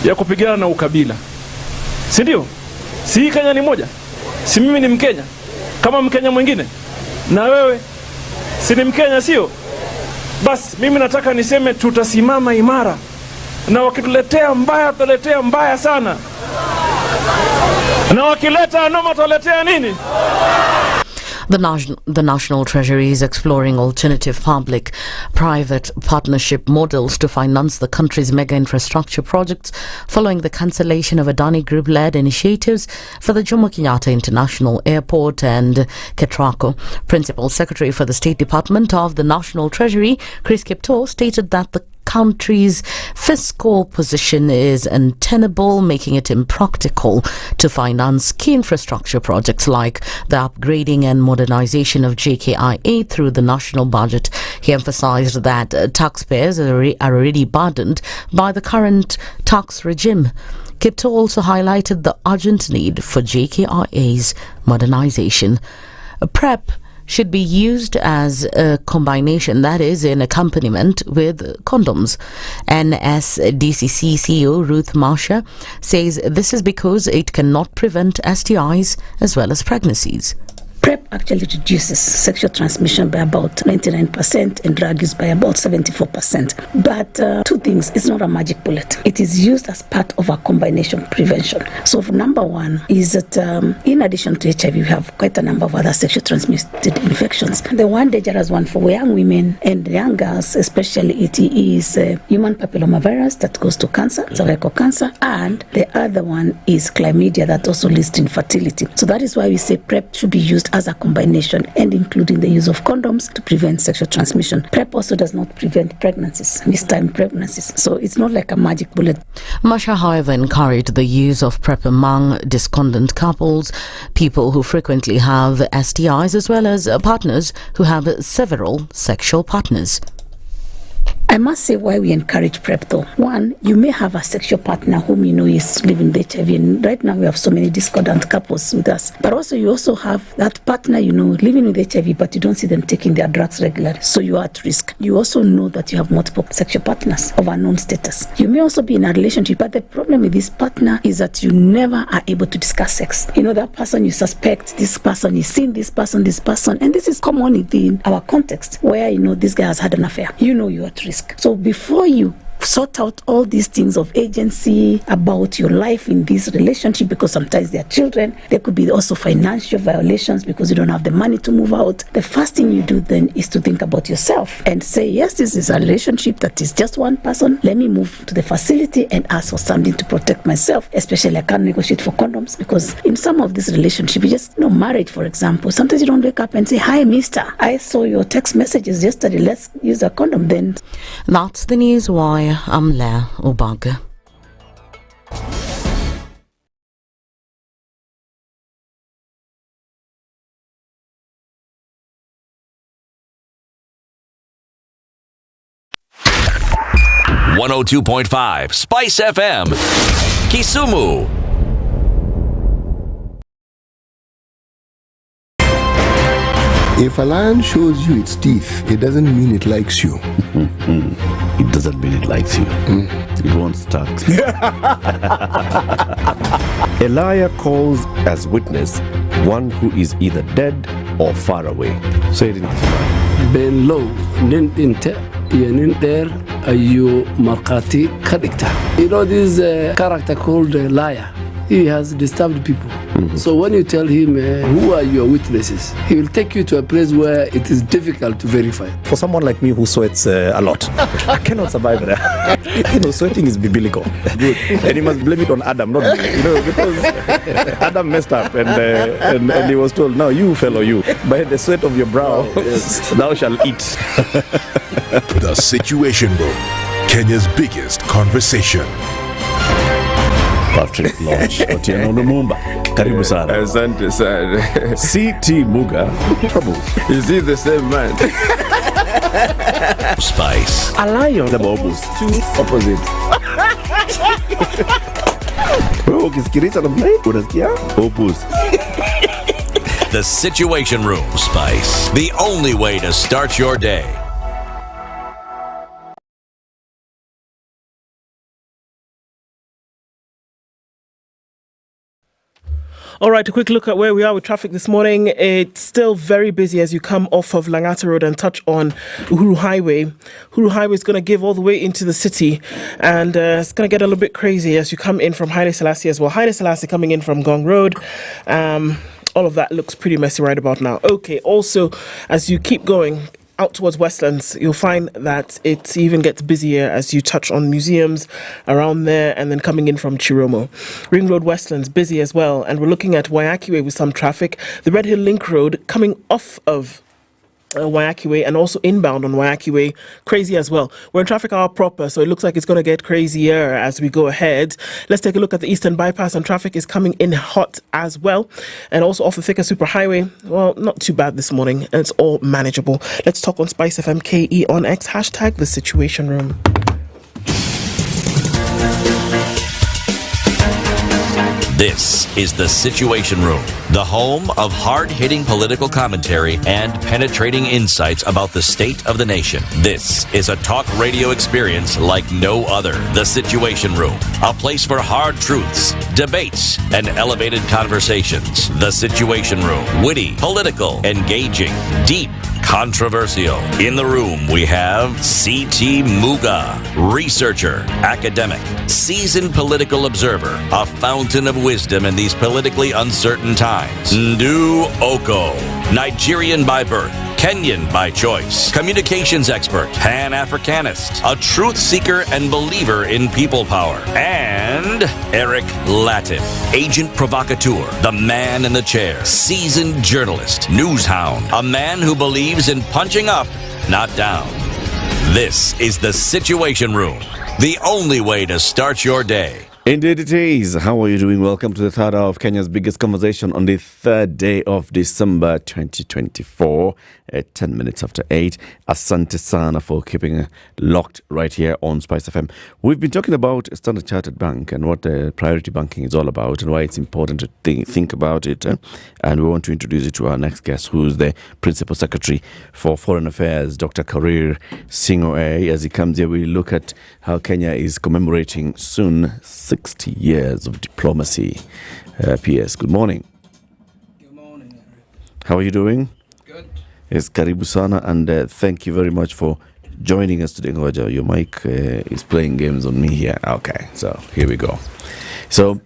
ya kupigana na ukabila. Si ndio? Si Kenya ni moja? Si mimi ni Mkenya kama Mkenya mwingine? Na wewe si ni Mkenya sio? Basi mimi nataka niseme tutasimama imara. Na wakituletea mbaya tutaletea mbaya sana. Na wakileta noma tutaletea nini? The National Treasury is exploring alternative public-private partnership models to finance the country's mega infrastructure projects following the cancellation of Adani Group-led initiatives for the Jomo Kenyatta International Airport and Ketraco. Principal Secretary for the State Department of the National Treasury, Chris Kiptoo, stated that the country's fiscal position is untenable, making it impractical to finance key infrastructure projects like the upgrading and modernization of JKIA through the national budget. He emphasized that taxpayers are already burdened by the current tax regime. Kiptoo also highlighted the urgent need for JKIA's modernization. PrEP should be used as a combination, that is, in accompaniment with condoms. NSDCC CEO Ruth Masha says this is because it cannot prevent STIs as well as pregnancies. PrEP actually reduces sexual transmission by about 99% and drug use by about 74%. But two things, it's not a magic bullet. It is used as part of a combination prevention. So number one is that in addition to HIV, we have quite a number of other sexually transmitted infections. The one dangerous one for young women and young girls, especially, it is human papillomavirus that goes to cancer, cervical cancer, and the other one is chlamydia that also leads to infertility. So that is why we say PrEP should be used as a combination and including the use of condoms to prevent sexual transmission. PrEP also does not prevent pregnancies, mistimed pregnancies. So it's not like a magic bullet. Masha, however, encouraged the use of PrEP among discordant couples, people who frequently have STIs, as well as partners who have several sexual partners. I must say why we encourage PrEP though. One, you may have a sexual partner whom you know is living with HIV, and right now we have so many discordant couples with us. But also you also have that partner you know living with HIV, but you don't see them taking their drugs regularly, so you are at risk. You also know that you have multiple sexual partners of unknown status. You may also be in a relationship, but the problem with this partner is that you never are able to discuss sex. You know, that person you suspect, this person is seeing this person, and this is common within our context where you know this guy has had an affair. You know you're at risk. So before you sort out all these things of agency about your life in this relationship, because sometimes they are children, there could be also financial violations because you don't have the money to move out. The first thing you do then is to think about yourself and say, yes, this is a relationship that is just one person. Let me move to the facility and ask for something to protect myself. Especially I can't negotiate for condoms, because in some of these relationships, you just marriage, for example, sometimes you don't wake up and say, hi, mister, I saw your text messages yesterday, let's use a condom then. That's the news wire. I'm Lea Obaga. .5 Spice FM, Kisumu. If a lion shows you its teeth, it doesn't mean it likes you. It doesn't mean it likes you. It wants start. Elijah calls as witness one who is either dead or far away. Say it in Kiswahili. Ben low, nin inte, nin there, you markati kadikta. You know this character called Lydiah. He has disturbed people. So when you tell him who are your witnesses, he will take you to a place where it is difficult to verify. For someone like me who sweats a lot, I cannot survive there. Sweating is biblical. Good. And you must blame it on Adam, not because Adam messed up and he was told, no, you fellow you, by the sweat of your brow, thou shalt eat. The Situation Room, Kenya's biggest conversation. Patrick Lodge, Otieno Lumumba. Karibu sana. Asante sana. CT Muga. Trouble. Is he the same man? Spice. A lion. The bobos. Two opposite. Ukisikiliza namna hii unasikia opposite. The Situation Room, Spice. The only way to start your day. All right, a quick look at where we are with traffic this morning. It's still very busy as you come off of Langata Road and touch on Uhuru Highway. Uhuru Highway is going to give all the way into the city, and it's going to get a little bit crazy as you come in from Haile Selassie as well. Haile Selassie coming in from Gong Road. All of that looks pretty messy right about now. Okay, also, as you keep going out towards Westlands, you'll find that it even gets busier as you touch on museums around there, and then coming in from Chiromo. Ring Road Westlands busy as well, and we're looking at Waiyaki Way with some traffic. The Red Hill Link Road coming off of Waiyaki Way and also inbound on Waiyaki Way, crazy as well. We're in traffic hour proper, so it looks like it's going to get crazier as we go ahead. Let's take a look at the Eastern Bypass, and traffic is coming in hot as well. And also off the Thika Superhighway, well, not too bad this morning, and it's all manageable. Let's talk on Spice FM KE on X, hashtag The Situation Room. This is the Situation Room, the home of hard-hitting political commentary and penetrating insights about the state of the nation. This is a talk radio experience like no other. The Situation Room, a place for hard truths, debates, and elevated conversations. The Situation Room, witty, political, engaging, deep, controversial. In the room, we have C.T. Muga, researcher, academic, seasoned political observer, a fountain of wisdom in these politically uncertain times. Ndu Okoh, Nigerian by birth, Kenyan by choice, communications expert, Pan-Africanist, a truth seeker and believer in people power, and Eric Latiff, agent provocateur, the man in the chair, seasoned journalist, news hound, a man who believes in punching up, not down. This is the Situation Room, the only way to start your day. Indeed it is. How are you doing? Welcome to the third hour of Kenya's biggest conversation on the third day of December 2024 at 10 minutes after 8. Asante sana for keeping locked right here on SpiceFM. We've been talking about Standard Chartered Bank and what the priority banking is all about and why it's important to think about it. And we want to introduce you to our next guest, who's the Principal Secretary for Foreign Affairs, Dr. Karir Sigei. As he comes here, we look at how Kenya is commemorating soon 60 years of diplomacy. PS, good morning. Good morning. How are you doing? Good. Yes, karibu sana, and thank you very much for joining us today. Ngoja, your mic is playing games on me here. Okay, so here we go. So,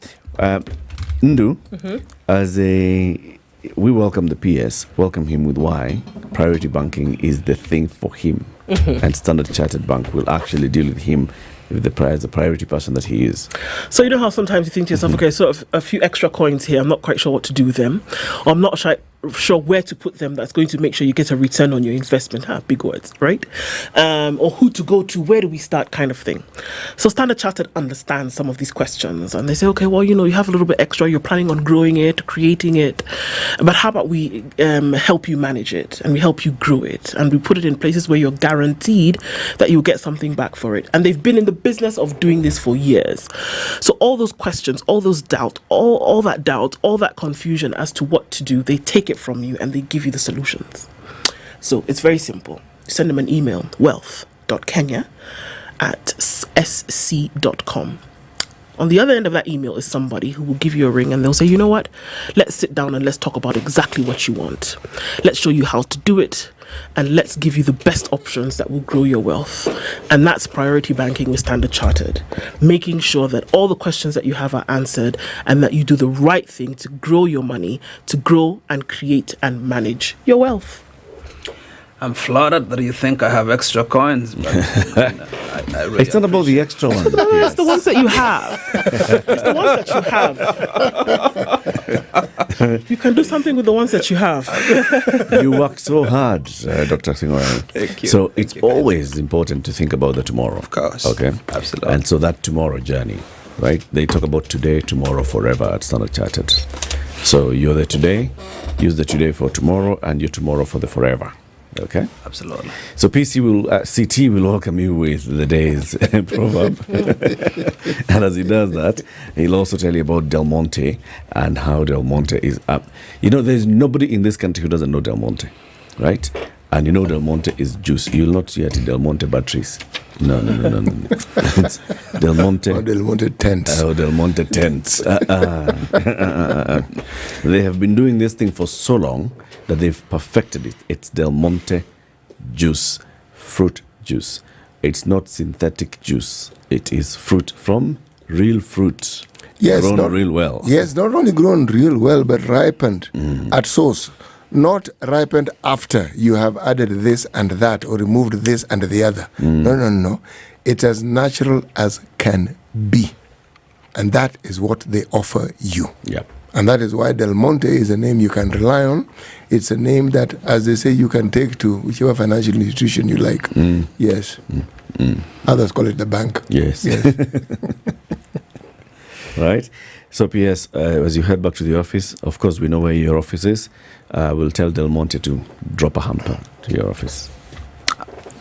Ndu, as we welcome the PS, welcome him with why priority banking is the thing for him, and Standard Chartered Bank will actually deal with him with the priority person that he is. So you know how sometimes you think to yourself, okay, so a few extra coins here, I'm not quite sure what to do with them, or I'm not sure where to put them that's going to make sure you get a return on your investment. Big words, right? Or who to go to, where do we start, kind of thing. So Standard Chartered understands some of these questions, and they say, okay, well, you know, you have a little bit extra, you're planning on growing it, creating it, but how about we help you manage it, and we help you grow it, and we put it in places where you're guaranteed that you'll get something back for it. And they've been in the business of doing this for years. So all those questions, all those doubt, all that confusion as to what to do, they take it from you and they give you the solutions. So it's very simple. You send them an email, wealth.kenya@sc.com. On the other end of that email is somebody who will give you a ring and they'll say, you know what, let's sit down and let's talk about exactly what you want. Let's show you how to do it, and let's give you the best options that will grow your wealth. And that's priority banking with Standard Chartered, making sure that all the questions that you have are answered and that you do the right thing to grow your money, to grow and create and manage your wealth. I'm flattered that you think I have extra coins, but I really it's not about the extra ones. No, it's the ones that you have. It's the ones that you have. You can do something with the ones that you have. You work so hard, Dr. Sigei. Thank you. So it's always important to think about the tomorrow. Of course. Okay. Absolutely. And so that tomorrow journey, right? They talk about today, tomorrow, forever at Standard Chartered. So you're the today, use the today for tomorrow, and your tomorrow for the forever. Okay. Absolutely. So CT will welcome you with the day's proverb. And as he does that, he'll also tell you about Del Monte and how Del Monte is up. You know, there's nobody in this country who doesn't know Del Monte, right? And you know Del Monte is juice. You'll not see it in Del Monte batteries. No. It's Del Monte. Or Del Monte tents. Oh, Del Monte tents. They have been doing this thing for so long that they've perfected it. It's Del Monte juice, fruit juice. It's not synthetic juice. It is fruit from real fruit. Yes, grown real well. Yes, not only grown real well, but ripened at source. Not ripened after you have added this and that or removed this and the other. No. It's as natural as can be. And that is what they offer you. Yep. And that is why Del Monte is a name you can rely on. It's a name that, as they say, you can take to whichever financial institution you like. Yes. Others call it the bank. Yes. Right. So, PS, as you head back to the office, of course, we know where your office is. We'll tell Del Monte to drop a hamper to your office.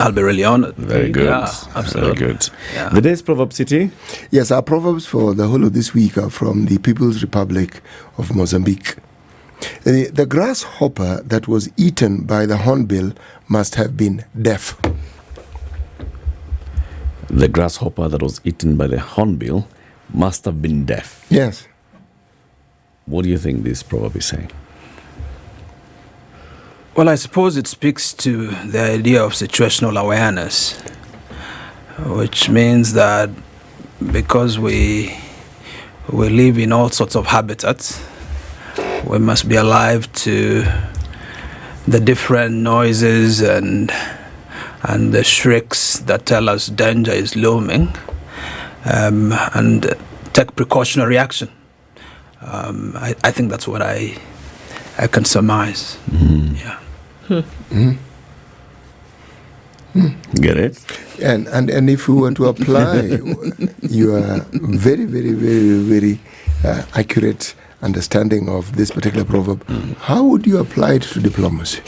I'll be really honored. Very good. Yeah, absolutely. Very good. Yeah. The day's proverb, City? Yes, our proverbs for the whole of this week are from the People's Republic of Mozambique. The grasshopper that was eaten by the hornbill must have been deaf. The grasshopper that was eaten by the hornbill must have been deaf. Yes. What do you think this proverb is saying? Well, I suppose it speaks to the idea of situational awareness, which means that because we live in all sorts of habitats, we must be alive to the different noises and the shrieks that tell us danger is looming, and take precautionary action. I think that's what I can surmise. Yeah. Get it? And if we were to apply your very, very, very, very accurate understanding of this particular proverb, how would you apply it to diplomacy?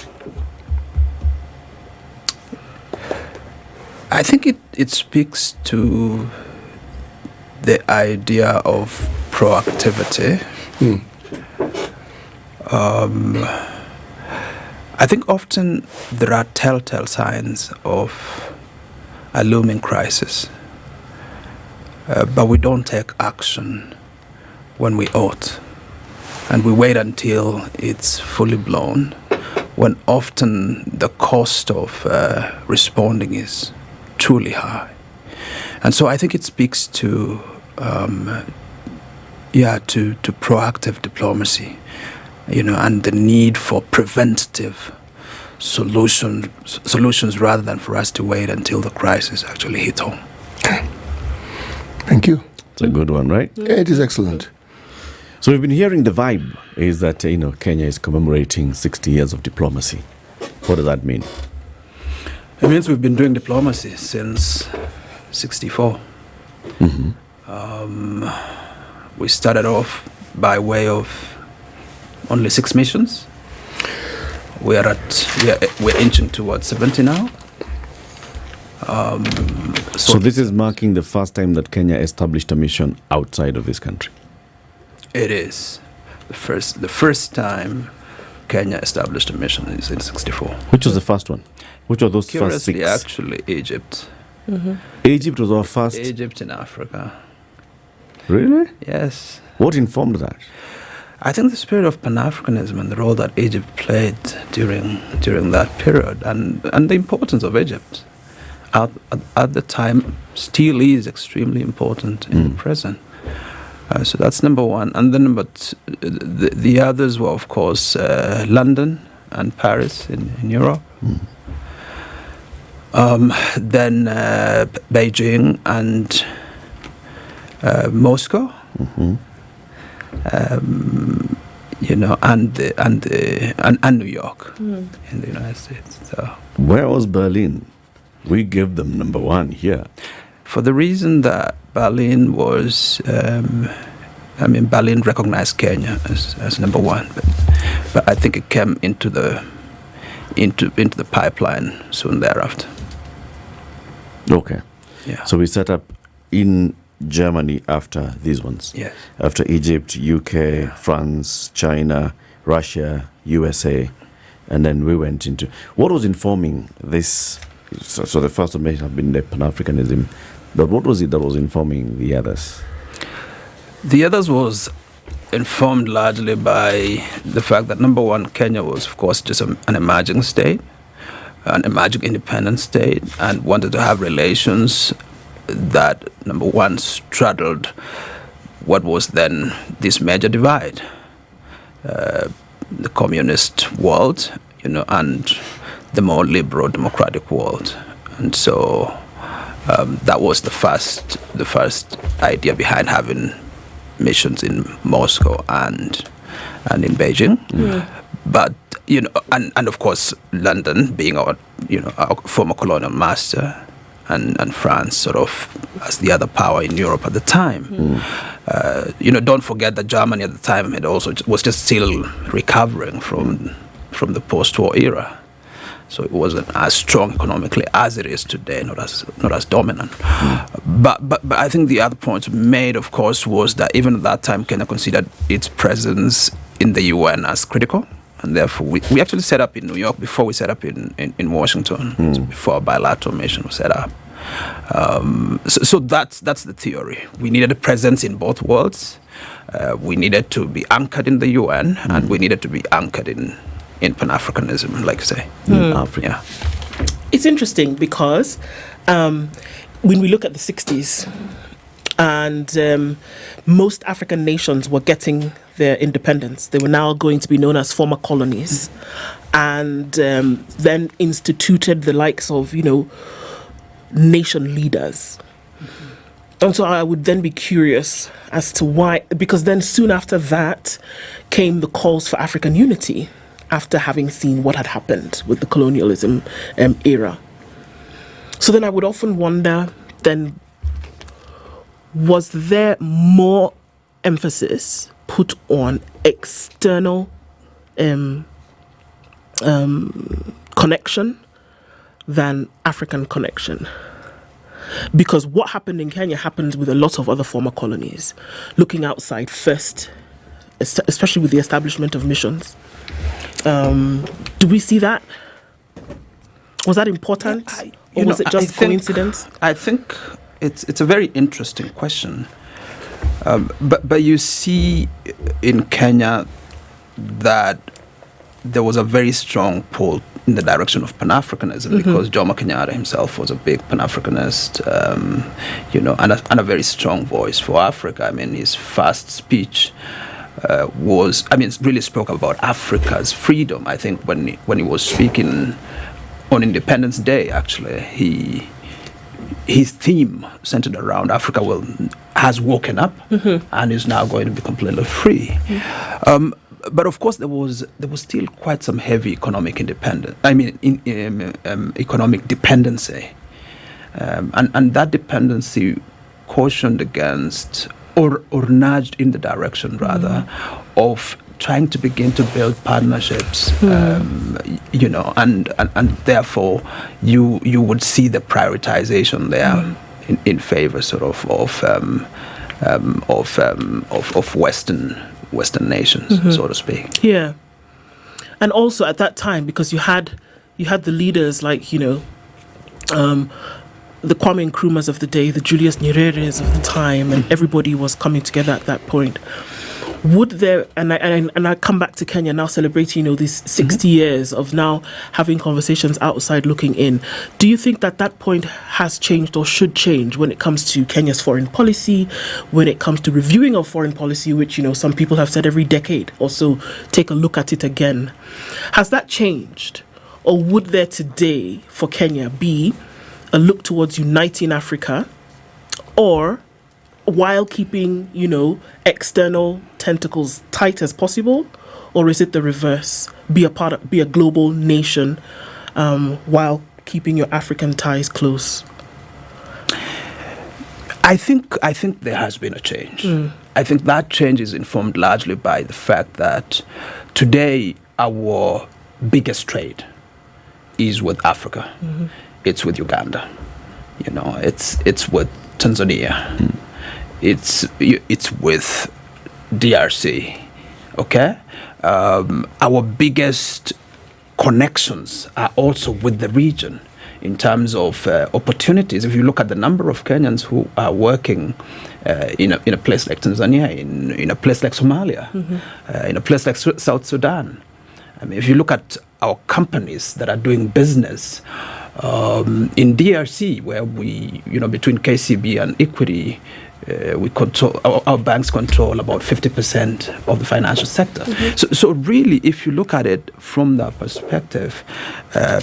I think it speaks to the idea of proactivity. I think often there are telltale signs of a looming crisis, but we don't take action when we ought, and we wait until it's fully blown, when often the cost of responding is truly high. And so I think it speaks to proactive diplomacy, and the need for preventative solutions rather than for us to wait until the crisis actually hit home. Thank you. It's a good one, right? It is excellent. So we've been hearing the vibe is that, Kenya is commemorating 60 years of diplomacy. What does that mean? It means we've been doing diplomacy since 64. We started off by way of only 6 missions. We're inching towards 70 now. So this is marking the first time that Kenya established a mission outside of this country. It is the first time Kenya established a mission is in 64. Which was the first one? Which were those first 6? Actually, Egypt. Egypt was our first. Egypt in Africa. Really? Yes. What informed that? I think the spirit of Pan-Africanism and the role that Egypt played during that period, and the importance of Egypt at the time still is extremely important in the present. So that's number one. And then number two, the others were, of course, London and Paris in Europe. Then Beijing and Moscow. And New York in the United States. So where was Berlin? We give them number one here. For the reason that Berlin was, Berlin recognized Kenya as number one, but I think it came into the pipeline soon thereafter. Okay. Yeah. So we set up in Germany after these ones. Yes. After Egypt, UK, France, China, Russia, USA, and then we went into what was informing this. So the first one may have been the Pan-Africanism, but what was it that was informing the others? The others was informed largely by the fact that, number one, Kenya was, of course, just an emerging state, an emerging independent state, and wanted to have relations that, number one, straddled what was then this major divide, the communist world, and the more liberal democratic world. And so that was the first idea behind having missions in Moscow and in Beijing. But and of course London being our former colonial master, and France sort of as the other power in Europe at the time. Don't forget that Germany at the time was just still recovering from the post-war era. So it wasn't as strong economically as it is today, not as dominant. But I think the other point made, of course, was that even at that time, Kenya considered its presence in the UN as critical. And therefore, we actually set up in New York before we set up in Washington, so before a bilateral mission was set up. So that's the theory. We needed a presence in both worlds. We needed to be anchored in the UN, and we needed to be anchored in Pan-Africanism, like you say. Africa. Yeah. It's interesting because when we look at the 60s, and most African nations were getting their independence. They were now going to be known as former colonies, and then instituted the likes of, nation leaders. And so I would then be curious as to why, because then soon after that came the calls for African unity, after having seen what had happened with the colonialism era. So then I would often wonder, then, was there more emphasis put on external connection than African connection? Because what happened in Kenya happened with a lot of other former colonies. Looking outside first, especially with the establishment of missions. Do we see that? Was that important? Or was it just coincidence? I think it's a very interesting question. But you see in Kenya that there was a very strong pull in the direction of Pan-Africanism, because Jomo Kenyatta himself was a big Pan-Africanist, and a very strong voice for Africa. I mean, his first speech really spoke about Africa's freedom. I think when he was speaking on Independence Day, actually, his theme centered around Africa has woken up and is now going to be completely free. But of course, there was still quite some heavy economic independence. Economic dependency, and that dependency cautioned against, or nudged in the direction rather, of trying to begin to build partnerships. And therefore, you would see the prioritization there in favor sort of Western nations, so to speak. Yeah. And also at that time, because you had the leaders like, the Kwame Nkrumahs of the day, the Julius Nyereres of the time, and everybody was coming together at that point. Would there, and I come back to Kenya now celebrating, these 60 years of now having conversations outside looking in. Do you think that point has changed or should change when it comes to Kenya's foreign policy, when it comes to reviewing of foreign policy, which, some people have said every decade or so, take a look at it again? Has that changed? Or would there today for Kenya be a look towards uniting Africa, or while keeping, external tentacles tight as possible? Or is it the reverse? Be a global nation while keeping your African ties close? I think there has been a change. I think that change is informed largely by the fact that today our biggest trade is with Africa. It's with Uganda. It's with Tanzania. It's with DRC, okay? Our biggest connections are also with the region in terms of opportunities. If you look at the number of Kenyans who are working in a place like Tanzania, in a place like Somalia, in a place like South Sudan. I mean, if you look at our companies that are doing business in DRC, where we, between KCB and Equity, we control, our banks control about 50% of the financial sector. So really, if you look at it from that perspective,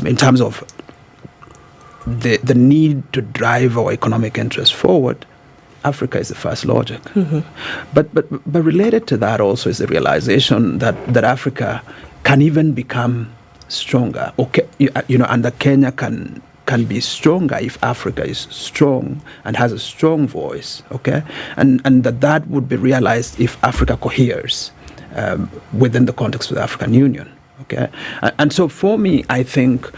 in terms of the need to drive our economic interests forward, Africa is the first logic. But related to that also is the realization that Africa can even become stronger. Okay, and that Kenya can be stronger if Africa is strong and has a strong voice, okay? And that would be realized if Africa coheres within the context of the African Union, Okay, and so for me, I think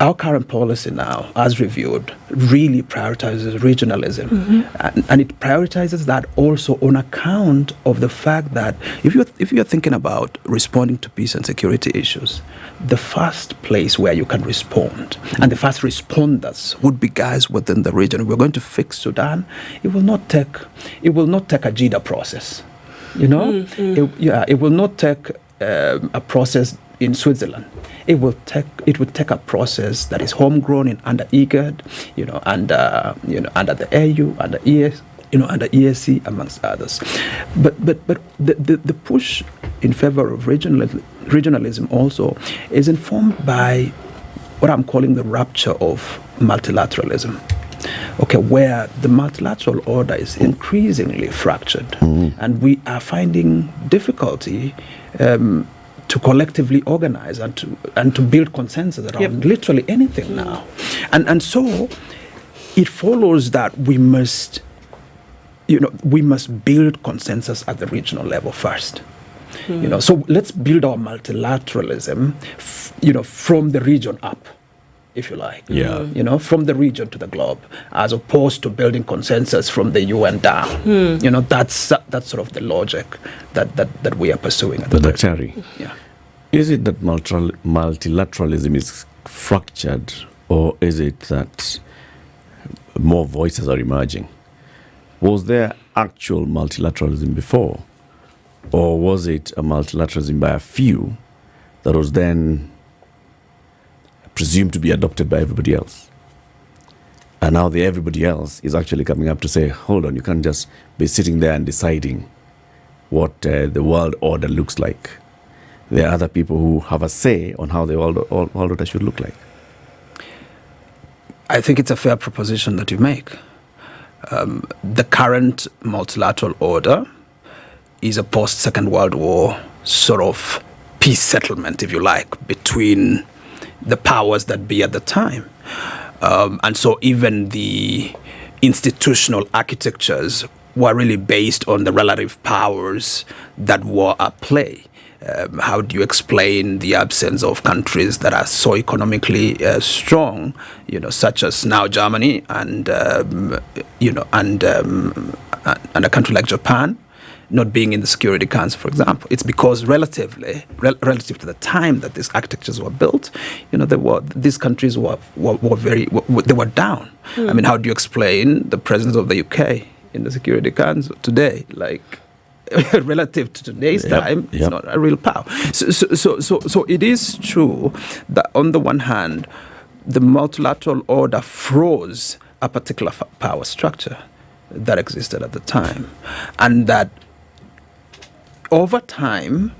our current policy now, as reviewed, really prioritizes regionalism. And it prioritizes that also on account of the fact that if you're thinking about responding to peace and security issues, the first place where you can respond and the first responders would be guys within the region. We're going to fix Sudan. It will not take a JIDA process. It will not take a process in Switzerland. It would take a process that is homegrown under IGAD, under the AU, under ES, under ESC, amongst others. But the push in favor of regionalism also is informed by what I'm calling the rupture of multilateralism. Okay, where the multilateral order is increasingly fractured, and we are finding difficulty to collectively organize and to build consensus around literally anything now. And so it follows that we must build consensus at the regional level first. So let's build our multilateralism, from the region up, if you like. From the region to the globe, as opposed to building consensus from the UN down. That's sort of the logic that we are pursuing at the moment. Is it that multilateralism is fractured, or is it that more voices are emerging? Was there actual multilateralism before, or was it a multilateralism by a few that was then presumed to be adopted by everybody else? And now the everybody else is actually coming up to say, hold on, you can't just be sitting there and deciding what the world order looks like. There are other people who have a say on how the world order should look like. I think it's a fair proposition that you make. The current multilateral order is a post-Second World War sort of peace settlement, if you like, between the powers that be at the time. And so even the institutional architectures were really based on the relative powers that were at play. How do you explain the absence of countries that are so economically strong, such as now Germany and a country like Japan not being in the Security Council, for example? It's because relative to the time that these architectures were built, these countries were down. I mean, how do you explain the presence of the UK in the Security Council today? Relative to today's time, it's not a real power. So it is true that on the one hand, the multilateral order froze a particular power structure that existed at the time, and that over time,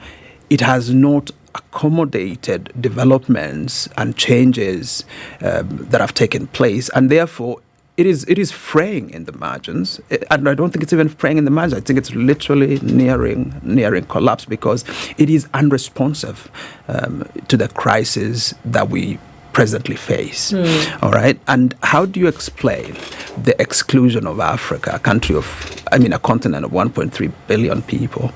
it has not accommodated developments and changes that have taken place, and therefore it is fraying in the margins. And I don't think it's even fraying in the margins. I think it's literally nearing collapse, because it is unresponsive to the crisis that we presently face. All right. And how do you explain the exclusion of Africa, a continent of 1.3 billion people,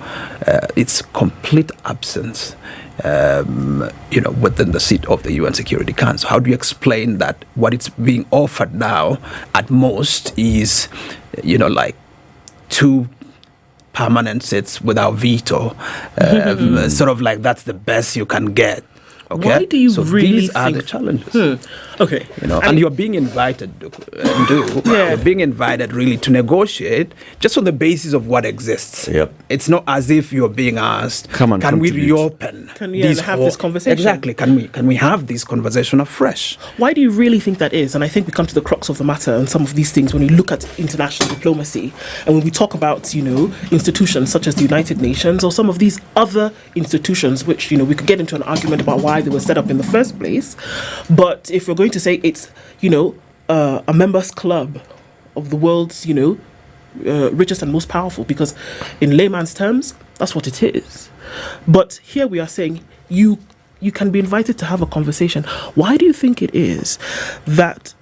its complete absence, within the seat of the UN Security Council? How do you explain that what it's being offered now at most is, two permanent seats without veto, sort of like that's the best you can get? Okay. Why do you really these are think... the challenges? Okay. And you're being invited, you're being invited really to negotiate just on the basis of what exists. It's not as if you're being asked, can we reopen? Can we have this conversation? Exactly. Can we have this conversation afresh? Why do you really think that is? And I think we come to the crux of the matter and some of these things when you look at international diplomacy, and when we talk about, institutions such as the United Nations or some of these other institutions, which, we could get into an argument about why they were set up in the first place. But if we're going to say it's, a members club of the world's, richest and most powerful, because in layman's terms, that's what it is. But here we are saying you can be invited to have a conversation. Why do you think it is that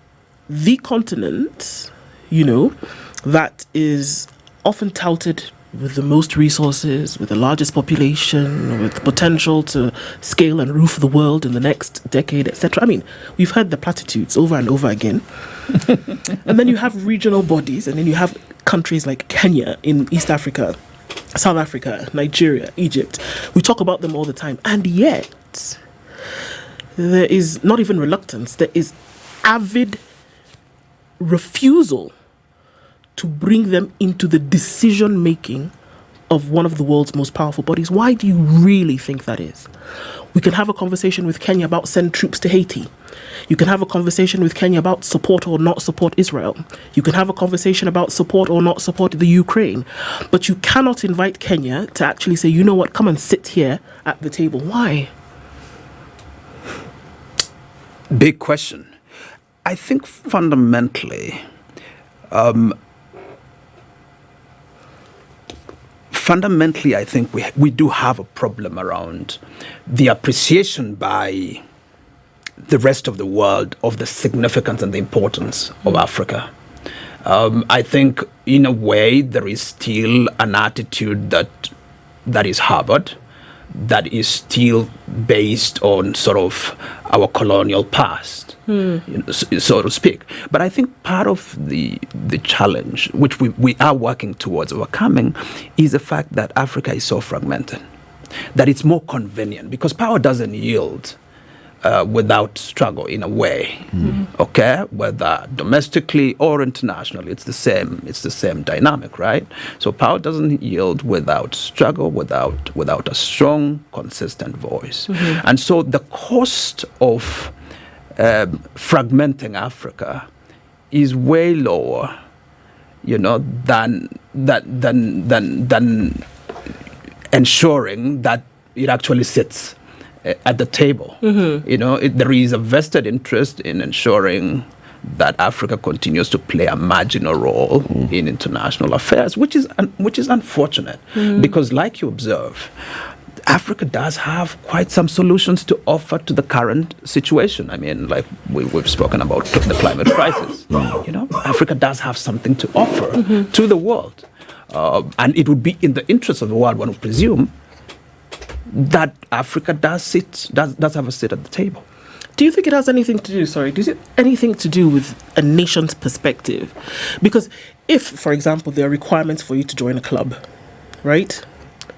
the continent, that is often touted with the most resources, with the largest population, with the potential to scale and roof the world in the next decade, etc. I mean, we've heard the platitudes over and over again. And then you have regional bodies, and then you have countries like Kenya in East Africa, South Africa, Nigeria, Egypt. We talk about them all the time. And yet, there is not even reluctance, there is avid refusal to bring them into the decision making of one of the world's most powerful bodies. Why do you really think that is? We can have a conversation with Kenya about send troops to Haiti. You can have a conversation with Kenya about support or not support Israel. You can have a conversation about support or not support the Ukraine. But you cannot invite Kenya to actually say, you know what, come and sit here at the table. Why? Big question. I think fundamentally, I think we do have a problem around the appreciation by the rest of the world of the significance and the importance of Africa. I think, in a way, there is still an attitude that is harbored, that is still based on sort of our colonial past, so to speak. But I think part of the challenge, which we are working towards overcoming, is the fact that Africa is so fragmented, that it's more convenient, because power doesn't yield without struggle, in a way. Okay, whether domestically or internationally, it's the same dynamic, right? So power doesn't yield without struggle, without a strong, consistent voice. And so the cost of fragmenting Africa is way lower, than ensuring that it actually sits at the table. There is a vested interest in ensuring that Africa continues to play a marginal role in international affairs, which is unfortunate, because, like you observe, Africa does have quite some solutions to offer to the current situation. I mean, like we've spoken about the climate crisis. Africa does have something to offer to the world, and it would be in the interest of the world, one would presume, that Africa does have a seat at the table. Do you think it has anything to do, anything to do with a nation's perspective? Because if, for example, there are requirements for you to join a club, right?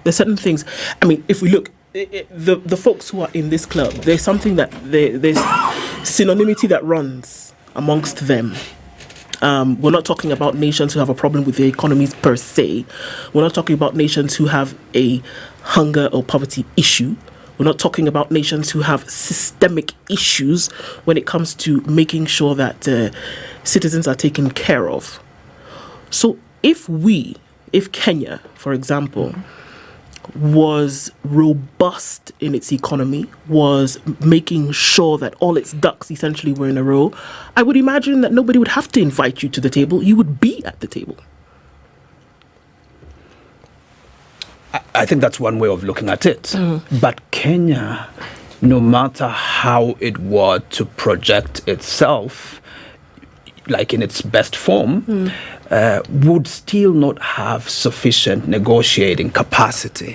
There's certain things. I mean, if we look, the folks who are in this club, there's something that there's synonymity that runs amongst them. We're not talking about nations who have a problem with their economies per se. We're not talking about nations who have a hunger or poverty issue. We're not talking about nations who have systemic issues when it comes to making sure that citizens are taken care of. So if Kenya, for example, was robust in its economy, was making sure that all its ducks essentially were in a row, I would imagine that nobody would have to invite you to the table. You would be at the table. I think that's one way of looking at it. But Kenya, no matter how it were to project itself, like in its best form, would still not have sufficient negotiating capacity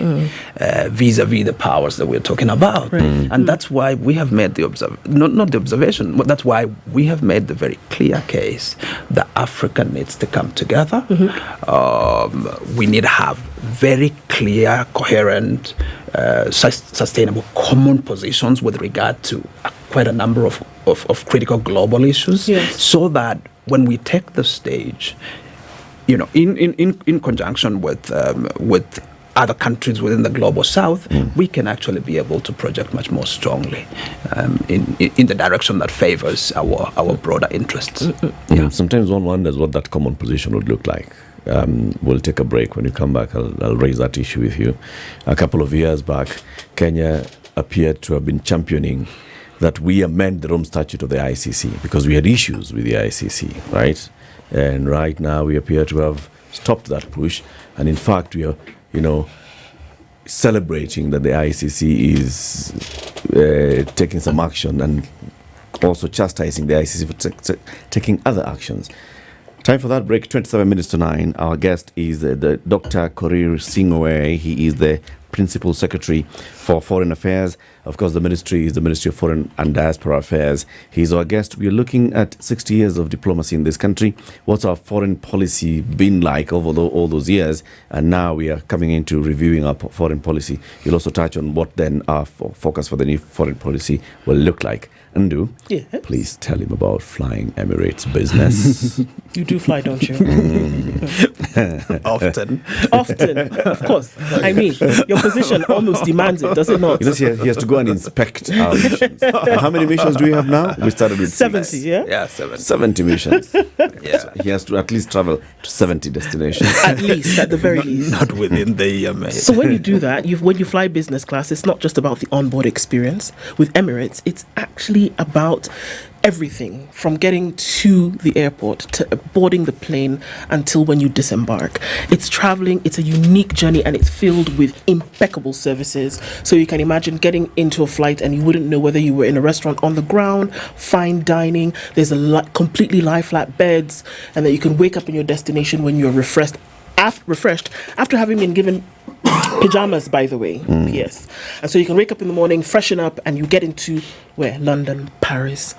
vis-a-vis the powers that we're talking about. And that's why we have made not the observation, but that's why we have made the very clear case that Africa needs to come together. We need to have very clear, coherent, sustainable common positions with regard to quite a number of critical global issues, so that when we take the stage, in conjunction with other countries within the global south, we can actually be able to project much more strongly in the direction that favors our broader interests. Sometimes one wonders what that common position would look like. We'll take a break. When you come back, I'll raise that issue with you. A couple of years back, Kenya appeared to have been championing that we amend the Rome Statute of the ICC because we had issues with the ICC, right? And right now we appear to have stopped that push. And in fact, we are, celebrating that the ICC is taking some action and also chastising the ICC for taking other actions. Time for that break, 27 minutes to 9. Our guest is the Dr. Korir Sigei. He is the Principal Secretary for Foreign Affairs. Of course, the ministry is the Ministry of Foreign and Diaspora Affairs. He's our guest. We're looking at 60 years of diplomacy in this country. What's our foreign policy been like over all those years? And now we are coming into reviewing our foreign policy. You'll also touch on what then our focus for the new foreign policy will look like. Ndu, please tell him about flying Emirates business. You do fly, don't you? Often. Often, of course. I mean, your position almost demands it, does it not? You know, he has to go and inspect our missions. How many missions do we have now? We started with 70, 6. Yeah, 70. 70 missions. Yeah. So he has to at least travel to 70 destinations. At least, at the very least. Not within the year, mate. So when you do that, when you fly business class, it's not just about the onboard experience. With Emirates, it's actually about everything from getting to the airport to boarding the plane until when you disembark. It's traveling, it's a unique journey, and it's filled with impeccable services. So you can imagine getting into a flight and you wouldn't know whether you were in a restaurant on the ground, fine dining, there's completely lie flat beds, and that you can wake up in your destination when you're refreshed after having been given pajamas, by the way. Yes. And so you can wake up in the morning, freshen up, and you get into where? London, Paris,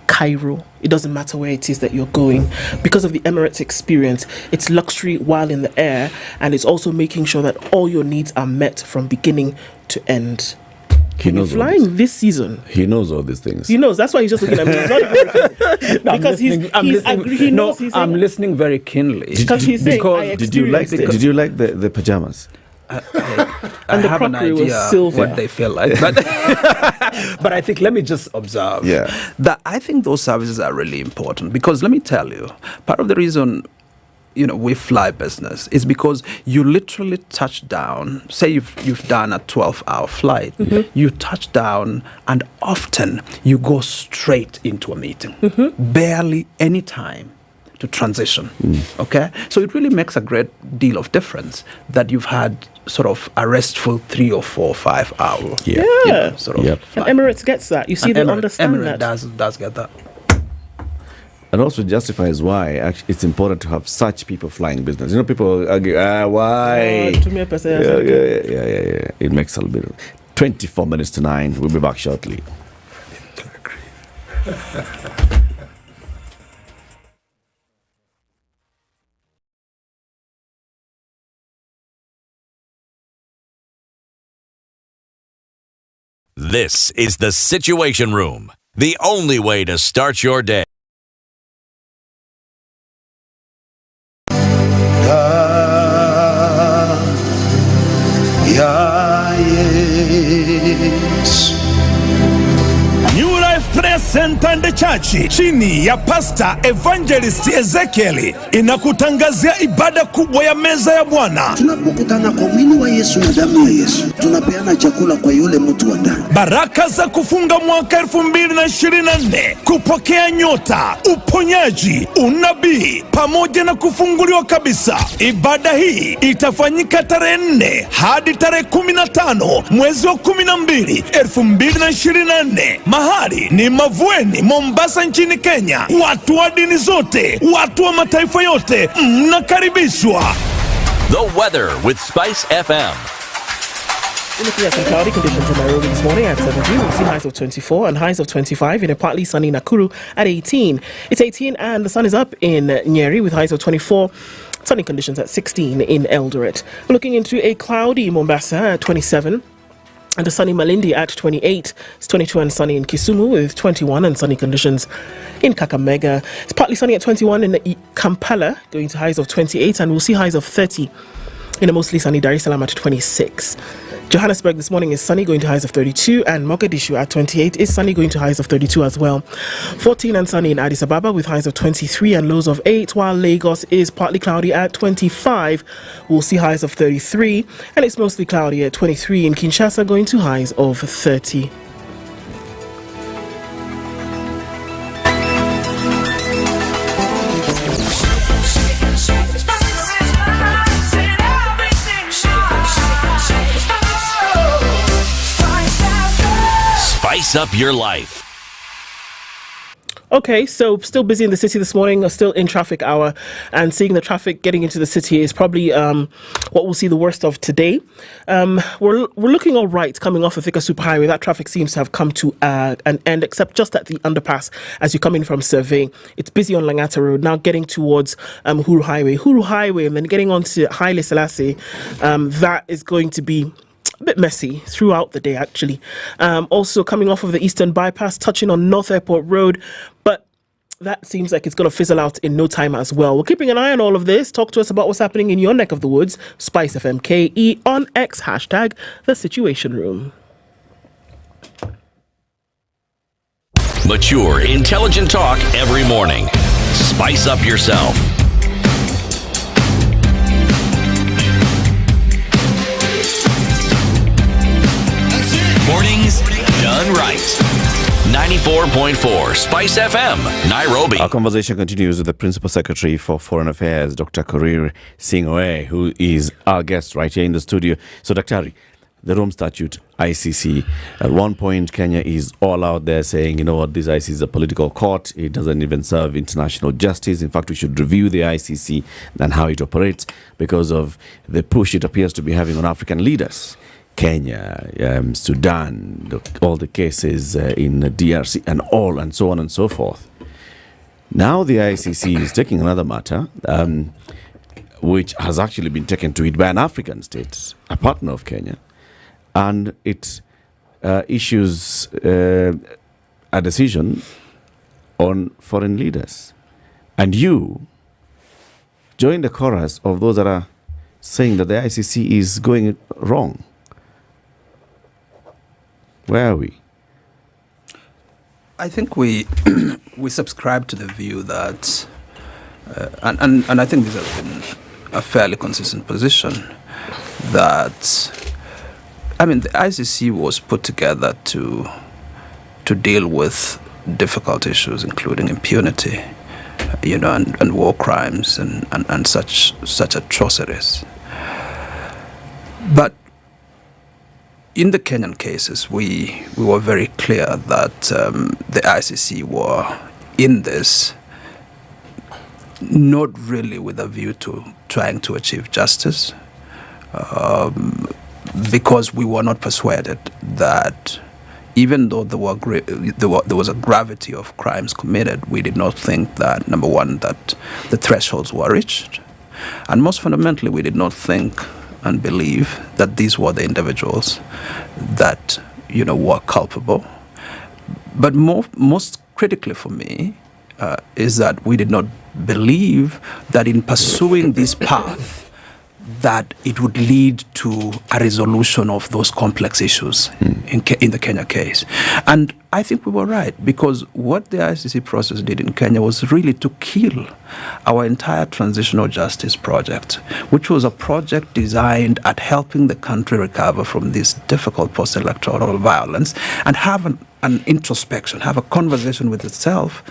Cairo. It doesn't matter where it is that you're going. Because of the Emirates experience, it's luxury while in the air, and it's also making sure that all your needs are met from beginning to end. He knows flying this season. He knows all these things. He knows. That's why he's just looking at me. He's not even because I'm listening very keenly. Because he's saying, did you like the pajamas? I have an idea what they feel like, but but I think let me just observe that I think those services are really important, because let me tell you, part of the reason we fly business is because you literally touch down. Say you've done a 12-hour flight, you touch down, and often you go straight into a meeting, barely any time to transition. Okay, so it really makes a great deal of difference that you've had sort of a restful 3 or 4 or 5 hour and Emirates gets that. You see, they understand Emirates that. does get that. And also justifies why actually it's important to have such people flying business. People argue, why? Yeah. It makes a little bit. 24 minutes to 9. We'll be back shortly. This is the Situation Room, the only way to start your day. New Life Prayer Center and Church chini ya Pastor Evangelist Ezekiel inakutangazia ibada kubwa ya meza ya Bwana. Tunapokutana kwa mwili wa Yesu na damu ya Yesu, tunapeana chakula kwa yule mtu wa ndani. Baraka za kufunga mwaka 2024, kupokea nyota, uponyaji, unabii pamoja na kufunguliwa kabisa. Ibada hii itafanyika tarehe 4 hadi tarehe 15 mwezi wa 12 2024. Mahali ni Mavueni, Mombasa nchini Kenya. Watu wa dini zote, watu wa mataifa yote mnakaribishwa. The weather with SpiceFM. We're looking at some cloudy conditions in Nairobi this morning at 17. We'll see highs of 24 and highs of 25 in a partly sunny Nakuru at 18. It's 18 and the sun is up in Nyeri with highs of 24. Sunny conditions at 16 in Eldoret. We're looking into a cloudy Mombasa at 27. And a sunny Malindi at 28. It's 22 and sunny in Kisumu with 21 and sunny conditions in Kakamega. It's partly sunny at 21 in Kampala, going to highs of 28, and we'll see highs of 30 in a mostly sunny Dar es Salaam at 26. Johannesburg this morning is sunny, going to highs of 32, and Mogadishu at 28 is sunny, going to highs of 32 as well. 14 and sunny in Addis Ababa with highs of 23 and lows of 8, while Lagos is partly cloudy at 25. We'll see highs of 33, and it's mostly cloudy at 23 in Kinshasa, going to highs of 30. Spice up your life. Okay, so still busy in the city this morning, or still in traffic hour, and seeing the traffic getting into the city is probably what we'll see the worst of today. We're looking all right coming off the Thika Superhighway. That traffic seems to have come to an end, except just at the underpass as you come in from Survey. It's busy on Langata Road, now getting towards Huru Highway, and then getting onto Haile Selassie. That is going to be a bit messy throughout the day, actually. Also coming off of the Eastern Bypass, touching on North Airport Road, but that seems like it's going to fizzle out in no time as well. We're keeping an eye on all of this. Talk to us about what's happening in your neck of the woods. SpiceFM KE on X, hashtag The Situation Room. Mature, intelligent talk every morning. Spice up yourself. Mornings done right. 94.4 Spice FM, Nairobi. Our conversation continues with the Principal Secretary for Foreign Affairs, Dr. Korir Sigei, who is our guest right here in the studio. So, Dr. the Rome Statute, ICC, at one point, Kenya is all out there saying, you know what, this ICC is a political court. It doesn't even serve international justice. In fact, we should review the ICC and how it operates because of the push it appears to be having on African leaders. Kenya, Sudan, all the cases in DRC and so on and so forth. Now the ICC is taking another matter, which has actually been taken to it by an African state, a partner of Kenya, and it issues a decision on foreign leaders. And you join the chorus of those that are saying that the ICC is going wrong. Where are we? I think we we subscribe to the view that, and I think this has been a fairly consistent position, that, I mean, the ICC was put together to deal with difficult issues, including impunity, and war crimes and such atrocities. But in the Kenyan cases, we were very clear that the ICC were in this not really with a view to trying to achieve justice, because we were not persuaded that even though there was a gravity of crimes committed, we did not think that, number one, that the thresholds were reached, and most fundamentally, we did not think and believe that these were the individuals that were culpable. But most critically for me is that we did not believe that in pursuing this path that it would lead to a resolution of those complex issues in the Kenya case. And I think we were right, because what the ICC process did in Kenya was really to kill our entire transitional justice project, which was a project designed at helping the country recover from this difficult post-electoral violence and have an introspection, have a conversation with itself,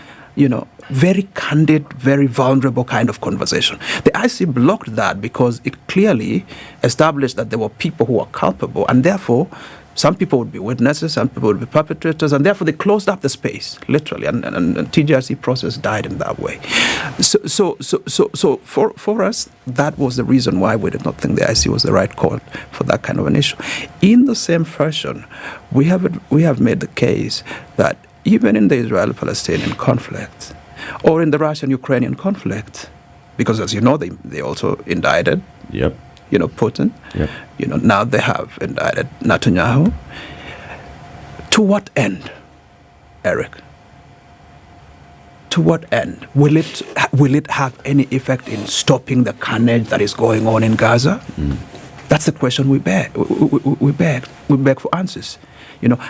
very candid, very vulnerable kind of conversation. The ICC blocked that because it clearly established that there were people who were culpable, and therefore some people would be witnesses, some people would be perpetrators, and therefore they closed up the space, literally, and the TJRC process died in that way. So for us, that was the reason why we did not think the ICC was the right court for that kind of an issue. In the same fashion, we have made the case that even in the Israeli-Palestinian conflict, or in the Russian-Ukrainian conflict, because as you know, they also indicted Putin. Yep. Now they have indicted Netanyahu. To what end, Eric? To what end? Will it have any effect in stopping the carnage that is going on in Gaza? That's the question we beg. We beg for answers.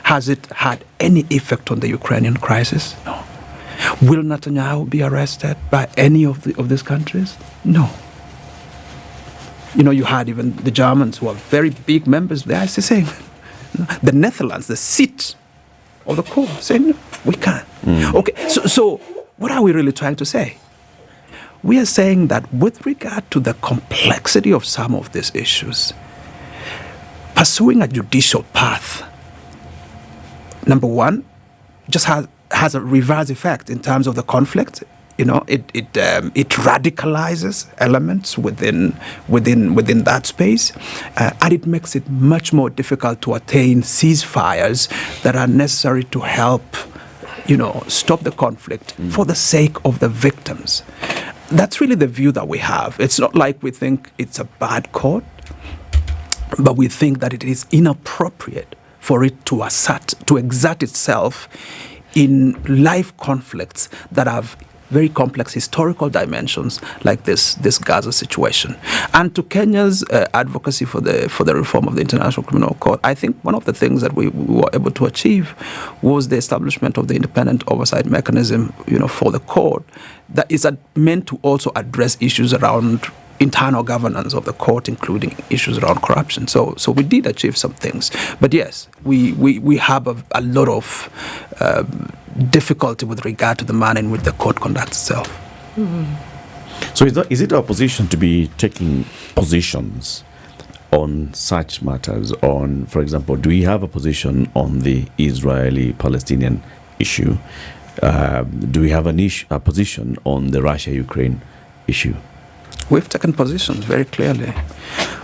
Has it had any effect on the Ukrainian crisis? No. Will Netanyahu be arrested by any of these countries? No. You had even the Germans, who are very big members of the ICC, saying, the Netherlands, the seat of the court, saying, no, we can't. Okay, so what are we really trying to say? We are saying that with regard to the complexity of some of these issues, pursuing a judicial path, number one, just has a reverse effect in terms of the conflict. It radicalizes elements within that space, and it makes it much more difficult to attain ceasefires that are necessary to help, stop the conflict for the sake of the victims. That's really the view that we have. It's not like we think it's a bad court, but we think that it is inappropriate for it to exert itself in life conflicts that have very complex historical dimensions, like this Gaza situation. And to Kenya's advocacy for the reform of the International Criminal Court, I think one of the things that we were able to achieve was the establishment of the independent oversight mechanism, for the court, that is meant to also address issues around internal governance of the court, including issues around corruption. So we did achieve some things. But yes, we have a lot of difficulty with regard to the manner in which the court conducts itself. So is it our position to be taking positions on such matters? For example, do we have a position on the Israeli-Palestinian issue? Do we have a position on the Russia-Ukraine issue? We've taken positions very clearly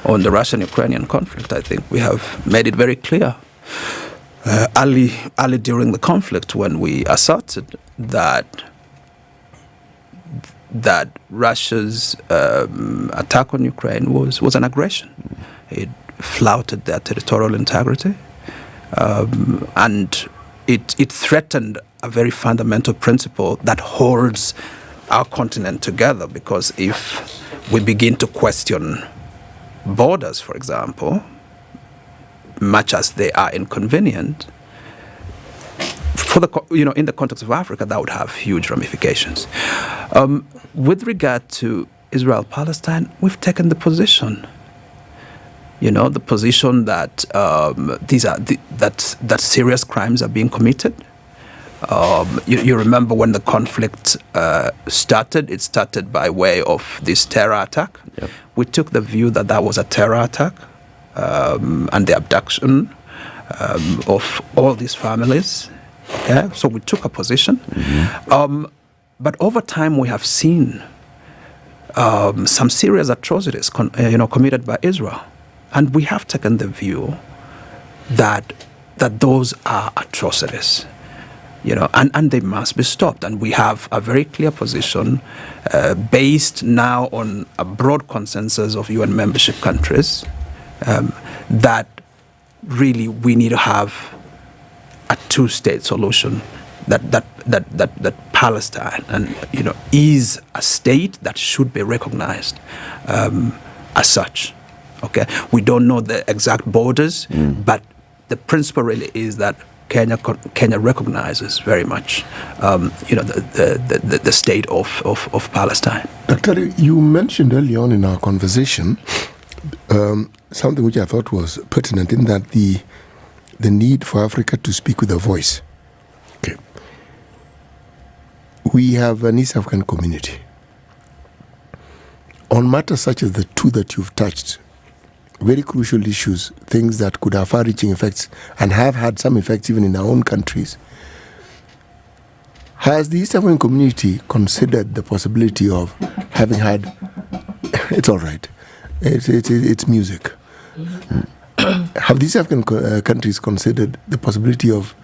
on the Russian-Ukrainian conflict. I think we have made it very clear early during the conflict, when we asserted that Russia's attack on Ukraine was an aggression. It flouted their territorial integrity, and it threatened a very fundamental principle that holds our continent together, because if we begin to question borders, for example, much as they are inconvenient, in the context of Africa, that would have huge ramifications. With regard to Israel-Palestine, we've taken the position, the position that that serious crimes are being committed. You remember when the conflict started, it started by way of this terror attack. Yep. We took the view that was a terror attack, and the abduction of all these families. Okay? So we took a position. Mm-hmm. But over time, we have seen some serious atrocities committed by Israel. And we have taken the view that those are atrocities. And they must be stopped. And we have a very clear position based now on a broad consensus of UN membership countries that really we need to have a two-state solution. That Palestine is a state that should be recognized as such. Okay, we don't know the exact borders, but the principle really is that Kenya recognizes very much, the state of Palestine. Dr. You mentioned early on in our conversation something which I thought was pertinent, in that the need for Africa to speak with a voice. Okay, we have an East African community. On matters such as the two that you've touched, very crucial issues, things that could have far-reaching effects and have had some effects even in our own countries. Has the East African community considered the possibility of having had, it's all right, it's music. Have these African countries considered the possibility of,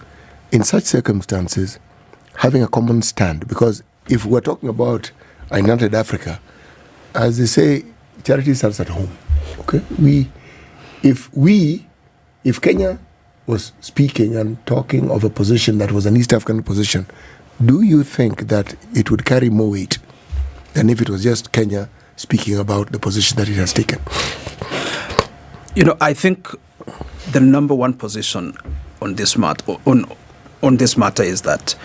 in such circumstances, having a common stand? Because if we're talking about a united Africa, as they say, charity starts at home. Okay, if Kenya was speaking and talking of a position that was an East African position, do you think that it would carry more weight than if it was just Kenya speaking about the position that it has taken? I think the number one position on this matter is that,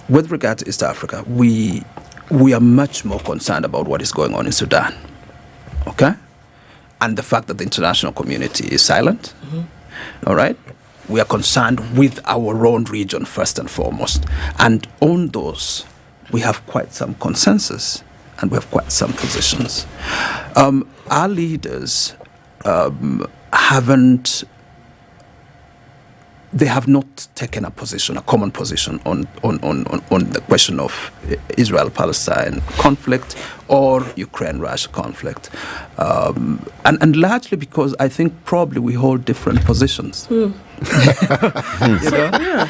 with regard to East Africa, we are much more concerned about what is going on in Sudan. Okay? And the fact that the international community is silent. Mm-hmm. All right? We are concerned with our own region first and foremost. And on those, we have quite some consensus and we have quite some positions. Our leaders haven't they have not taken a position, a common position on the question of Israel-Palestine conflict or Ukraine-Russia conflict. And largely because I think probably we hold different positions.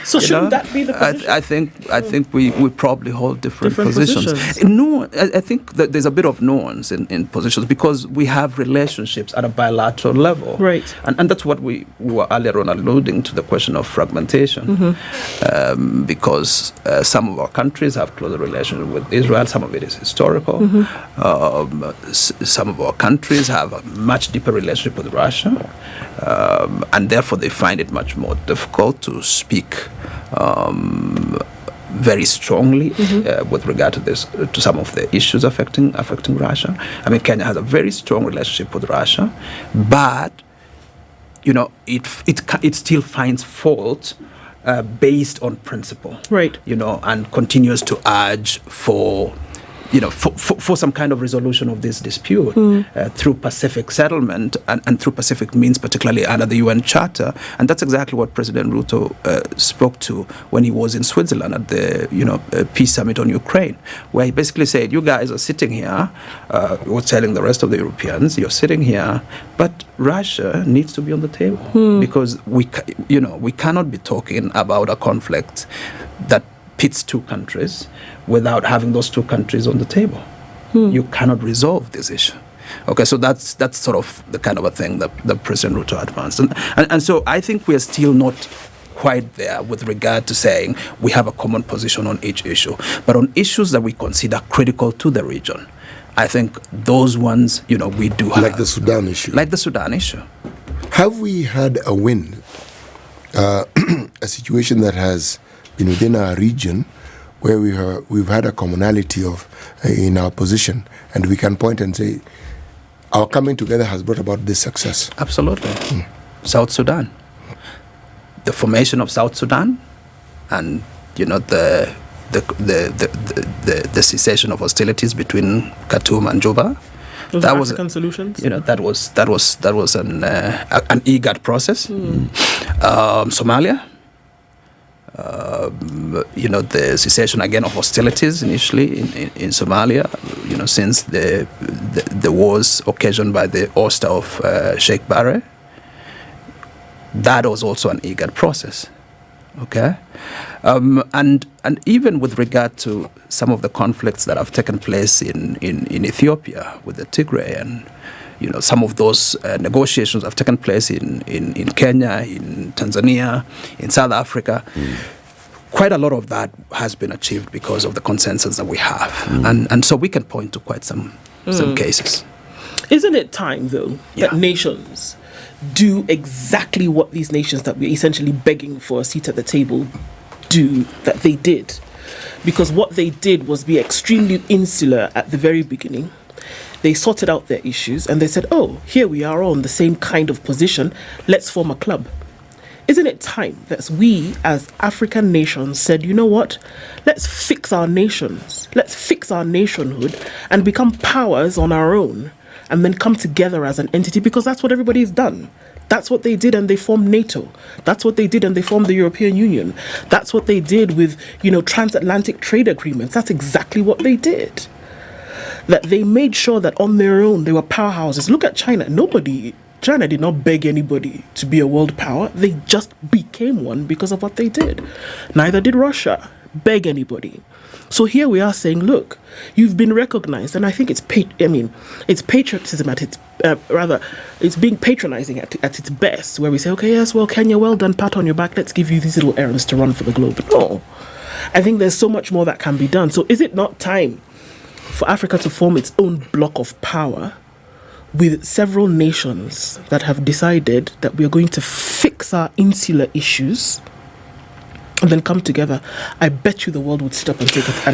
So shouldn't that be the position? I think we probably hold different positions. No, I think that there's a bit of nuance in positions because we have relationships at a bilateral level. Right. And that's what we were earlier on alluding to, the question of fragmentation. Because some of our countries have closer relations with Israel, some of it is historical. Some of our countries have a much deeper relationship with Russia, and therefore they find it much more difficult to speak very strongly with regard to this, to some of the issues affecting Russia. I mean, Kenya has a very strong relationship with Russia, but it still finds fault based on principle, right? And continues to urge for some kind of resolution of this dispute through Pacific settlement and through Pacific means, particularly under the UN Charter. And that's exactly what President Ruto spoke to when he was in Switzerland at the Peace Summit on Ukraine, where he basically said, you guys are sitting here, was telling the rest of the Europeans, you're sitting here, but Russia needs to be on the table because we cannot be talking about a conflict that pits two countries without having those two countries on the table. You cannot resolve this issue. Okay, so that's sort of the kind of a thing that President Ruto advanced. And so I think we are still not quite there with regard to saying we have a common position on each issue. But on issues that we consider critical to the region, I think those ones, we do have. Like the Sudan issue. Like the Sudan issue. Have we had a win, a situation that has been within our region where we've had a commonality of in our position, and we can point and say our coming together has brought about this success? Absolutely. South Sudan. The formation of South Sudan, and the cessation of hostilities between Khartoum and Juba. Those that African solutions. That was an IGAD process. Somalia. The cessation again of hostilities initially in Somalia, since the wars occasioned by the ouster of Sheikh Barre. That was also an IGAD process. Okay, and even with regard to some of the conflicts that have taken place in Ethiopia with the Tigray, and some of those negotiations have taken place in Kenya, in Tanzania, in South Africa. Quite a lot of that has been achieved because of the consensus that we have, and so we can point to quite some cases. Isn't it time, though, that nations do exactly what these nations that we're essentially begging for a seat at the table do, that they did? Because what they did was be extremely insular at the very beginning. They sorted out their issues and they said, oh, here we are all in the same kind of position, let's form a club. Isn't it time that we as African nations said, you know what, let's fix our nations, let's fix our nationhood and become powers on our own, and then come together as an entity, because that's what everybody's done. That's what they did, and they formed NATO. That's what they did, and they formed the European Union. That's what they did with, transatlantic trade agreements. That's exactly what they did. That they made sure that on their own, they were powerhouses. Look at China. China did not beg anybody to be a world power. They just became one because of what they did. Neither did Russia beg anybody. So here we are saying, look, you've been recognized, and I think it's patriotism at its it's being patronizing at its best, where we say, okay, yes, well, Kenya, well done, pat on your back, let's give you these little errands to run for the globe. No, I think there's so much more that can be done. So is it not time for Africa to form its own block of power with several nations that have decided that we are going to fix our insular issues and then come together? I bet you the world would sit up and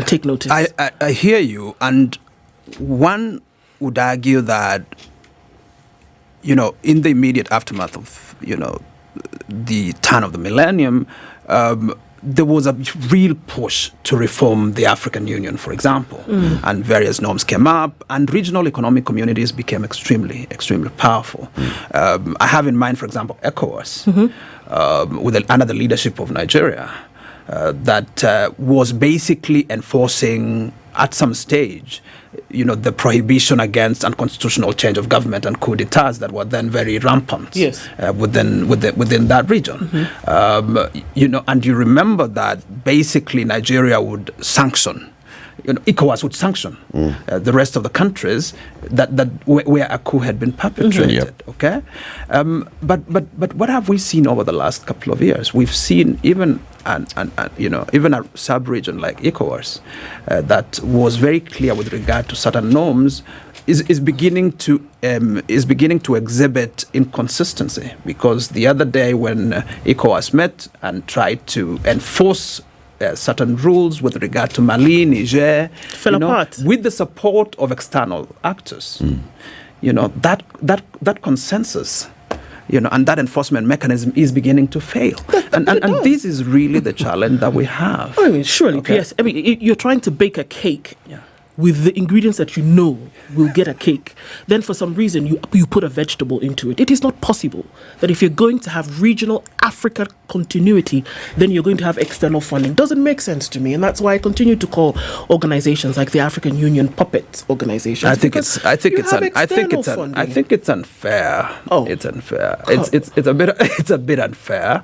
take notice. I hear you, and one would argue that, in the immediate aftermath of, the turn of the millennium, there was a real push to reform the African Union, for example, and various norms came up, and regional economic communities became extremely powerful. I have in mind, for example, ECOWAS, under the leadership of Nigeria, that was basically enforcing at some stage, the prohibition against unconstitutional change of government and coup d'etats that were then very rampant within that region. And you remember that basically Nigeria would sanction, ECOWAS would sanction the rest of the countries where a coup had been perpetrated. Okay, but what have we seen over the last couple of years? We've seen even a sub-region like ECOWAS that was very clear with regard to certain norms is beginning to exhibit inconsistency, because the other day when ECOWAS met and tried to enforce certain rules with regard to Mali, Niger, fell apart with the support of external actors. That consensus, and that enforcement mechanism is beginning to fail. And this is really the challenge that we have. I mean, surely, yes. I mean, you're trying to bake a cake with the ingredients that will get a cake. Then for some reason, you put a vegetable into it. It is not possible that if you're going to have regional Africa continuity, then you're going to have external funding. Doesn't make sense to me. And that's why I continue to call organizations like the African Union puppet organizations. I think it's unfair. It's unfair. It's a bit unfair,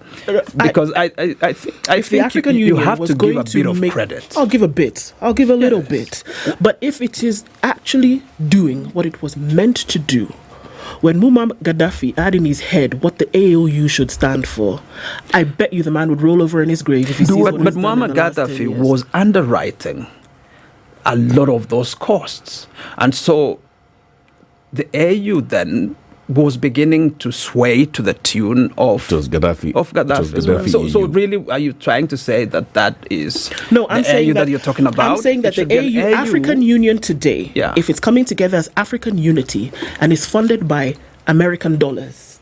because I think the African Union you have to give a bit of credit. I'll give a bit. I'll give a little bit. But if it is actually doing what it was meant to do, when Muammar Gaddafi had in his head what the AOU should stand for, I bet you the man would roll over in his grave if he sees what But Muammar Gaddafi was underwriting a lot of those costs. And so the AOU then was beginning to sway to the tune of Gaddafi. So really, are you trying to say that is I'm saying that you're talking about? I'm saying that the AU, African Union today, if it's coming together as African unity and is funded by American dollars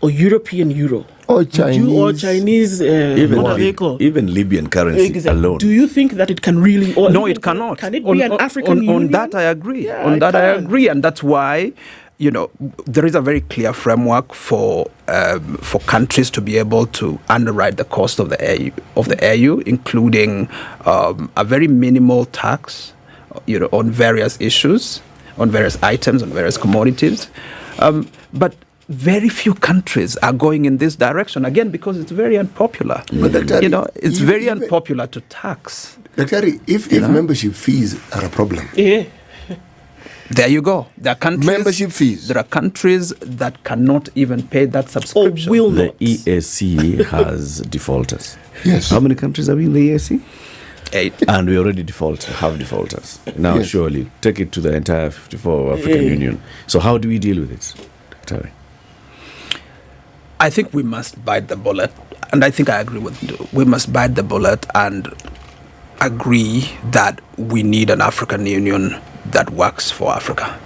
or European euro or Chinese, even Libyan currency alone. Do you think that it can really? No, it cannot. Can it be an African Union? On that I agree. I agree, and that's why. There is a very clear framework for countries to be able to underwrite the cost of the AU, including a very minimal tax, on various issues, on various items, on various commodities. But very few countries are going in this direction, again, because it's very unpopular. But it's very unpopular to tax. Dr. If membership fees are a problem. There you go. There are countries, membership fees. There are countries that cannot even pay that subscription. The EAC has defaulters. Yes. How many countries are in the EAC? 8. And we already have defaulters. Now, surely, take it to the entire 54 African Union. So how do we deal with it, Dr. I think we must bite the bullet. And I think I agree with you. We must bite the bullet and agree that we need an African Union that works for Africa.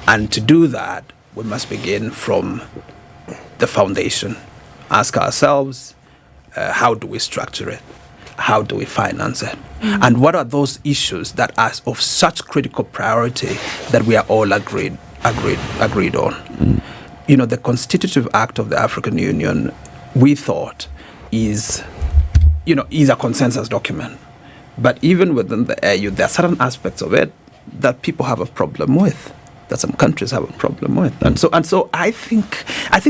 And to do that, we must begin from the foundation. Ask ourselves, how do we structure it? How do we finance it? And what are those issues that are of such critical priority that we are all agreed on? The Constitutive Act of the African Union, we thought, is a consensus document. But even within the AU, there are certain aspects of it that people have a problem with, that some countries have a problem with, and so I think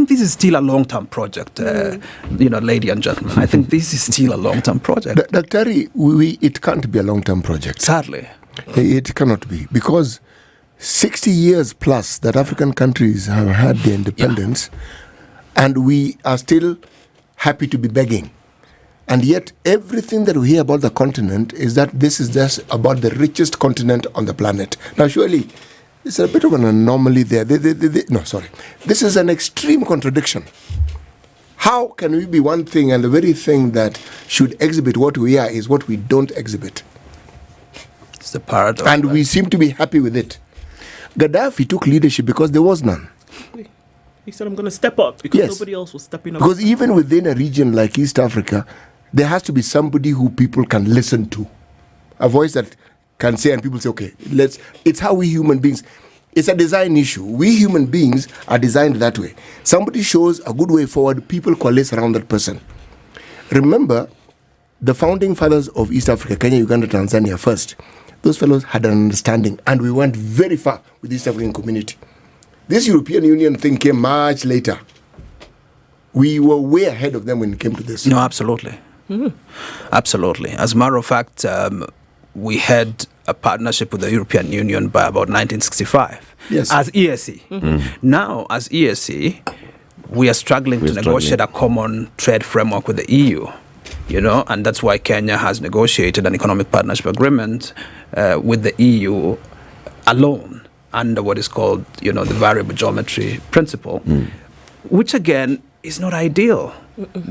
this is still a long-term project, ladies and gentlemen. I think this is still a long-term project. Dr. It can't be a long-term project. Sadly, it cannot be, because 60 years plus that African countries have had their independence, and we are still happy to be begging. And yet, everything that we hear about the continent is that this is just about the richest continent on the planet. Now, surely, it's a bit of an anomaly there. This is an extreme contradiction. How can we be one thing and the very thing that should exhibit what we are is what we don't exhibit? It's the paradox. And we seem to be happy with it. Gaddafi took leadership because there was none. He said, I'm going to step up because nobody else was stepping up. Because even within a region like East Africa, there has to be somebody who people can listen to. A voice that can say, and people say, okay, it's how we human beings, it's a design issue. We human beings are designed that way. Somebody shows a good way forward, people coalesce around that person. Remember, the founding fathers of East Africa, Kenya, Uganda, Tanzania first, those fellows had an understanding, and we went very far with the East African community. This European Union thing came much later. We were way ahead of them when it came to this. No, absolutely. Absolutely. As a matter of fact, we had a partnership with the European Union by about 1965 as ESC. Now, as ESC, we are struggling to negotiate a common trade framework with the EU, and that's why Kenya has negotiated an economic partnership agreement with the EU alone under what is called, the variable geometry principle, which again is not ideal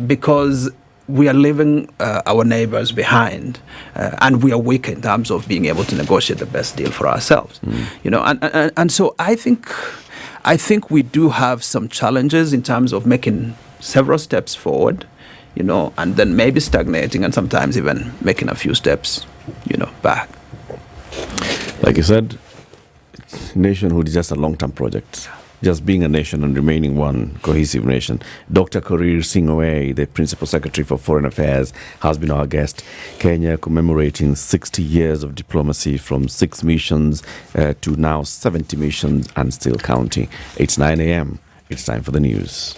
because we are leaving our neighbors behind, and we are weak in terms of being able to negotiate the best deal for ourselves. And so I think we do have some challenges in terms of making several steps forward, and then maybe stagnating, and sometimes even making a few steps, back. Like you said, nationhood is just a long-term project. Just being a nation and remaining one cohesive nation. Dr. Korir Sigei, the Principal Secretary for Foreign Affairs, has been our guest. Kenya commemorating 60 years of diplomacy from 6 missions to now 70 missions and still counting. It's 9 a.m. It's time for the news.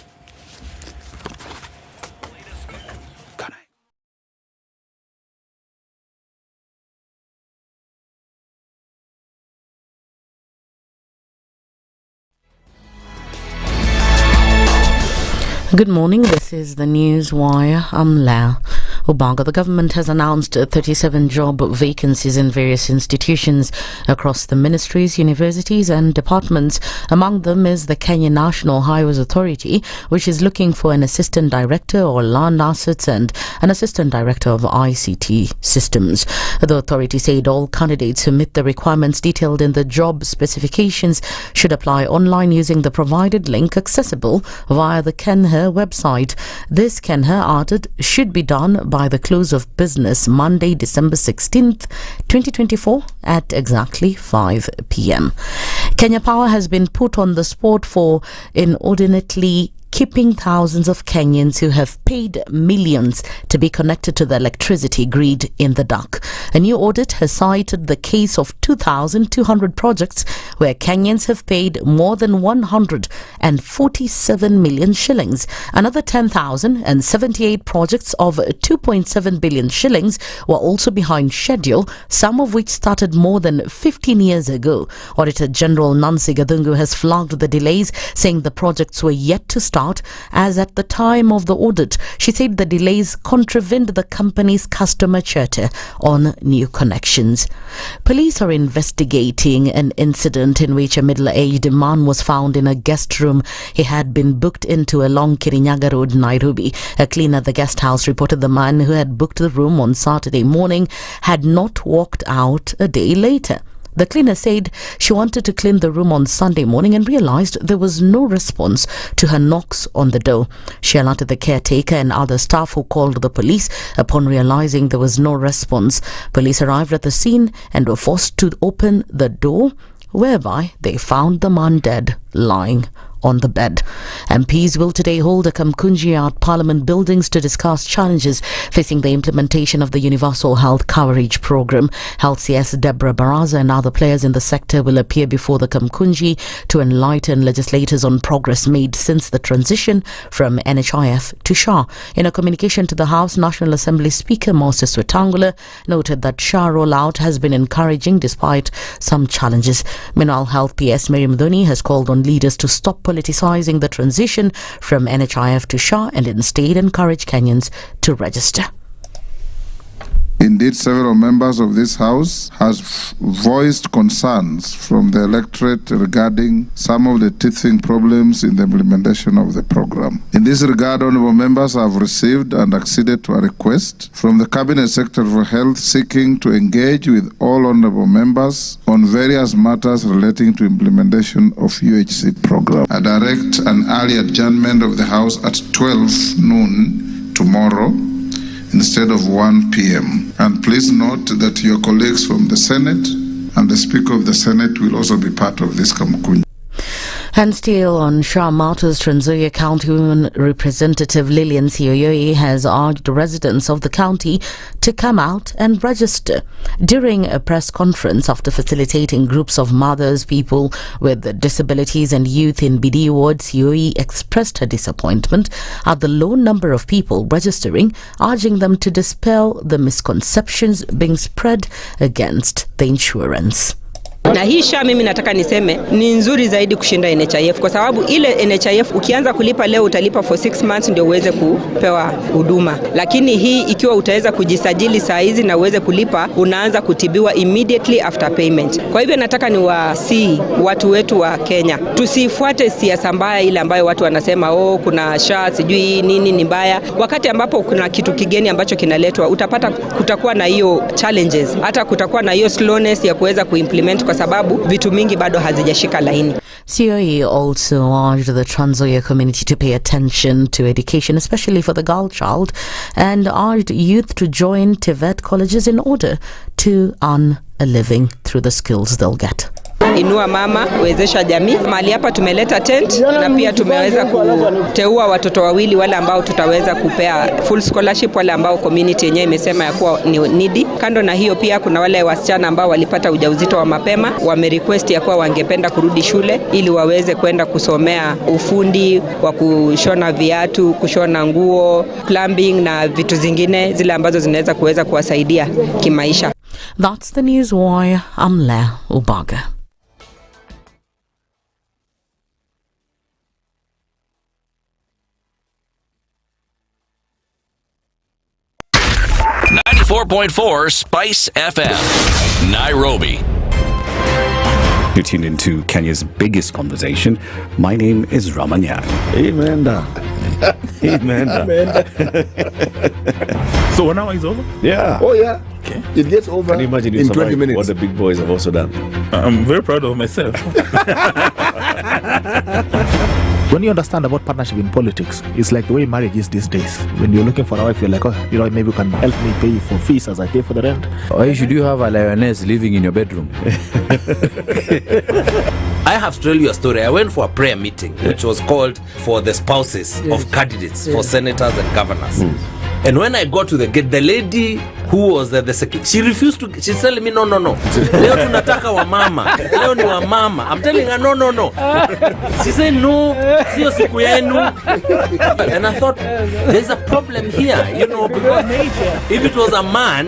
Good morning, this is the News Wire. I'm Lao. Obaga, the government has announced 37 job vacancies in various institutions across the ministries, universities and departments. Among them is the Kenya National Highways Authority, which is looking for an assistant director or land assets and an assistant director of ICT systems. The authority said all candidates who meet the requirements detailed in the job specifications should apply online using the provided link accessible via the Kenha website. This, Kenha added, should be done by the close of business Monday, December 16th, 2024 at exactly 5 p.m. Kenya Power has been put on the spot for inordinately keeping thousands of Kenyans who have paid millions to be connected to the electricity grid in the dark. A new audit has cited the case of 2,200 projects where Kenyans have paid more than 147 million shillings. Another 10,078 projects of 2.7 billion shillings were also behind schedule, some of which started more than 15 years ago. Auditor General Nancy Gadungu has flagged the delays, saying the projects were yet to start, as at the time of the audit, she said the delays contravened the company's customer charter on new connections. Police are investigating an incident in which a middle-aged man was found in a guest room. He had been booked into along Kirinyaga Road, Nairobi. A cleaner at the guest house reported the man who had booked the room on Saturday morning had not walked out a day later. The cleaner said she wanted to clean the room on Sunday morning and realized there was no response to her knocks on the door. She alerted the caretaker and other staff, who called the police. Upon realizing there was no response, police arrived at the scene and were forced to open the door, whereby they found the man dead, lying on the bed. MPs will today hold a Kamkunji at Parliament buildings to discuss challenges facing the implementation of the Universal Health Coverage Programme. Health CS Deborah Baraza and other players in the sector will appear before the Kamkunji to enlighten legislators on progress made since the transition from NHIF to SHA. In a communication to the House, National Assembly Speaker Moses Wetangula noted that SHA rollout has been encouraging despite some challenges. Meanwhile, Health PS Mary Mudhoni has called on leaders to stop politicizing the transition from NHIF to SHA and instead encourage Kenyans to register. Indeed, several members of this House has voiced concerns from the electorate regarding some of the teething problems in the implementation of the program. In this regard, honorable members have received and acceded to a request from the Cabinet Secretary for Health seeking to engage with all honorable members on various matters relating to implementation of UHC program. I direct an early adjournment of the House at 12 noon tomorrow, instead of 1 p.m. And please note that your colleagues from the Senate and the Speaker of the Senate will also be part of this Kamukunji. And still on Shah Matters, Trans Nzoia County Women Representative Lillian Sioyoi has urged residents of the county to come out and register. During a press conference after facilitating groups of mothers, people with disabilities and youth in BD ward, Sioyoi expressed her disappointment at the low number of people registering, urging them to dispel the misconceptions being spread against the insurance. Na hii SHA mimi nataka niseme ni nzuri zaidi kushinda NHIF kwa sababu ile NHIF ukianza kulipa leo utalipa for 6 months ndio uweze kupewa huduma, lakini hii ikiwa utaweza kujisajili saa hizi na uweze kulipa unaanza kutibiwa immediately after payment. Kwa hivyo nataka niwasihi watu wetu wa Kenya tusifuate siasa mbaya ile ambayo watu wanasema kuna SHA sijui nini ni mbaya, wakati ambapo kuna kitu kigeni ambacho kinaletwa utapata kutakuwa na hiyo challenges, hata kutakuwa na hiyo slowness ya kuweza kuimplement kwa sababu vitu mingi bado hazijashika laini. Sigei also urged the Trans Nzoia community to pay attention to education, especially for the girl child, and urged youth to join TVET colleges in order to earn a living through the skills they'll get. Inua mama, wezesha jamii. Mahali hapa tumeleta tent na pia tumeweza kuteua watoto wawili wale ambao tutaweza kupea full scholarship wale ambao community yenyewe imesema ya kuwa ni needy. Kando na hiyo pia kuna wale wasichana ambao walipata ujauzito wa mapema, wamerequest ya kuwa wangependa kurudi shule ili waweze kwenda kusomea ufundi wa kushona viatu, kushona nguo, plumbing na vitu zingine zile ambazo zinaweza kuwasaidia kimaisha. That's the news wire. I'm Lea Ubaga. .4 Spice FM, Nairobi. You tuned into Kenya's biggest conversation. My name is Ramanya. Amen. Amen. So 1 hour is over? Yeah. Oh yeah. Okay. It gets over. Can you imagine in 20 minutes? What the big boys have also done? I'm very proud of myself. When you understand about partnership in politics, it's like the way marriage is these days. When you're looking for a wife, you're like, maybe you can help me pay for fees as I pay for the rent. Why should you have a lioness living in your bedroom? I have to tell you a story. I went for a prayer meeting, which was called for the spouses of candidates for senators and governors. And when I got to the gate, the lady who was the secretary, she refused to. She's telling me, no. Leo tunataka wa mama. Leo ni wa mama. I'm telling her, no. She said, no, sio siku yenu. And I thought, there's a problem here, because if it was a man,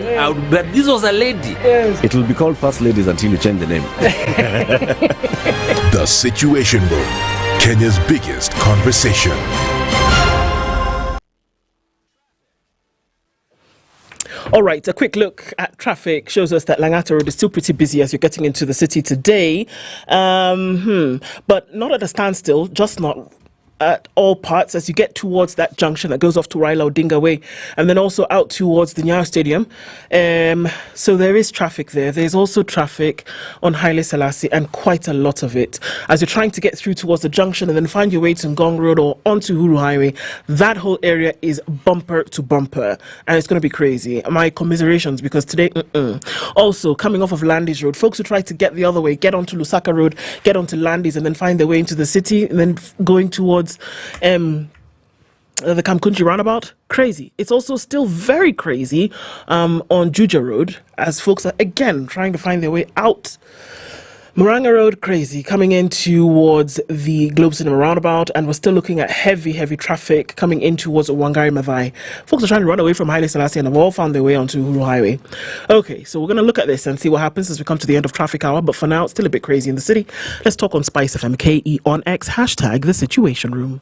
but this was a lady. It will be called First Ladies until you change the name. The Situation Room, Kenya's biggest conversation. All right, a quick look at traffic shows us that Langata Road is still pretty busy as you're getting into the city today. But not at a standstill, just not at all parts as you get towards that junction that goes off to Raila Odinga Way and then also out towards the Nyayo Stadium. So there is traffic there. There's also traffic on Haile Selassie and quite a lot of it. As you're trying to get through towards the junction and then find your way to Ngong Road or onto Huru Highway, that whole area is bumper to bumper and it's going to be crazy. My commiserations because today, Also, coming off of Landis Road, folks who try to get the other way, get onto Lusaka Road, get onto Landis and then find their way into the city and then going towards the Kamkunji roundabout, crazy. It's also still very crazy on Juja Road as folks are again trying to find their way out. Muranga Road, crazy, coming in towards the Globe Cinema roundabout, and we're still looking at heavy traffic coming in towards Wangari Maathai. Folks are trying to run away from Haile Selassie and have all found their way onto Huru Highway. Okay, so we're going to look at this and see what happens as we come to the end of traffic hour, but for now, it's still a bit crazy in the city. Let's talk on SpiceFM, KE on X, hashtag The Situation Room.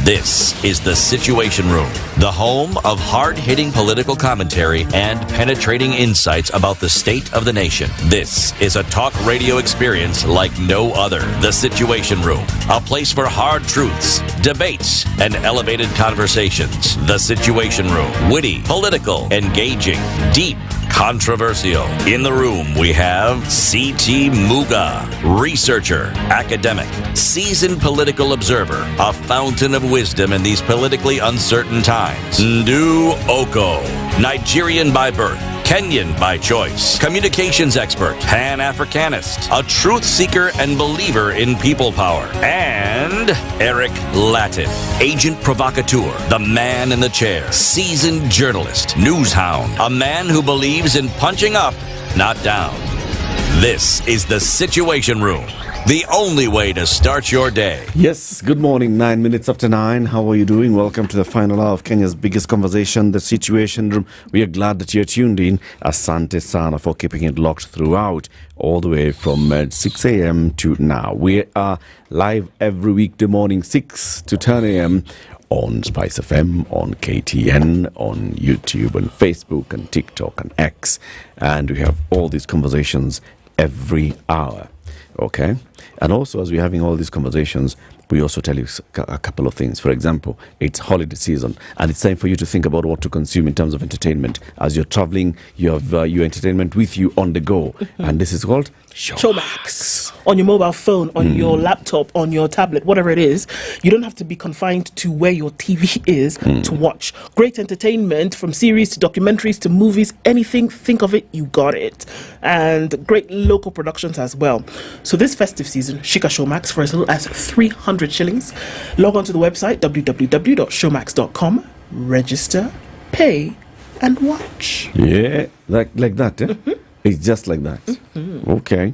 This is The Situation Room, the home of hard-hitting political commentary and penetrating insights about the state of the nation. This is a talk radio experience like no other. The Situation Room, a place for hard truths, debates, and elevated conversations. The Situation Room, witty, political, engaging, deep, controversial. In the room, we have C.T. Muga, researcher, academic, seasoned political observer, a fountain of wisdom in these politically uncertain times. Ndu Okoh, Nigerian by birth, Kenyan by choice, communications expert, Pan-Africanist, a truth seeker and believer in people power, and Eric Latiff, agent provocateur, the man in the chair, seasoned journalist, news hound, a man who believes in punching up, not down. This is the Situation Room, the only way to start your day. Yes, good morning, 9 minutes after 9. How are you doing? Welcome to the final hour of Kenya's biggest conversation, the Situation Room. We are glad that you're tuned in. Asante sana for keeping it locked throughout, all the way from 6 a.m. to now. We are live every weekday morning, 6 to 10 a.m. on SpiceFM, on KTN, on YouTube, and Facebook, and TikTok, and X. And we have all these conversations every hour. Okay, and also as we're having all these conversations, we also tell you a couple of things. For example, it's holiday season, and it's time for you to think about what to consume in terms of entertainment. As you're traveling, you have your entertainment with you on the go, and this is called Showmax. On your mobile phone, on your laptop, on your tablet, whatever it is. You don't have to be confined to where your TV is to watch. Great entertainment, from series to documentaries to movies, anything, think of it, you got it. And great local productions as well. So this festive season, Shika Showmax for as little as 300 shillings. Log on to the website, www.showmax.com, register, pay, and watch. Yeah, like that, eh? It's just like that. Okay.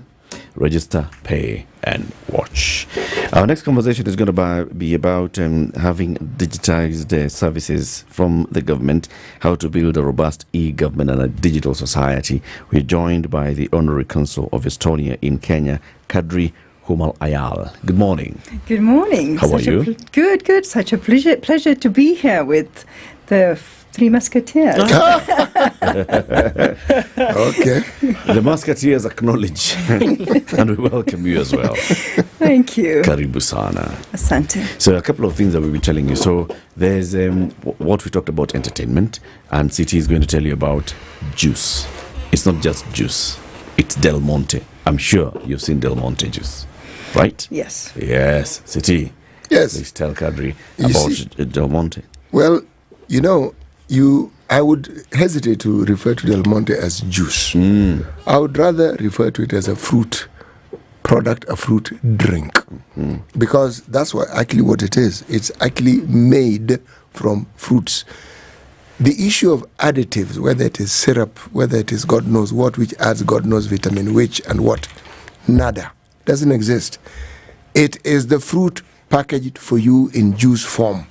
Register, pay, and watch. Our next conversation is going to be about having digitized services from the government, how to build a robust e-government and a digital society. We're joined by the Honorary Consul of Estonia in Kenya, Kadri Humal Ayal. Good morning. Good morning. How are you? Good. Such a pleasure to be here with the Three Musketeers. Okay. The Musketeers acknowledge and we welcome you as well. Thank you. Karibu sana. Asante. So a couple of things that we've been telling you. So there's what we talked about, entertainment, and CT is going to tell you about juice. It's not just juice. It's Del Monte. I'm sure you've seen Del Monte juice, right? Yes. Yes. CT. Yes. Please tell Kadri about Del Monte. Well, I would hesitate to refer to Del Monte as juice. I would rather refer to it as a fruit product, a fruit drink. Because that's actually what it is. It's actually made from fruits. The issue of additives, whether it is syrup, whether it is God knows what, which adds God knows vitamin which and what, nada, doesn't exist. It is the fruit packaged for you in juice form.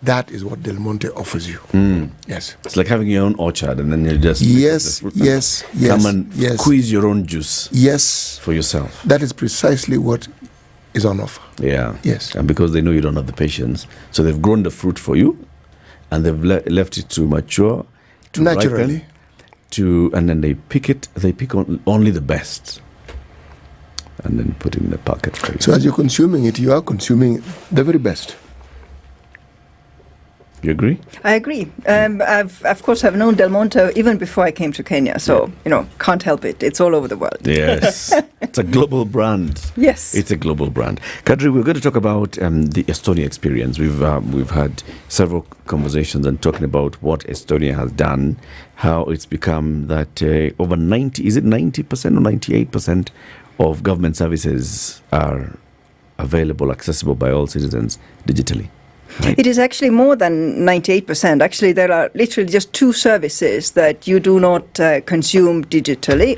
That is what Del Monte offers you. Yes. It's like having your own orchard and then you just... Yes. Come and squeeze your own juice. Yes. For yourself. That is precisely what is on offer. Yeah. Yes. And because they know you don't have the patience, so they've grown the fruit for you and they've left it to mature, to naturally, ripen, and then they pick only the best and then put it in the packet for you. So as you're consuming it, you are consuming the very best. You agree? I agree. Of course, I've known Del Monte even before I came to Kenya, so, can't help it. It's all over the world. Yes. It's a global brand. Yes. It's a global brand. Kadri, we're going to talk about the Estonia experience. We've had several conversations and talking about what Estonia has done, how it's become that over 90% or 98% of government services are available, accessible by all citizens digitally. Right. It is actually more than 98%. Actually, there are literally just two services that you do not consume digitally.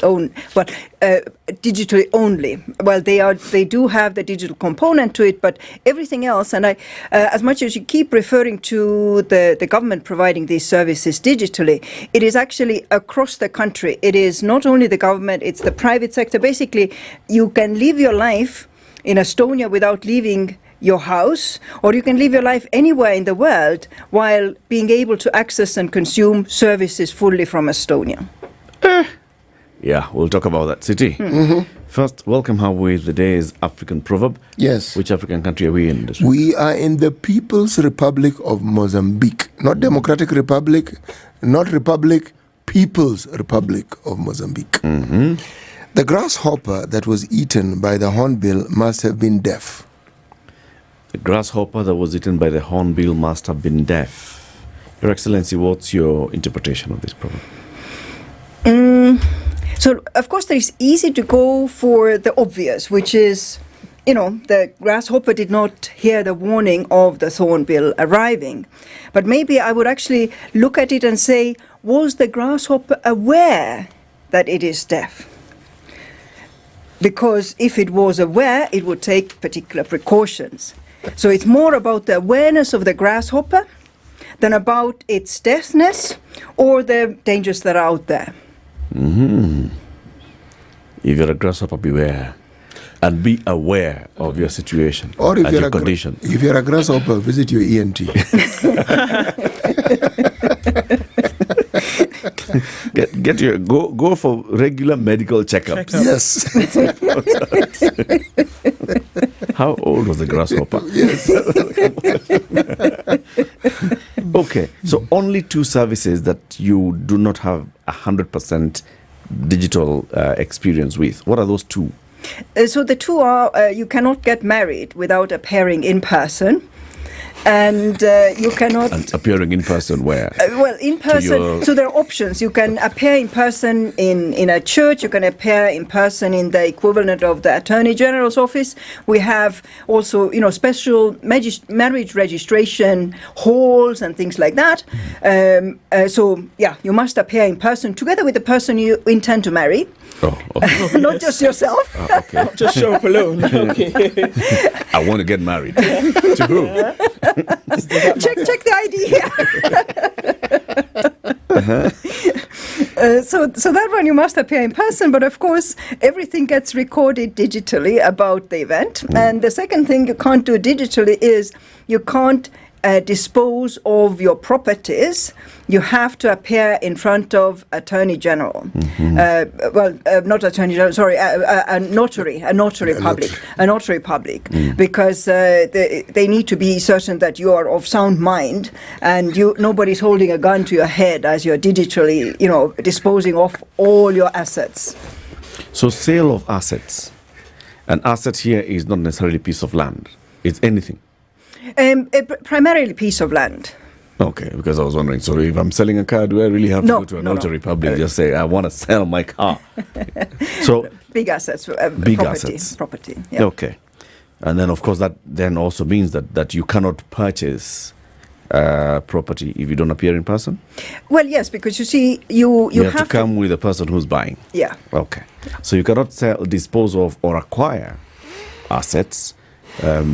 Digitally only. Well, they do have the digital component to it, but everything else. And as much as you keep referring to the government providing these services digitally, it is actually across the country. It is not only the government; it's the private sector. Basically, you can live your life in Estonia without leaving your house, or you can live your life anywhere in the world while being able to access and consume services fully from Estonia. Yeah, we'll talk about that. City. First, welcome her with the day's African proverb. Yes. Which African country are we in this week? We are in the People's Republic of Mozambique. Not Democratic Republic, not Republic, People's Republic of Mozambique. The grasshopper that was eaten by the hornbill must have been deaf. The grasshopper that was eaten by the hornbill must have been deaf. Your Excellency, what's your interpretation of this problem? So, of course, it's easy to go for the obvious, which is, the grasshopper did not hear the warning of the thornbill arriving. But maybe I would actually look at it and say, was the grasshopper aware that it is deaf? Because if it was aware, it would take particular precautions. So it's more about the awareness of the grasshopper than about its deafness or the dangers that are out there. If you're a grasshopper, beware. And be aware of your situation Or if and you're your a condition. If you're a grasshopper, visit your ENT. Go for regular medical checkups. Yes. How old was the grasshopper? Yes. Okay, so only two services that you do not have 100% digital experience with. What are those two? So the two are, you cannot get married without appearing in person. And you cannot... And appearing in person where? Well, in person, so there are options. You can appear in person in a church. You can appear in person in the equivalent of the Attorney General's office. We have also, special marriage registration halls and things like that. So, you must appear in person together with the person you intend to marry. Oh, okay. Not just yourself. Oh, okay. Not just show up alone. Okay. I want to get married. To who? Check the ID here. So that one you must appear in person, but of course everything gets recorded digitally about the event. And the second thing you can't do digitally is you can't dispose of your properties. You have to appear in front of Attorney General. Not Attorney General, sorry, a notary public, because they need to be certain that you are of sound mind and nobody's holding a gun to your head as you're digitally, disposing of all your assets. So sale of assets. An asset here is not necessarily a piece of land. It's anything. Primarily piece of land. Okay, because I was wondering, so if I'm selling a car, do I really have to go to a notary public? Just say, I want to sell my car. So big assets, big assets. Property. Yeah. Okay. And then, of course, that then also means that you cannot purchase property if you don't appear in person? Well, yes, because you see, you have to come with the person who's buying. Yeah. Okay. So you cannot dispose of or acquire assets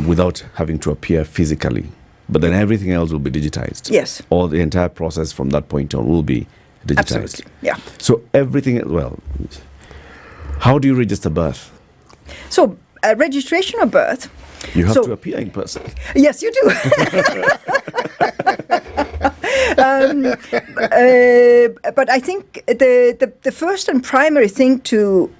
without having to appear physically. But then everything else will be digitized. Yes. Or the entire process from that point on will be digitized. Absolutely. Yeah. So everything, how do you register birth? So registration of birth. You have to appear in person. Yes, you do. But I think the first and primary thing to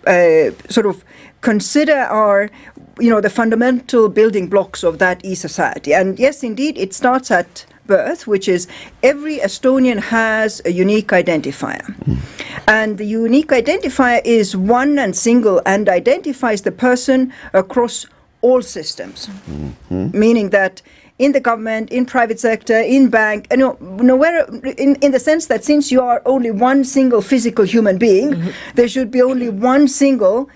sort of consider are, the fundamental building blocks of that e-society. And yes, indeed, it starts at birth, which is every Estonian has a unique identifier. And the unique identifier is one and single and identifies the person across all systems. Meaning that in the government, in private sector, in bank, nowhere, in the sense that since you are only one single physical human being, there should be only one single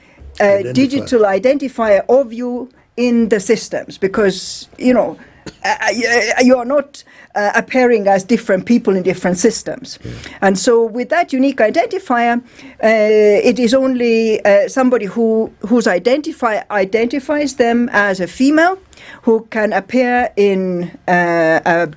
digital identifier of you in the systems, because you are not appearing as different people in different systems. And so with that unique identifier, it is only somebody whose identifier identifies them as a female, who can appear in a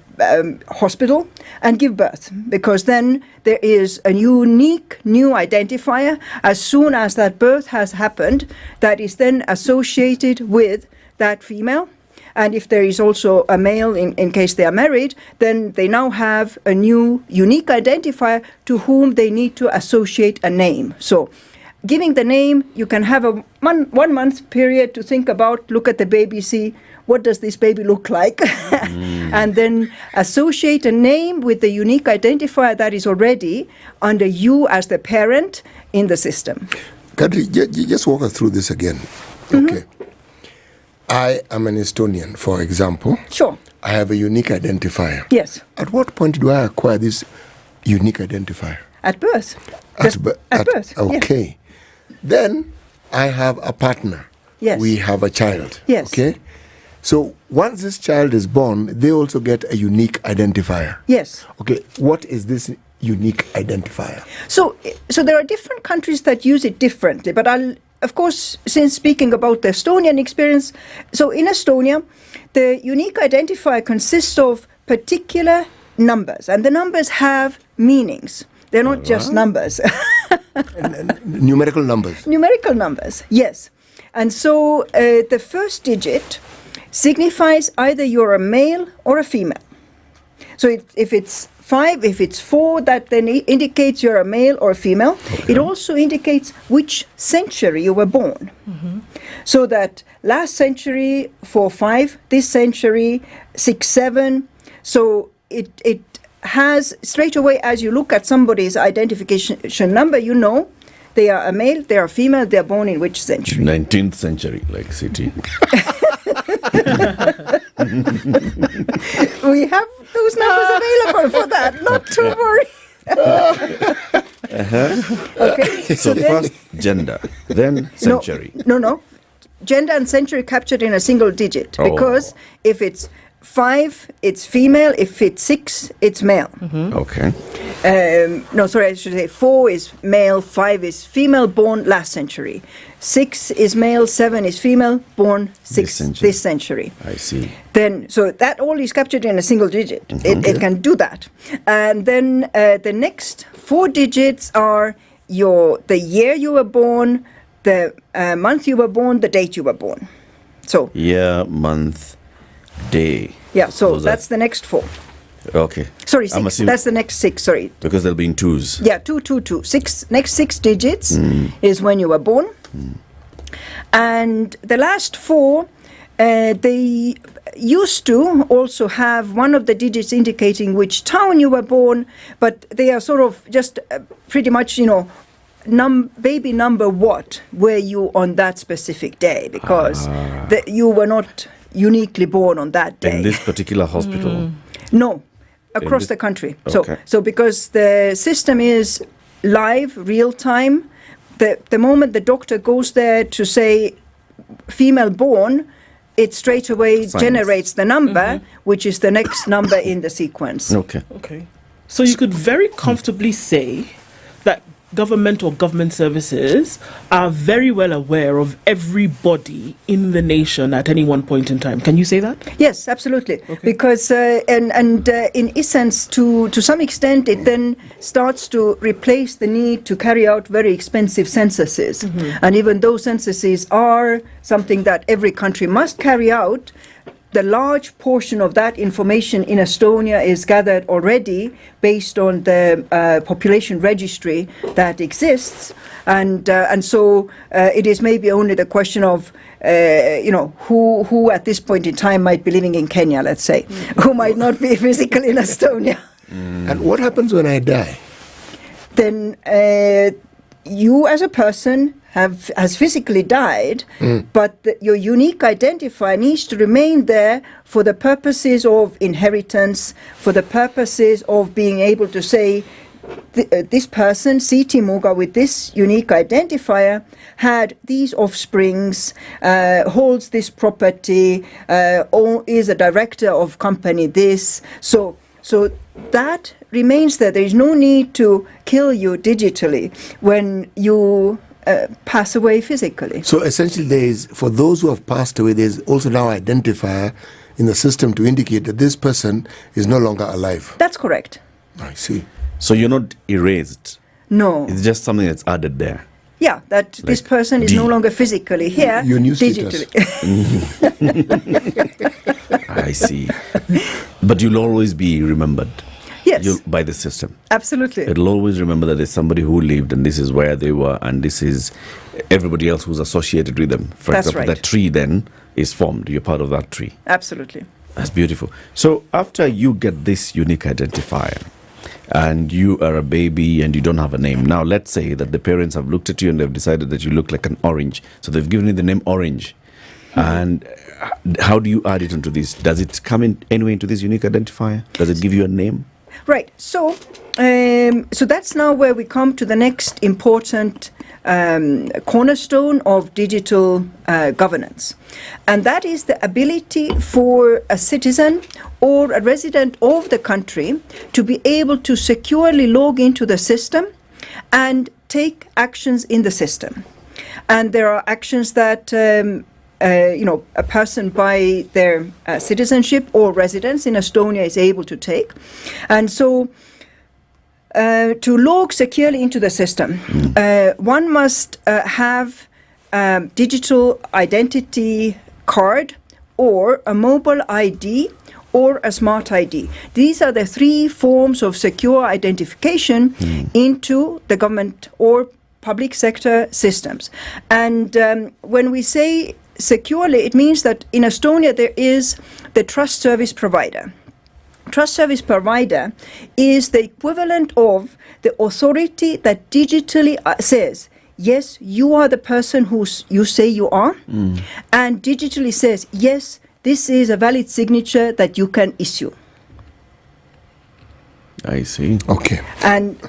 hospital and give birth, because then there is a unique new identifier as soon as that birth has happened that is then associated with that female. And if there is also a male, in case they are married, then they now have a new unique identifier to whom they need to associate a name. So giving the name, you can have a 1 month period to think about, look at the baby, see what does this baby look like? And then associate a name with the unique identifier that is already under you as the parent in the system. Kadri, just walk us through this again. Okay. I am an Estonian, for example. Sure. I have a unique identifier. Yes. At what point do I acquire this unique identifier? At birth. At birth. Okay. Yes. Then I have a partner. Yes. We have a child. Yes. Okay. So once this child is born, they also get a unique identifier. Yes. Okay. What is this unique identifier? So there are different countries that use it differently, but of course, since speaking about the Estonian experience, so in Estonia, the unique identifier consists of particular numbers, and the numbers have meanings. They're not just numbers. Numerical numbers. Numerical numbers, yes. And so the first digit signifies either you're a male or a female. So if it's 5, if it's 4, that then indicates you're a male or a female. Okay. It also indicates which century you were born. So that last century, 4, 5, this century, 6, 7. So it has, straight away as you look at somebody's identification number, you know they are a male, they are a female, they are born in which century. 19th century, like city. We have those numbers available for that, not to worry. Okay. So first gender, then century. No. Gender and century captured in a single digit. Because if it's 5, it's female. If it's 6, it's male. Okay. No, sorry, I should say 4 is male, 5 is female, born last century. 6 is male, 7 is female, born this century. I see. Then, so that all is captured in a single digit. It can do that. And then the next 4 digits are the year you were born, the month you were born, the date you were born. So year, month, day. Yeah, so that's the next 4. Okay. Sorry, 6. That's the next 6, sorry. Because they'll be in 2s. Yeah, 2, 2, 2. Next 6 digits is when you were born. And the last 4, they used to also have one of the digits indicating which town you were born, but they are sort of just pretty much, baby number what were you on that specific day, because you were not uniquely born on that day. In this particular hospital? No, across the country. Okay. So because the system is live, real time, the moment the doctor goes there to say female born, it straight away generates the number, which is the next number in the sequence. Okay. So you could very comfortably say that government or government services are very well aware of everybody in the nation at any one point in time. Can you say that? Yes, absolutely. Okay. Because in essence, to some extent, it then starts to replace the need to carry out very expensive censuses. And even though censuses are something that every country must carry out, the large portion of that information in Estonia is gathered already based on the population registry that exists, and so it is maybe only the question of who at this point in time might be living in Kenya, let's say, who might not be physically in Estonia. And what happens when I die? Then you as a person has physically died, but your unique identifier needs to remain there for the purposes of inheritance, for the purposes of being able to say, this person, C.T. Muga, with this unique identifier, had these offsprings, holds this property, is a director of company this. So that remains there. There is no need to kill you digitally when you pass away physically. So essentially, for those who have passed away, there's also now identifier in the system to indicate that this person is no longer alive. That's correct. I see. So you're not erased? No. It's just something that's added there? Yeah, that this person is no longer physically here, your new digitally. I see. But you'll always be remembered? Yes. Yes. by the system. Absolutely. It'll always remember that there's somebody who lived and this is where they were and this is everybody else who's associated with them. For That's example, right. that tree then is formed. You're part of that tree. Absolutely. That's beautiful. So after you get this unique identifier and you are a baby and you don't have a name. Now let's say that the parents have looked at you and they've decided that you look like an orange. So they've given you the name Orange. And how do you add it into this? Does it come in anyway into this unique identifier? Does it give you a name? Right. So, so that's now where we come to the next important cornerstone of digital governance, and that is the ability for a citizen or a resident of the country to be able to securely log into the system and take actions in the system. And there are actions that a person by their citizenship or residence in Estonia is able to take. And so to log securely into the system, one must have digital identity card or a mobile ID or a smart ID. These are the three forms of secure identification into the government or public sector systems. And when we say securely, it means that in Estonia there is the trust service provider. Trust service provider is the equivalent of the authority that digitally says, yes, you are the person who you say you are, and digitally says, yes, this is a valid signature that you can issue. I see. Okay. And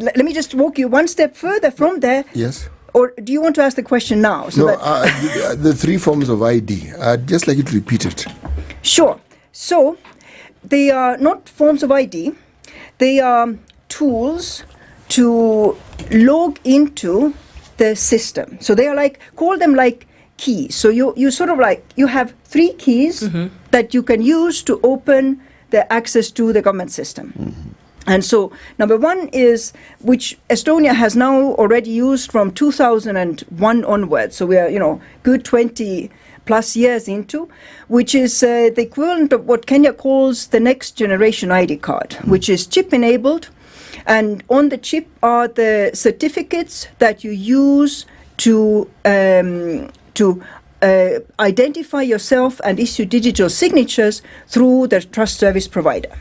let me just walk you one step further from there. Yes. Or do you want to ask the question now? So the three forms of ID, I'd just like you to repeat it. Sure. So they are not forms of ID. They are tools to log into the system. So they are like, call them like keys. So you sort of like, you have three keys that you can use to open the access to the government system. And so number one is, which Estonia has now already used from 2001 onwards. So we are, good 20 plus years into, which is the equivalent of what Kenya calls the next generation ID card, which is chip enabled. And on the chip are the certificates that you use to identify yourself and issue digital signatures through the trust service provider.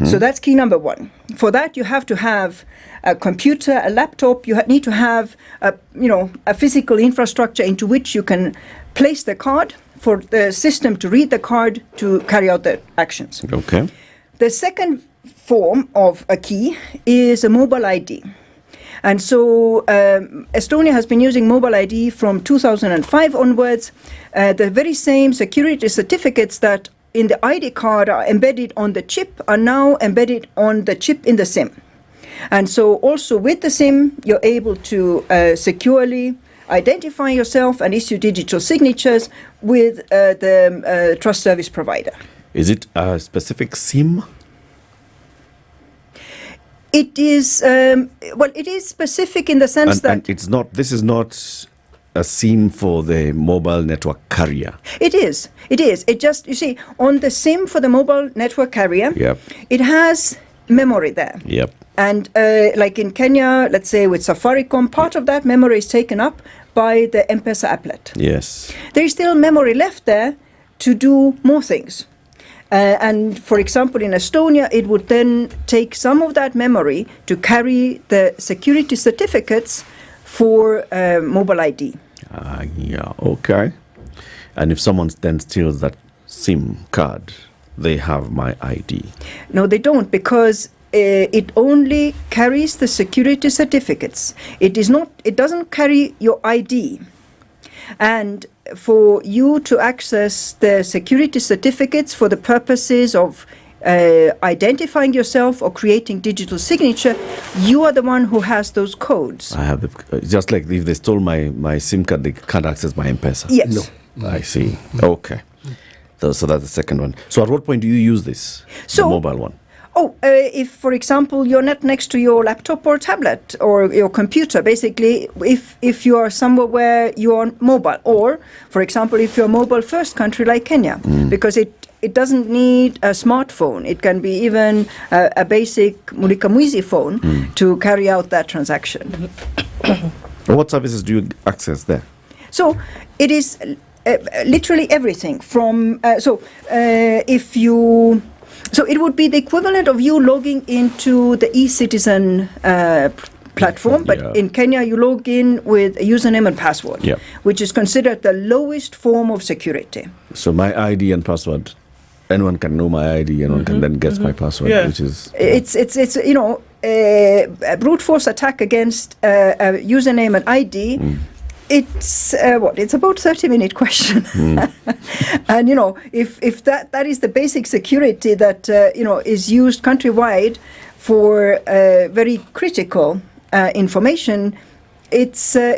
So that's key number one. For that, you have to have a computer, a laptop. You need to have a physical infrastructure into which you can place the card for the system to read the card to carry out the actions. Okay. The second form of a key is a mobile ID. And so Estonia has been using mobile ID from 2005 onwards. The very same security certificates that in the ID card are embedded on the chip are now embedded on the chip in the SIM. And so also with the SIM, you're able to securely identify yourself and issue digital signatures with the trust service provider. Is it a specific SIM? It is, it is specific in the sense that... And it's not, this is not a SIM for the mobile network carrier. It is. It just, you see, on the SIM for the mobile network carrier, it has memory there. Yep. And like in Kenya, let's say with Safaricom, part of that memory is taken up by the M-Pesa applet. Yes. There is still memory left there to do more things. And for example, in Estonia, it would then take some of that memory to carry the security certificates for mobile ID. Okay. And if someone then steals that SIM card, they have my ID. No, they don't, because it only carries the security certificates. It doesn't carry your ID. And for you to access the security certificates for the purposes of identifying yourself or creating digital signature, you are the one who has those codes. I have just like if they stole my SIM card, they can't access my M-Pesa. Yes. No. I see. Okay. So that's the second one. So at what point do you use this, the mobile one? If, for example, you're not next to your laptop or tablet or your computer, basically, if you are somewhere where you are mobile, or, for example, if you're a mobile-first country like Kenya, because it doesn't need a smartphone. It can be even a basic Mulikamwizi phone to carry out that transaction. What services do you access there? So it is literally everything from, if you, so it would be the equivalent of you logging into the e-citizen platform, but in Kenya you log in with a username and password, which is considered the lowest form of security. So my ID and password, anyone can know my ID, anyone can then guess my password, which is... It's you know, a brute force attack against a username and ID. It's it's about 30-minute question. And you know, if that is the basic security that you know is used countrywide for very critical information, it's a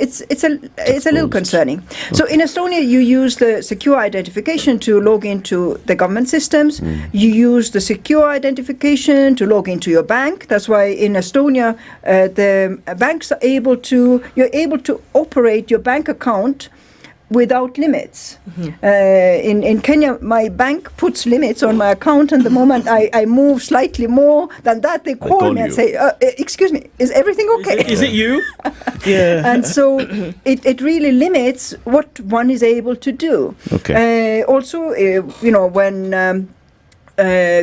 little concerning. So in Estonia, you use the secure identification to log into the government systems. You use the secure identification to log into your bank. That's why in Estonia, the banks are you're able to operate your bank account without limits. In Kenya, my bank puts limits on my account, and the moment I move slightly more than that, they call me and say, excuse me, is everything okay? Is it you? And so it really limits what one is able to do. Also, you know, when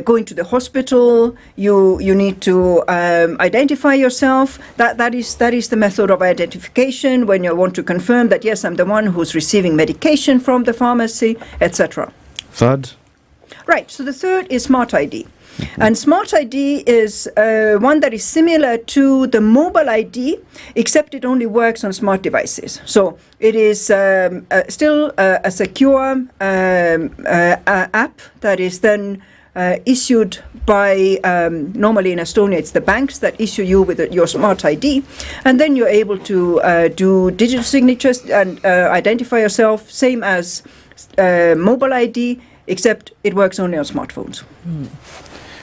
going to the hospital, you need to identify yourself. That is the method of identification when you want to confirm that yes, I'm the one who's receiving medication from the pharmacy, etc. Third? Right. So the third is Smart ID. And Smart ID is one that is similar to the mobile ID, except it only works on smart devices. So it is still a secure app that is then issued by, normally in Estonia, it's the banks that issue you with your Smart ID. And then you're able to do digital signatures and identify yourself, same as mobile ID, except it works only on smartphones.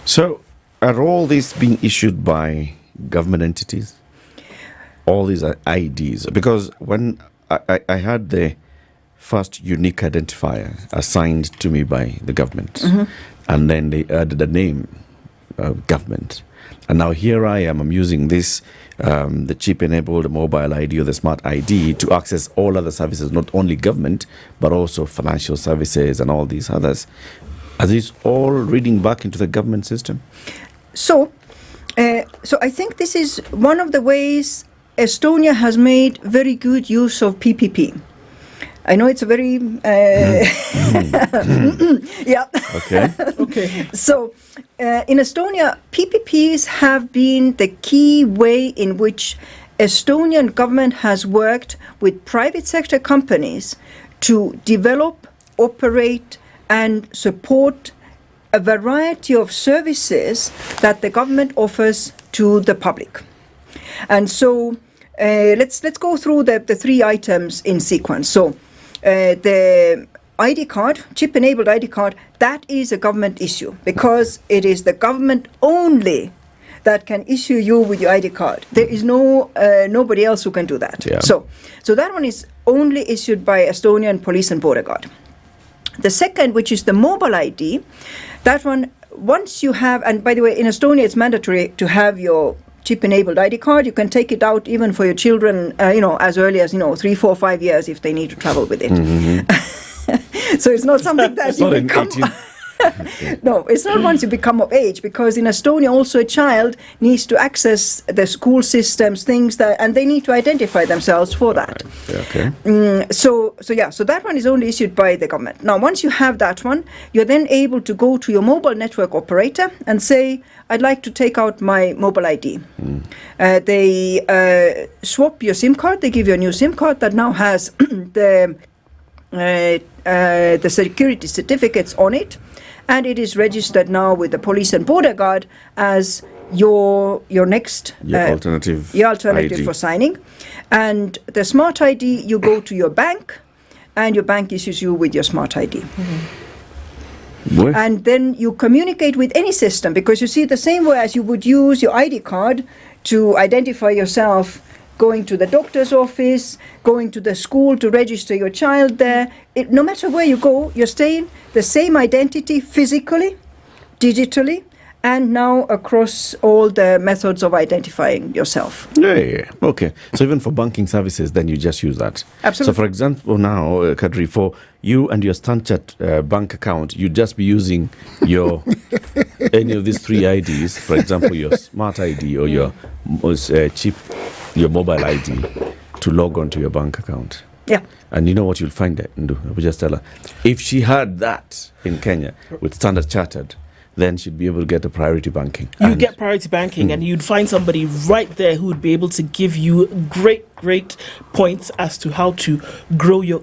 So are all these being issued by government entities? All these are IDs? Because when I had the first unique identifier assigned to me by the government, and then they added the name government. And now here I am, I'm using this, the chip-enabled mobile ID or the smart ID to access all other services, not only government, but also financial services and all these others. Are these all reading back into the government system? So I think this is one of the ways Estonia has made very good use of PPP. I know it's a very... yeah. Okay. So in Estonia, PPPs have been the key way in which Estonian government has worked with private sector companies to develop, operate, and support a variety of services that the government offers to the public. And so let's go through the three items in sequence. So the ID card, chip-enabled ID card, that is a government issue because it is the government only that can issue you with your ID card. There is nobody else who can do that. Yeah. So that one is only issued by Estonian Police and Border Guard. The second, which is the mobile ID, that one, once you have, and by the way, in Estonia, it's mandatory to have your chip-enabled ID card. You can take it out even for your children, as early as, 3, 4, 5 years if they need to travel with it. So it's not something that you become... No, it's not once you become of age, because in Estonia also a child needs to access the school systems, things that, and they need to identify themselves for that. Okay. So that one is only issued by the government. Now, once you have that one, you're then able to go to your mobile network operator and say, I'd like to take out my mobile ID. They swap your SIM card. They give you a new SIM card that now has the security certificates on it. And it is registered now with the Police and Border Guard as your next alternative ID. ID for signing. And the Smart ID, you go to your bank, and your bank issues you with your Smart ID. And then you communicate with any system, because you see, the same way as you would use your ID card to identify yourself going to the doctor's office, going to the school to register your child there. No matter where you go, you're staying the same identity physically, digitally, and now across all the methods of identifying yourself. Yeah. Okay. So even for banking services, then you just use that. Absolutely. So for example, now, Kadri, for you and your Standard bank account, you'd just be using your any of these 3 IDs, for example, your smart ID or your your mobile ID to log on to your bank account. Yeah. And you know what you'll find there, Ndu? I will just tell her. If she had that in Kenya with Standard Chartered, then she'd be able to get a priority banking. You get priority banking, and you'd find somebody right there who would be able to give you great points as to how to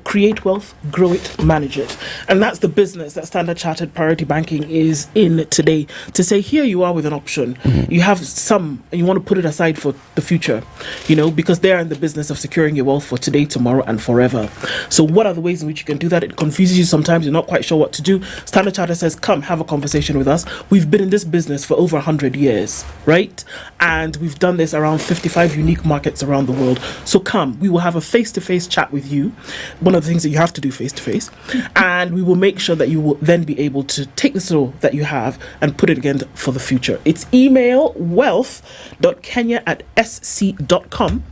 create wealth, grow it, manage it. And that's the business that Standard Chartered Priority Banking is in today. To say, here you are with an option. You have some, and you want to put it aside for the future, because they are in the business of securing your wealth for today, tomorrow, and forever. So what are the ways in which you can do that? It confuses you sometimes. You're not quite sure what to do. Standard Chartered says, come have a conversation with us. We've been in this business for over 100 years, right? And we've done this around 55 unique markets around the world. So come, we will have a face-to-face chat with you. One of the things that you have to do face-to-face. And we will make sure that you will then be able to take this role that you have and put it again for the future. It's email wealth.kenya@sc.com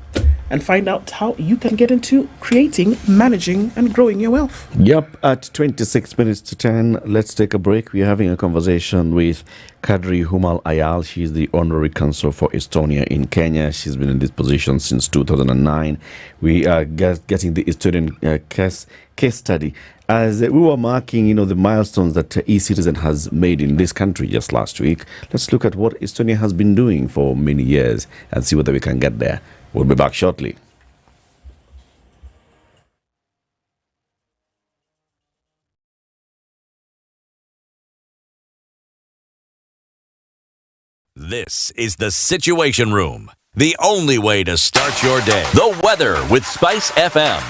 and find out how you can get into creating, managing, and growing your wealth. Yep, at 26 minutes to 10, let's take a break. We're having a conversation with Kadri Humal Ayal. She's the Honorary Consul for Estonia in Kenya. She's been in this position since 2009. We are getting the Estonian case study. As we were marking, the milestones that e-citizen has made in this country just last week, let's look at what Estonia has been doing for many years and see whether we can get there. We'll be back shortly. This is the Situation Room, the only way to start your day. The weather with SpiceFM.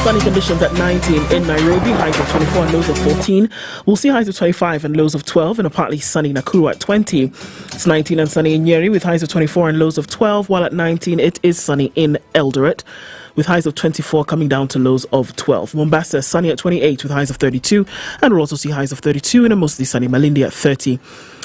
Sunny conditions at 19 in Nairobi, highs of 24 and lows of 14. We'll see highs of 25 and lows of 12 in a partly sunny Nakuru at 20. It's 19 and sunny in Nyeri with highs of 24 and lows of 12, while at 19 it is sunny in Eldoret with highs of 24 coming down to lows of 12. Mombasa sunny at 28 with highs of 32, and we'll also see highs of 32 in a mostly sunny Malindi at 30.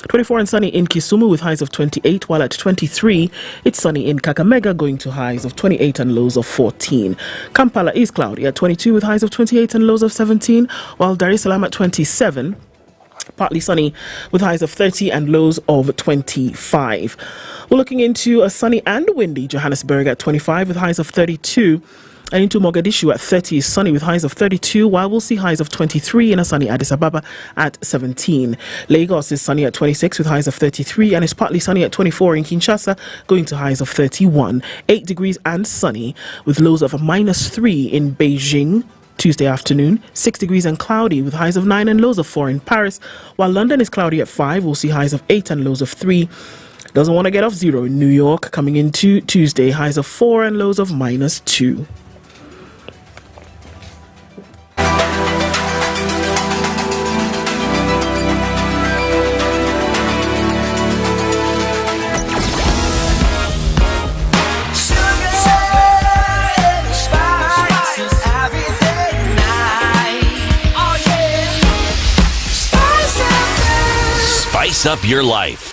24 and sunny in Kisumu with highs of 28, while at 23 it's sunny in Kakamega going to highs of 28 and lows of 14. Kampala is cloudy at 22 with highs of 28 and lows of 17, while Dar es Salaam at 27 partly sunny with highs of 30 and lows of 25. We're looking into a sunny and windy Johannesburg at 25 with highs of 32. And into Mogadishu at 30 is sunny with highs of 32, while we'll see highs of 23 in a sunny Addis Ababa at 17. Lagos is sunny at 26 with highs of 33, and it's partly sunny at 24 in Kinshasa, going to highs of 31. 8 degrees and sunny with lows of -3 in Beijing. Tuesday afternoon, 6 degrees and cloudy with highs of 9 and lows of 4 in Paris, while London is cloudy at 5. We'll see highs of 8 and lows of 3. Doesn't want to get off 0 in New York, coming into Tuesday, highs of 4 and lows of -2. Spice up your life.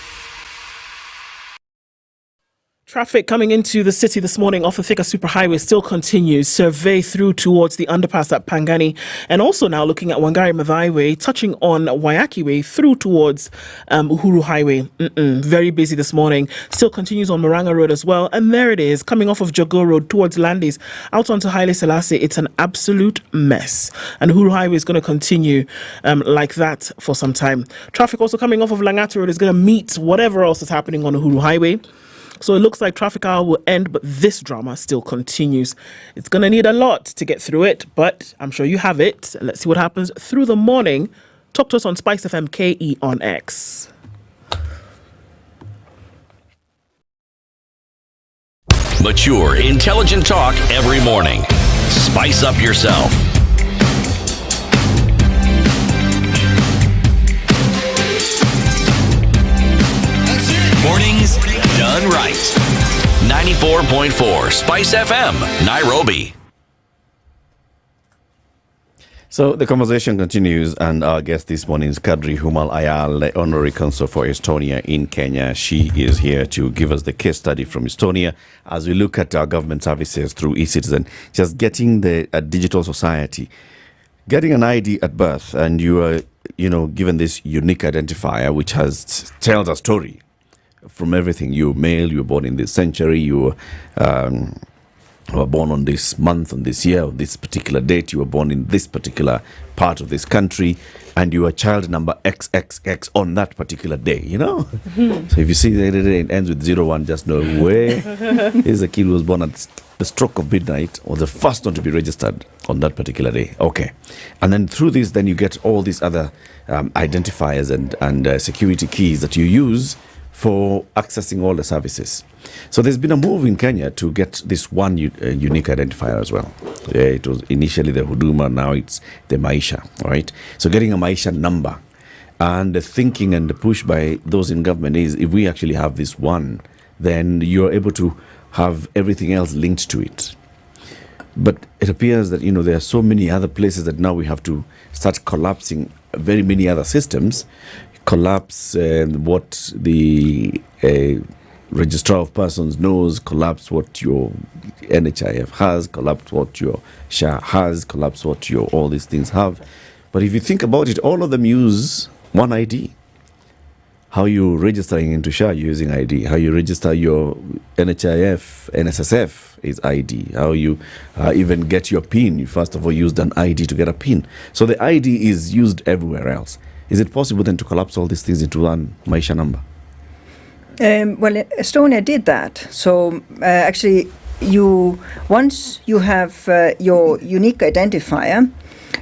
Traffic coming into the city this morning off the Thika Superhighway still continues. Survey through towards the underpass at Pangani, and also now looking at Wangari Maathai Way, touching on Waiyaki Way through towards Uhuru Highway. Very busy this morning. Still continues on Moranga Road as well. And there it is, coming off of Jogo Road towards Landis, out onto Haile Selassie. It's an absolute mess. And Uhuru Highway is going to continue like that for some time. Traffic also coming off of Langata Road is going to meet whatever else is happening on Uhuru Highway. So it looks like traffic hour will end, but this drama still continues. It's going to need a lot to get through it, but I'm sure you have it. Let's see what happens through the morning. Talk to us on SpiceFM KE on X. Mature, intelligent talk every morning. Spice up yourself. Mornings done right. 94.4 Spice FM, Nairobi. So the conversation continues, and our guest this morning is Kadri Humal Ayal, the Honorary Consul for Estonia in Kenya. She is here to give us the case study from Estonia as we look at our government services through eCitizen, just getting the digital society, getting an ID at birth, and you are, given this unique identifier which tells a story from everything. You're male, you were born in this century, you were born on this month, on this year, on this particular date, you were born in this particular part of this country, and you are child number XXX on that particular day, So if you see that it ends with 01, just know where is a kid who was born at the stroke of midnight, or the first one to be registered on that particular day. Okay. And then through this, then you get all these other identifiers and security keys that you use for accessing all the services. So there's been a move in Kenya to get this one unique identifier as well. It was initially the Huduma, now it's the Maisha, all right? So getting a Maisha number, and the thinking and the push by those in government is, if we actually have this one, then you're able to have everything else linked to it. But it appears that, there are so many other places that now we have to start collapsing very many other systems, collapse what the registrar of persons knows, collapse what your NHIF has, collapse what your SHA has, collapse what your all these things have. But if you think about it, all of them use one ID. How you registering into SHA using ID. How you register your NHIF, NSSF is ID. How you even get your PIN. You first of all used an ID to get a PIN. So the ID is used everywhere else. Is it possible then to collapse all these things into one Maisha number? Well, Estonia did that. So actually, once you have your unique identifier,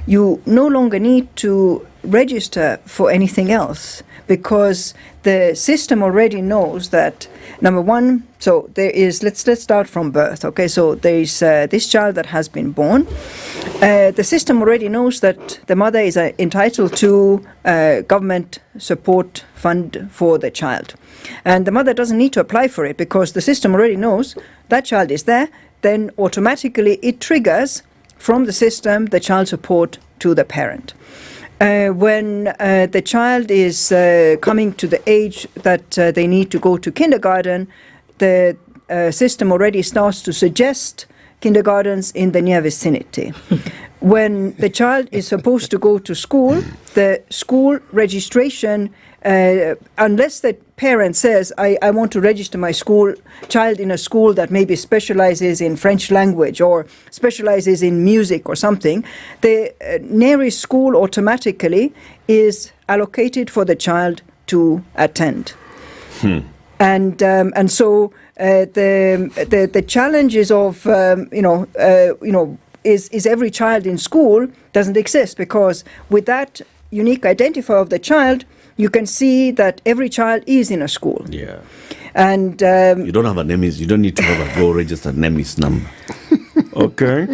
you no longer need to register for anything else, because the system already knows that, number one, so there is, let's start from birth, okay? So there is this child that has been born. The system already knows that the mother is entitled to government support fund for the child. And the mother doesn't need to apply for it, because the system already knows that child is there. Then automatically it triggers from the system the child support to the parent. When the child is coming to the age that they need to go to kindergarten, the system already starts to suggest kindergartens in the near vicinity. When the child is supposed to go to school, the school registration, unless the parent says, I want to register my child in a school that maybe specializes in French language or specializes in music or something, the Nyeri school automatically is allocated for the child to attend. And so the challenges of is every child in school doesn't exist, because with that unique identifier of the child, you can see that every child is in a school. Yeah. And you don't have a NEMIS. You don't need to have a go-registered NEMIS number. Okay.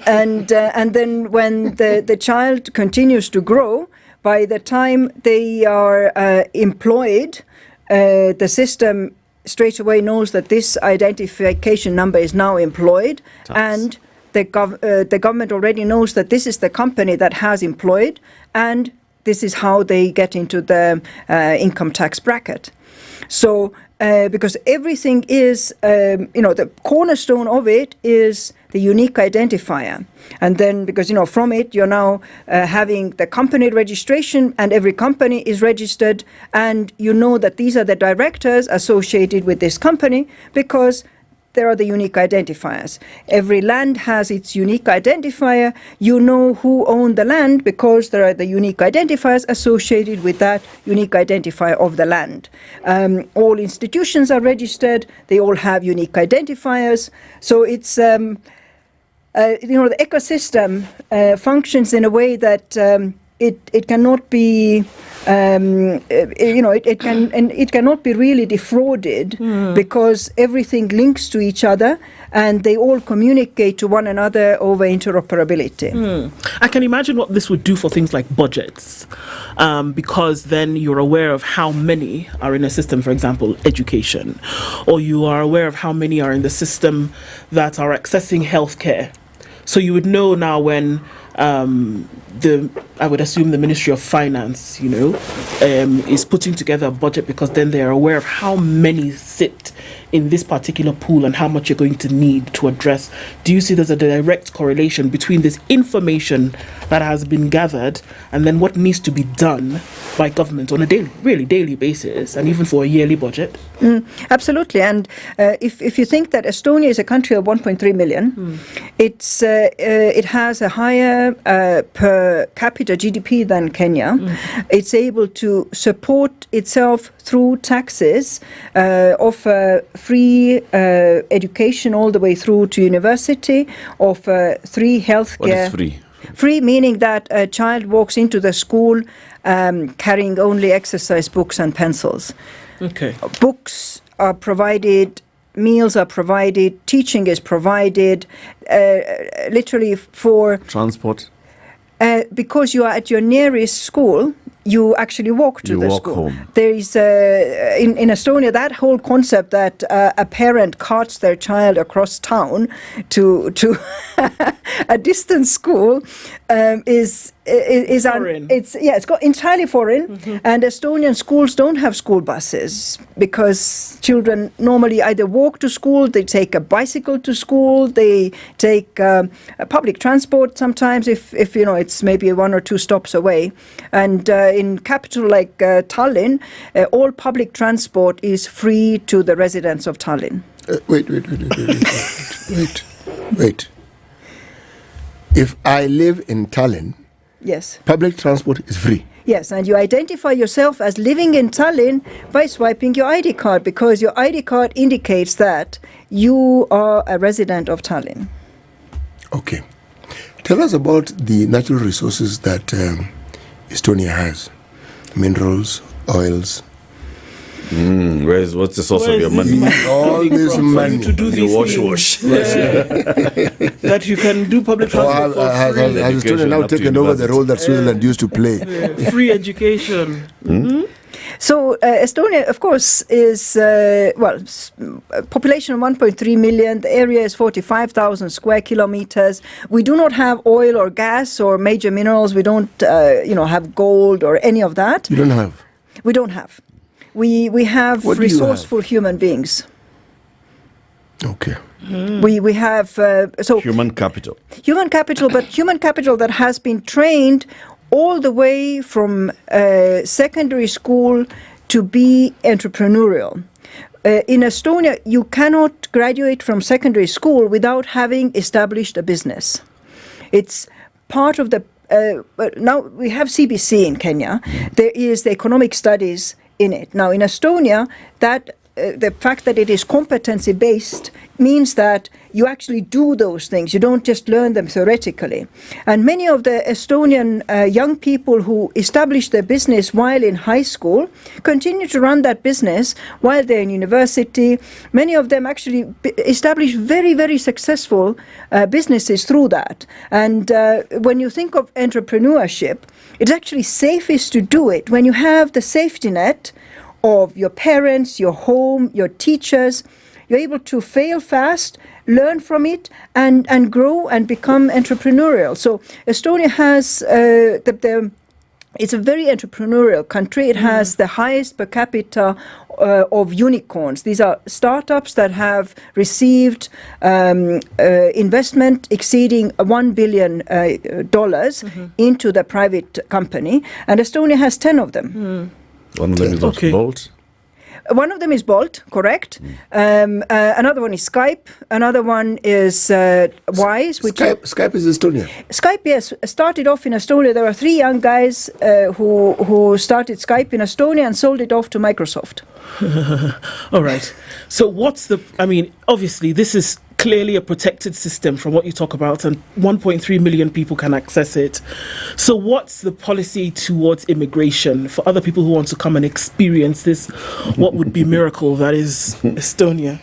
And then when the child continues to grow, by the time they are employed, the system straight away knows that this identification number is now employed, and the government already knows that this is the company that has employed, and this is how they get into the income tax bracket. So, because everything is, the cornerstone of it is the unique identifier. And then, because, from it, you're now having the company registration, and every company is registered, and you know that these are the directors associated with this company, because there are the unique identifiers. Every land has its unique identifier. You know who owned the land because there are the unique identifiers associated with that unique identifier of the land. All institutions are registered. They all have unique identifiers. So it's, the ecosystem functions in a way that it cannot be. It cannot be really defrauded because everything links to each other and they all communicate to one another over interoperability. I can imagine what this would do for things like budgets, because then you're aware of how many are in a system, for example, education, or you are aware of how many are in the system that are accessing healthcare. So you would know now when I would assume the Ministry of Finance, is putting together a budget, because then they are aware of how many sit in this particular pool and how much you're going to need to address. Do you see there's a direct correlation between this information that has been gathered and then what needs to be done by government on a daily basis, and even for a yearly budget? Absolutely. And if you think that Estonia is a country of 1.3 million, it has a higher per capita GDP than Kenya. It's able to support itself through taxes, offer free education all the way through to university, offer free healthcare. What is free? Free meaning that a child walks into the school carrying only exercise books and pencils. Okay. Books are provided, meals are provided, teaching is provided, literally for... Transport? Because you are at your nearest school, you actually walk to the school. Home. There is in Estonia that whole concept that a parent carts their child across town to a distant school is foreign. It's entirely foreign, and Estonian schools don't have school buses because children normally either walk to school, they take a bicycle to school, they take public transport sometimes if it's maybe 1 or 2 stops away, and in capital like Tallinn, all public transport is free to the residents of Tallinn. Wait. If I live in Tallinn, yes, public transport is free. Yes, and you identify yourself as living in Tallinn by swiping your ID card, because your ID card indicates that you are a resident of Tallinn. Okay. Tell us about the natural resources that Estonia has. Minerals, oils. What's the source of your money? All this money. To do these wash. That you can do public transport for free. Has Estonia now taken over the role that Switzerland used to play? Free education. So Estonia, of course, is, population of 1.3 million. The area is 45,000 square kilometers. We do not have oil or gas or major minerals. We don't, have gold or any of that. You don't have? We don't have. We have resourceful human beings. Okay. We have human capital. Human capital, but human capital that has been trained all the way from secondary school to be entrepreneurial. In Estonia, you cannot graduate from secondary school without having established a business. It's part of the... now we have CBC in Kenya. There is the economic studies in it. Now in Estonia, that the fact that it is competency-based means that you actually do those things. You don't just learn them theoretically. And many of the Estonian young people who establish their business while in high school continue to run that business while they're in university. Many of them actually establish very, very successful businesses through that. And when you think of entrepreneurship, it's actually safest to do it when you have the safety net of your parents, your home, your teachers. You're able to fail fast, learn from it, and grow and become entrepreneurial. So Estonia has it's a very entrepreneurial country. It has the highest per capita of unicorns. These are startups that have received investment exceeding $1 billion into the private company, and Estonia has 10 of them. One of them is Bolt. One of them is Bolt, correct. Another one is Skype. Another one is Wise. Skype is Estonia. Skype, yes, started off in Estonia. There are 3 young guys who started Skype in Estonia and sold it off to Microsoft. All right. So obviously this is clearly a protected system from what you talk about, and 1.3 million people can access it. So what's the policy towards immigration for other people who want to come and experience this, what would be miracle that is Estonia?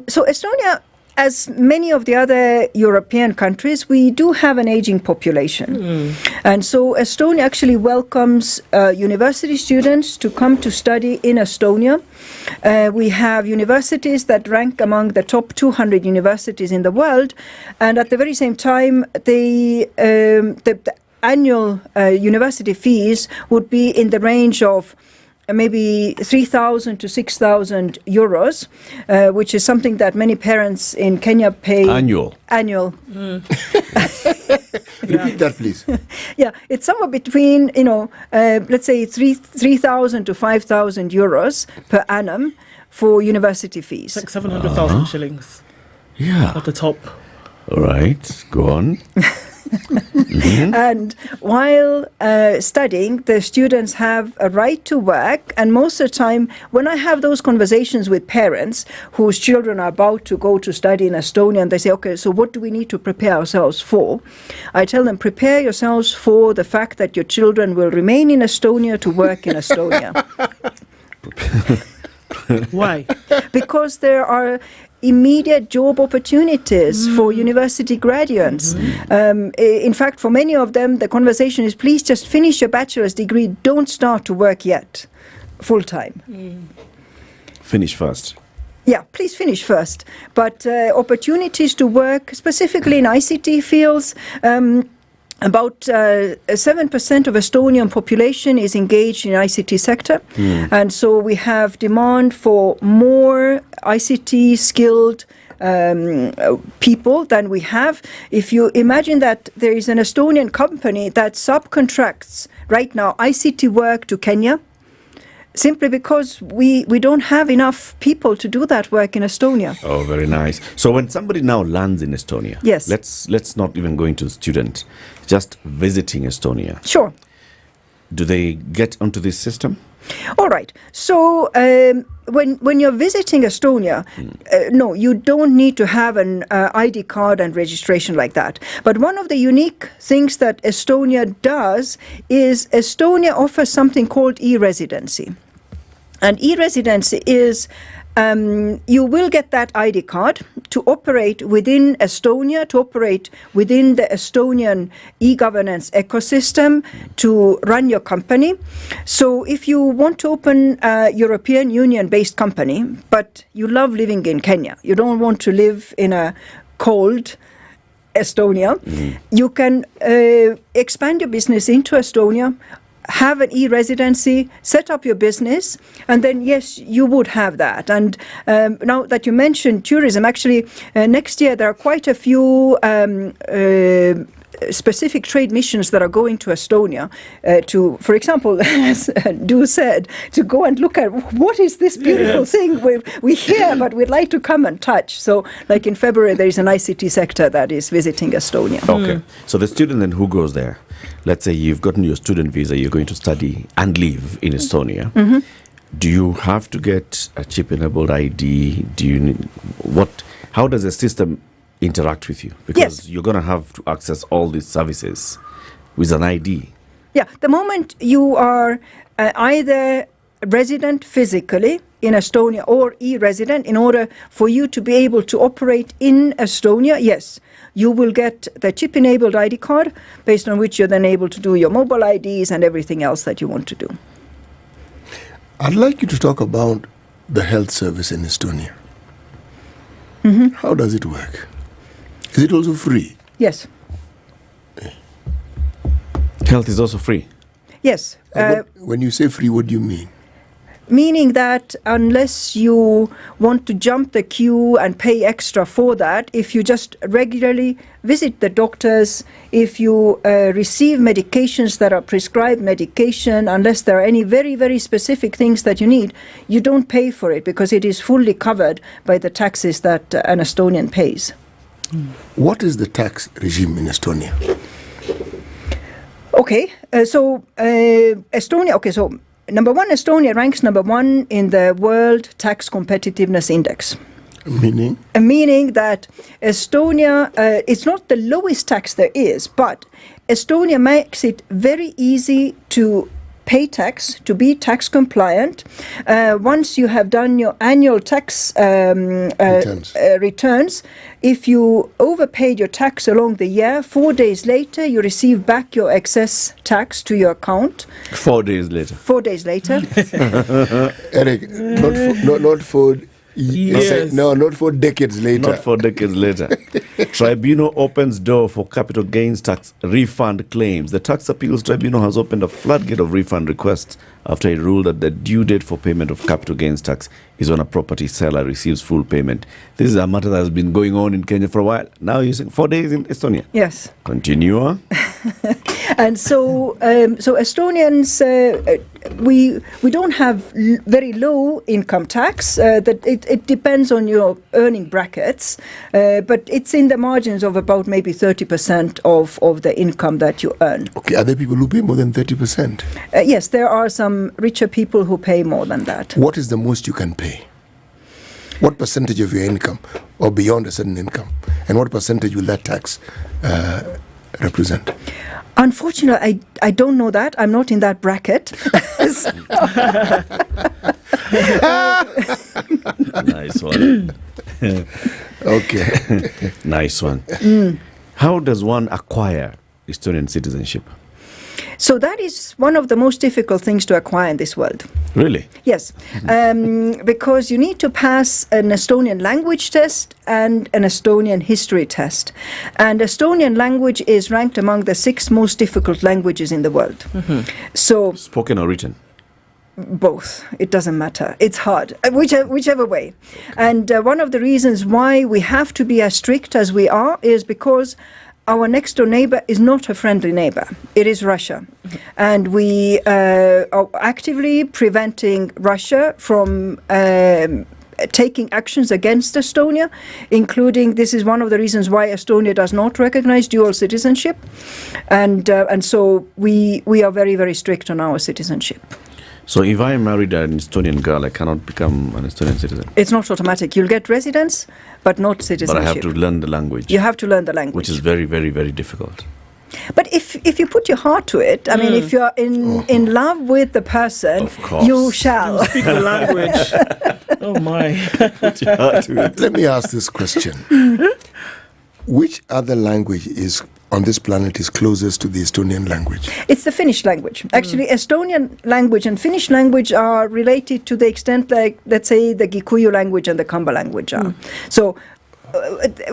So Estonia, as many of the other European countries, we do have an aging population. And so Estonia actually welcomes university students to come to study in Estonia. We have universities that rank among the top 200 universities in the world. And at the very same time, the annual university fees would be in the range of maybe 3,000 to 6,000 euros, which is something that many parents in Kenya pay. Annual. Repeat that, please. Yeah, it's somewhere between, let's say 3,000 to 5,000 euros per annum for university fees. Like 700,000 shillings. Yeah. At the top. All right, go on. And while studying, the students have a right to work. And most of the time, when I have those conversations with parents whose children are about to go to study in Estonia, and they say, okay, so what do we need to prepare ourselves for? I tell them, prepare yourselves for the fact that your children will remain in Estonia to work in Estonia. Why? Because there are immediate job opportunities for university graduates. In fact, for many of them, the conversation is, please just finish your bachelor's degree, don't start to work yet, full-time. Finish first. Yeah, please finish first. But opportunities to work, specifically in ICT fields, about 7% of Estonian population is engaged in ICT sector. And so we have demand for more ICT skilled people than we have. If you imagine that there is an Estonian company that subcontracts right now ICT work to Kenya, simply because we don't have enough people to do that work in Estonia. Oh, very nice. So when somebody now lands in Estonia, yes, let's not even go into student, just visiting Estonia. Sure. Do they get onto this system? All right. So when you're visiting Estonia, no, you don't need to have an ID card and registration like that. But one of the unique things that Estonia does is Estonia offers something called e-residency. And e-residency is you will get that ID card to operate within Estonia, to operate within the Estonian e-governance ecosystem, to run your company. So if you want to open a European Union-based company, but you love living in Kenya, you don't want to live in a cold Estonia, you can expand your business into Estonia, have an e-residency, set up your business, and then yes, you would have that. And now that you mentioned tourism, actually next year there are quite a few specific trade missions that are going to Estonia to, for example, as Du said, to go and look at what is this beautiful thing we hear, but we'd like to come and touch. So like in February, there is an ICT sector that is visiting Estonia. Okay. So the student then who goes there, let's say you've gotten your student visa, you're going to study and live in Estonia. Do you have to get a chip-enabled ID? Do you need, how does the system interact with you? Because you're going to have to access all these services with an ID. Yeah, the moment you are either resident physically in Estonia or e-resident, in order for you to be able to operate in Estonia, yes, you will get the chip-enabled ID card, based on which you're then able to do your mobile IDs and everything else that you want to do. I'd like you to talk about the health service in Estonia. How does it work? Is it also free? Yes. Health is also free? Yes. When you say free, what do you mean? Meaning that unless you want to jump the queue and pay extra for that, if you just regularly visit the doctors, if you receive medications that are prescribed medication, unless there are any very, very specific things that you need, you don't pay for it because it is fully covered by the taxes that an Estonian pays. What is the tax regime in Estonia? Okay, so Estonia, so number one, Estonia ranks number one in the World Tax Competitiveness Index. Meaning? Meaning that Estonia, it's not the lowest tax there is, but Estonia makes it very easy to pay tax, to be tax compliant. Once you have done your annual tax returns, if you overpaid your tax along the year, 4 days later you receive back your excess tax to your account. 4 days later. 4 days later. Eric, not for... Yes. No, not 4 decades later. Not 4 decades later. Tribunal opens door for capital gains tax refund claims. The Tax Appeals Tribunal has opened a floodgate of refund requests after it ruled that the due date for payment of capital gains tax is when a property seller receives full payment. This is a matter that has been going on in Kenya for a while. Now you're saying 4 days in Estonia. Yes. Continue. And so Estonians, we don't have very low income tax. That it depends on your earning brackets, but it's in the margins of about maybe 30% of the income that you earn. Okay, are there people who pay more than 30%? Yes, there are some richer people who pay more than that. What is the most you can pay? What percentage of your income, or beyond a certain income, and what percentage will that tax represent? Unfortunately, I don't know that. I'm not in that bracket. Nice one. Okay. Nice one. How does one acquire Estonian citizenship? So that is one of the most difficult things to acquire in this world. Really? Yes, because you need to pass an Estonian language test and an Estonian history test. And Estonian language is ranked among the 6 most difficult languages in the world. So spoken or written? Both. It doesn't matter. It's hard, whichever way. And one of the reasons why we have to be as strict as we are is because our next door neighbor is not a friendly neighbor. It is Russia. And we are actively preventing Russia from taking actions against Estonia, including, this is one of the reasons why Estonia does not recognize dual citizenship. And so we are very, very strict on our citizenship. So if I married an Estonian girl, I cannot become an Estonian citizen? It's not automatic. You'll get residence, but not citizenship. But I have to learn the language. You have to learn the language. Which is very, very, very difficult. But if you put your heart to it, I mean, if you're in love with the person, you shall. You speak the language. Oh my. Put your heart to it. Let me ask this question. Which other language on this planet is closest to the Estonian language? It's the Finnish language. Actually, Estonian language and Finnish language are related to the extent like, let's say, the Gikuyu language and the Kamba language are. So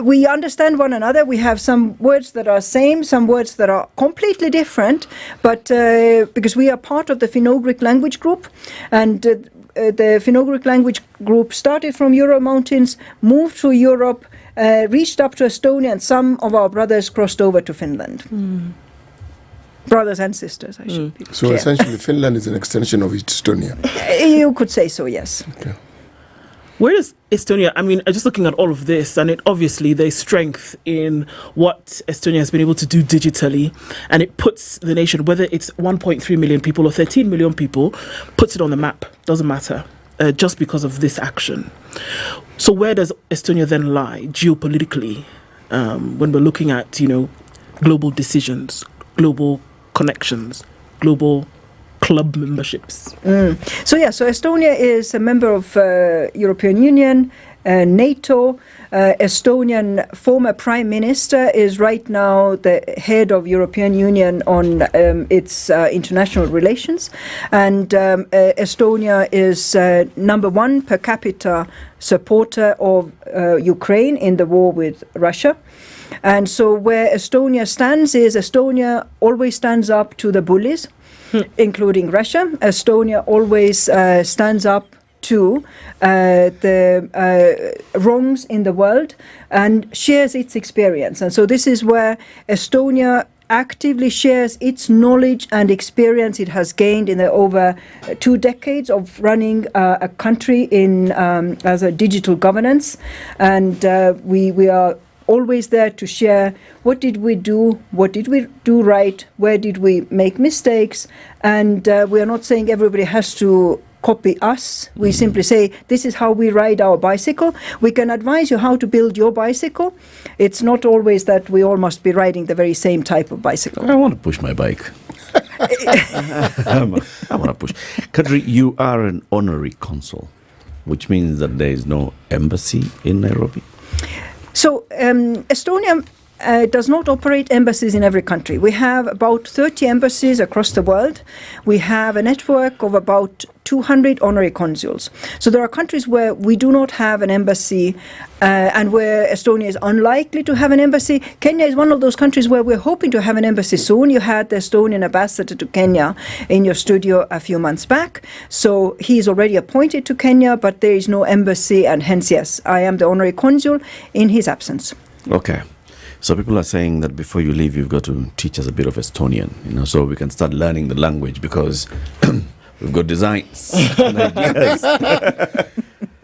we understand one another. We have some words that are same, some words that are completely different, but because we are part of the Finno-Ugric language group, and the Finno-Ugric language group started from Ural Mountains, moved through Europe, reached up to Estonia, and some of our brothers crossed over to Finland. Brothers and sisters, I should be So clear. essentially, Finland is an extension of Estonia. You could say so, yes. Okay. Where does Estonia, I mean, just looking at all of this, and obviously there's strength in what Estonia has been able to do digitally, and it puts the nation, whether it's 1.3 million people or 13 million people, puts it on the map. Doesn't matter, just because of this action. So where does Estonia then lie geopolitically when we're looking at, global decisions, global connections, global club memberships? So Estonia is a member of European Union, NATO. Estonian former Prime Minister is right now the head of European Union on its international relations. And Estonia is number 1 per capita supporter of Ukraine in the war with Russia. And so where Estonia stands is Estonia always stands up to the bullies, including Russia. Estonia always stands up to the wrongs in the world and shares its experience. And so this is where Estonia actively shares its knowledge and experience it has gained in the over 2 decades of running a country in as a digital governance. And we are always there to share what did we do right, where did we make mistakes, and we are not saying everybody has to copy us. We simply say, this is how we ride our bicycle. We can advise you how to build your bicycle. It's not always that we all must be riding the very same type of bicycle. I want to push my bike. I want to push. Kadri, you are an honorary consul, which means that there is no embassy in Nairobi. So Estonia does not operate embassies in every country. We have about 30 embassies across the world. We have a network of about 200 honorary consuls. So there are countries where we do not have an embassy and where Estonia is unlikely to have an embassy. Kenya is one of those countries where we're hoping to have an embassy soon. You had the Estonian ambassador to Kenya in your studio a few months back. So he is already appointed to Kenya, but there is no embassy, and hence, yes, I am the honorary consul in his absence. Okay. So people are saying that before you leave, you've got to teach us a bit of Estonian, so we can start learning the language, because we've got designs and ideas.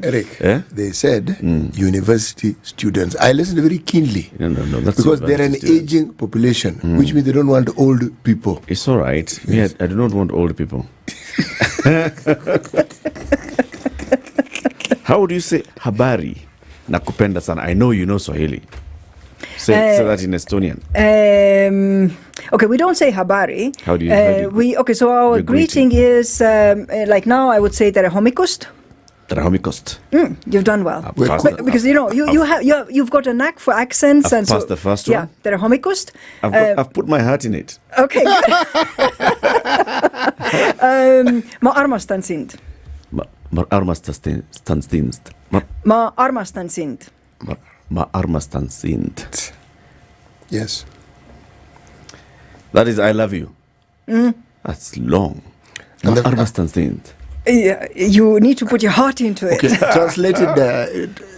Eric, they said university students. I listened very keenly. No, that's because they're an aging population, which means they don't want old people. It's all right. Yes. I do not want old people. How would you say habari? Nakupenda sana. I know you know Swahili. Say that in Estonian. Okay, we don't say habari. How do you? So our greeting is like now. I would say tere hommikust. Tere hommikust. You've done well. Because you've got a knack for accents. I've passed the first one. Yeah, tere hommikust. I've put my heart in it. Okay. Ma armastan sind. Ma armastan sind. Ma armastan sind. Ma armastan sind. Yes. That is, I love you. That's long. Ma armastan sind. Yeah, you need to put your heart into it. Okay,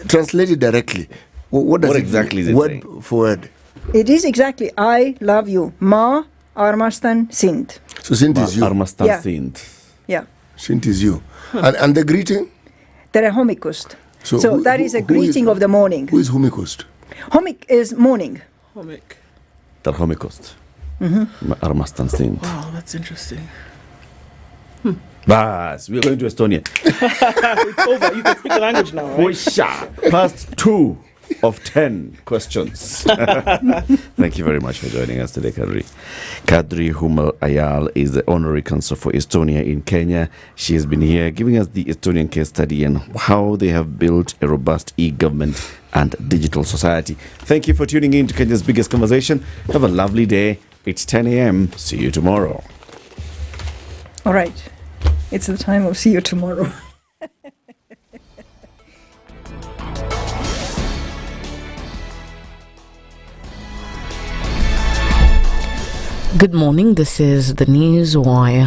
translated directly. What exactly is it word saying? For word? It is exactly, I love you. Ma armastan sind. So sind is you. Armastan sind. Yeah. Sind is you. And the greeting? Tere hommikust. So that is a greeting of the morning. Who is hommikust? Hommik is morning. Hommik. Tere hommikust. Ma armastan sind. Wow, that's interesting. Bas, we're going to Estonia. It's over. You can speak the language now, right? Past 2 of 10 questions. Thank you very much for joining us today, Kadri. Kadri Humal Ayal is the honorary consul for Estonia in Kenya. She has been here giving us the Estonian case study and how they have built a robust e-government and digital society. Thank you for tuning in to Kenya's biggest conversation. Have a lovely day. It's 10 a.m. See you tomorrow. All right. It's the time of see you tomorrow. Good morning. This is the News Wire.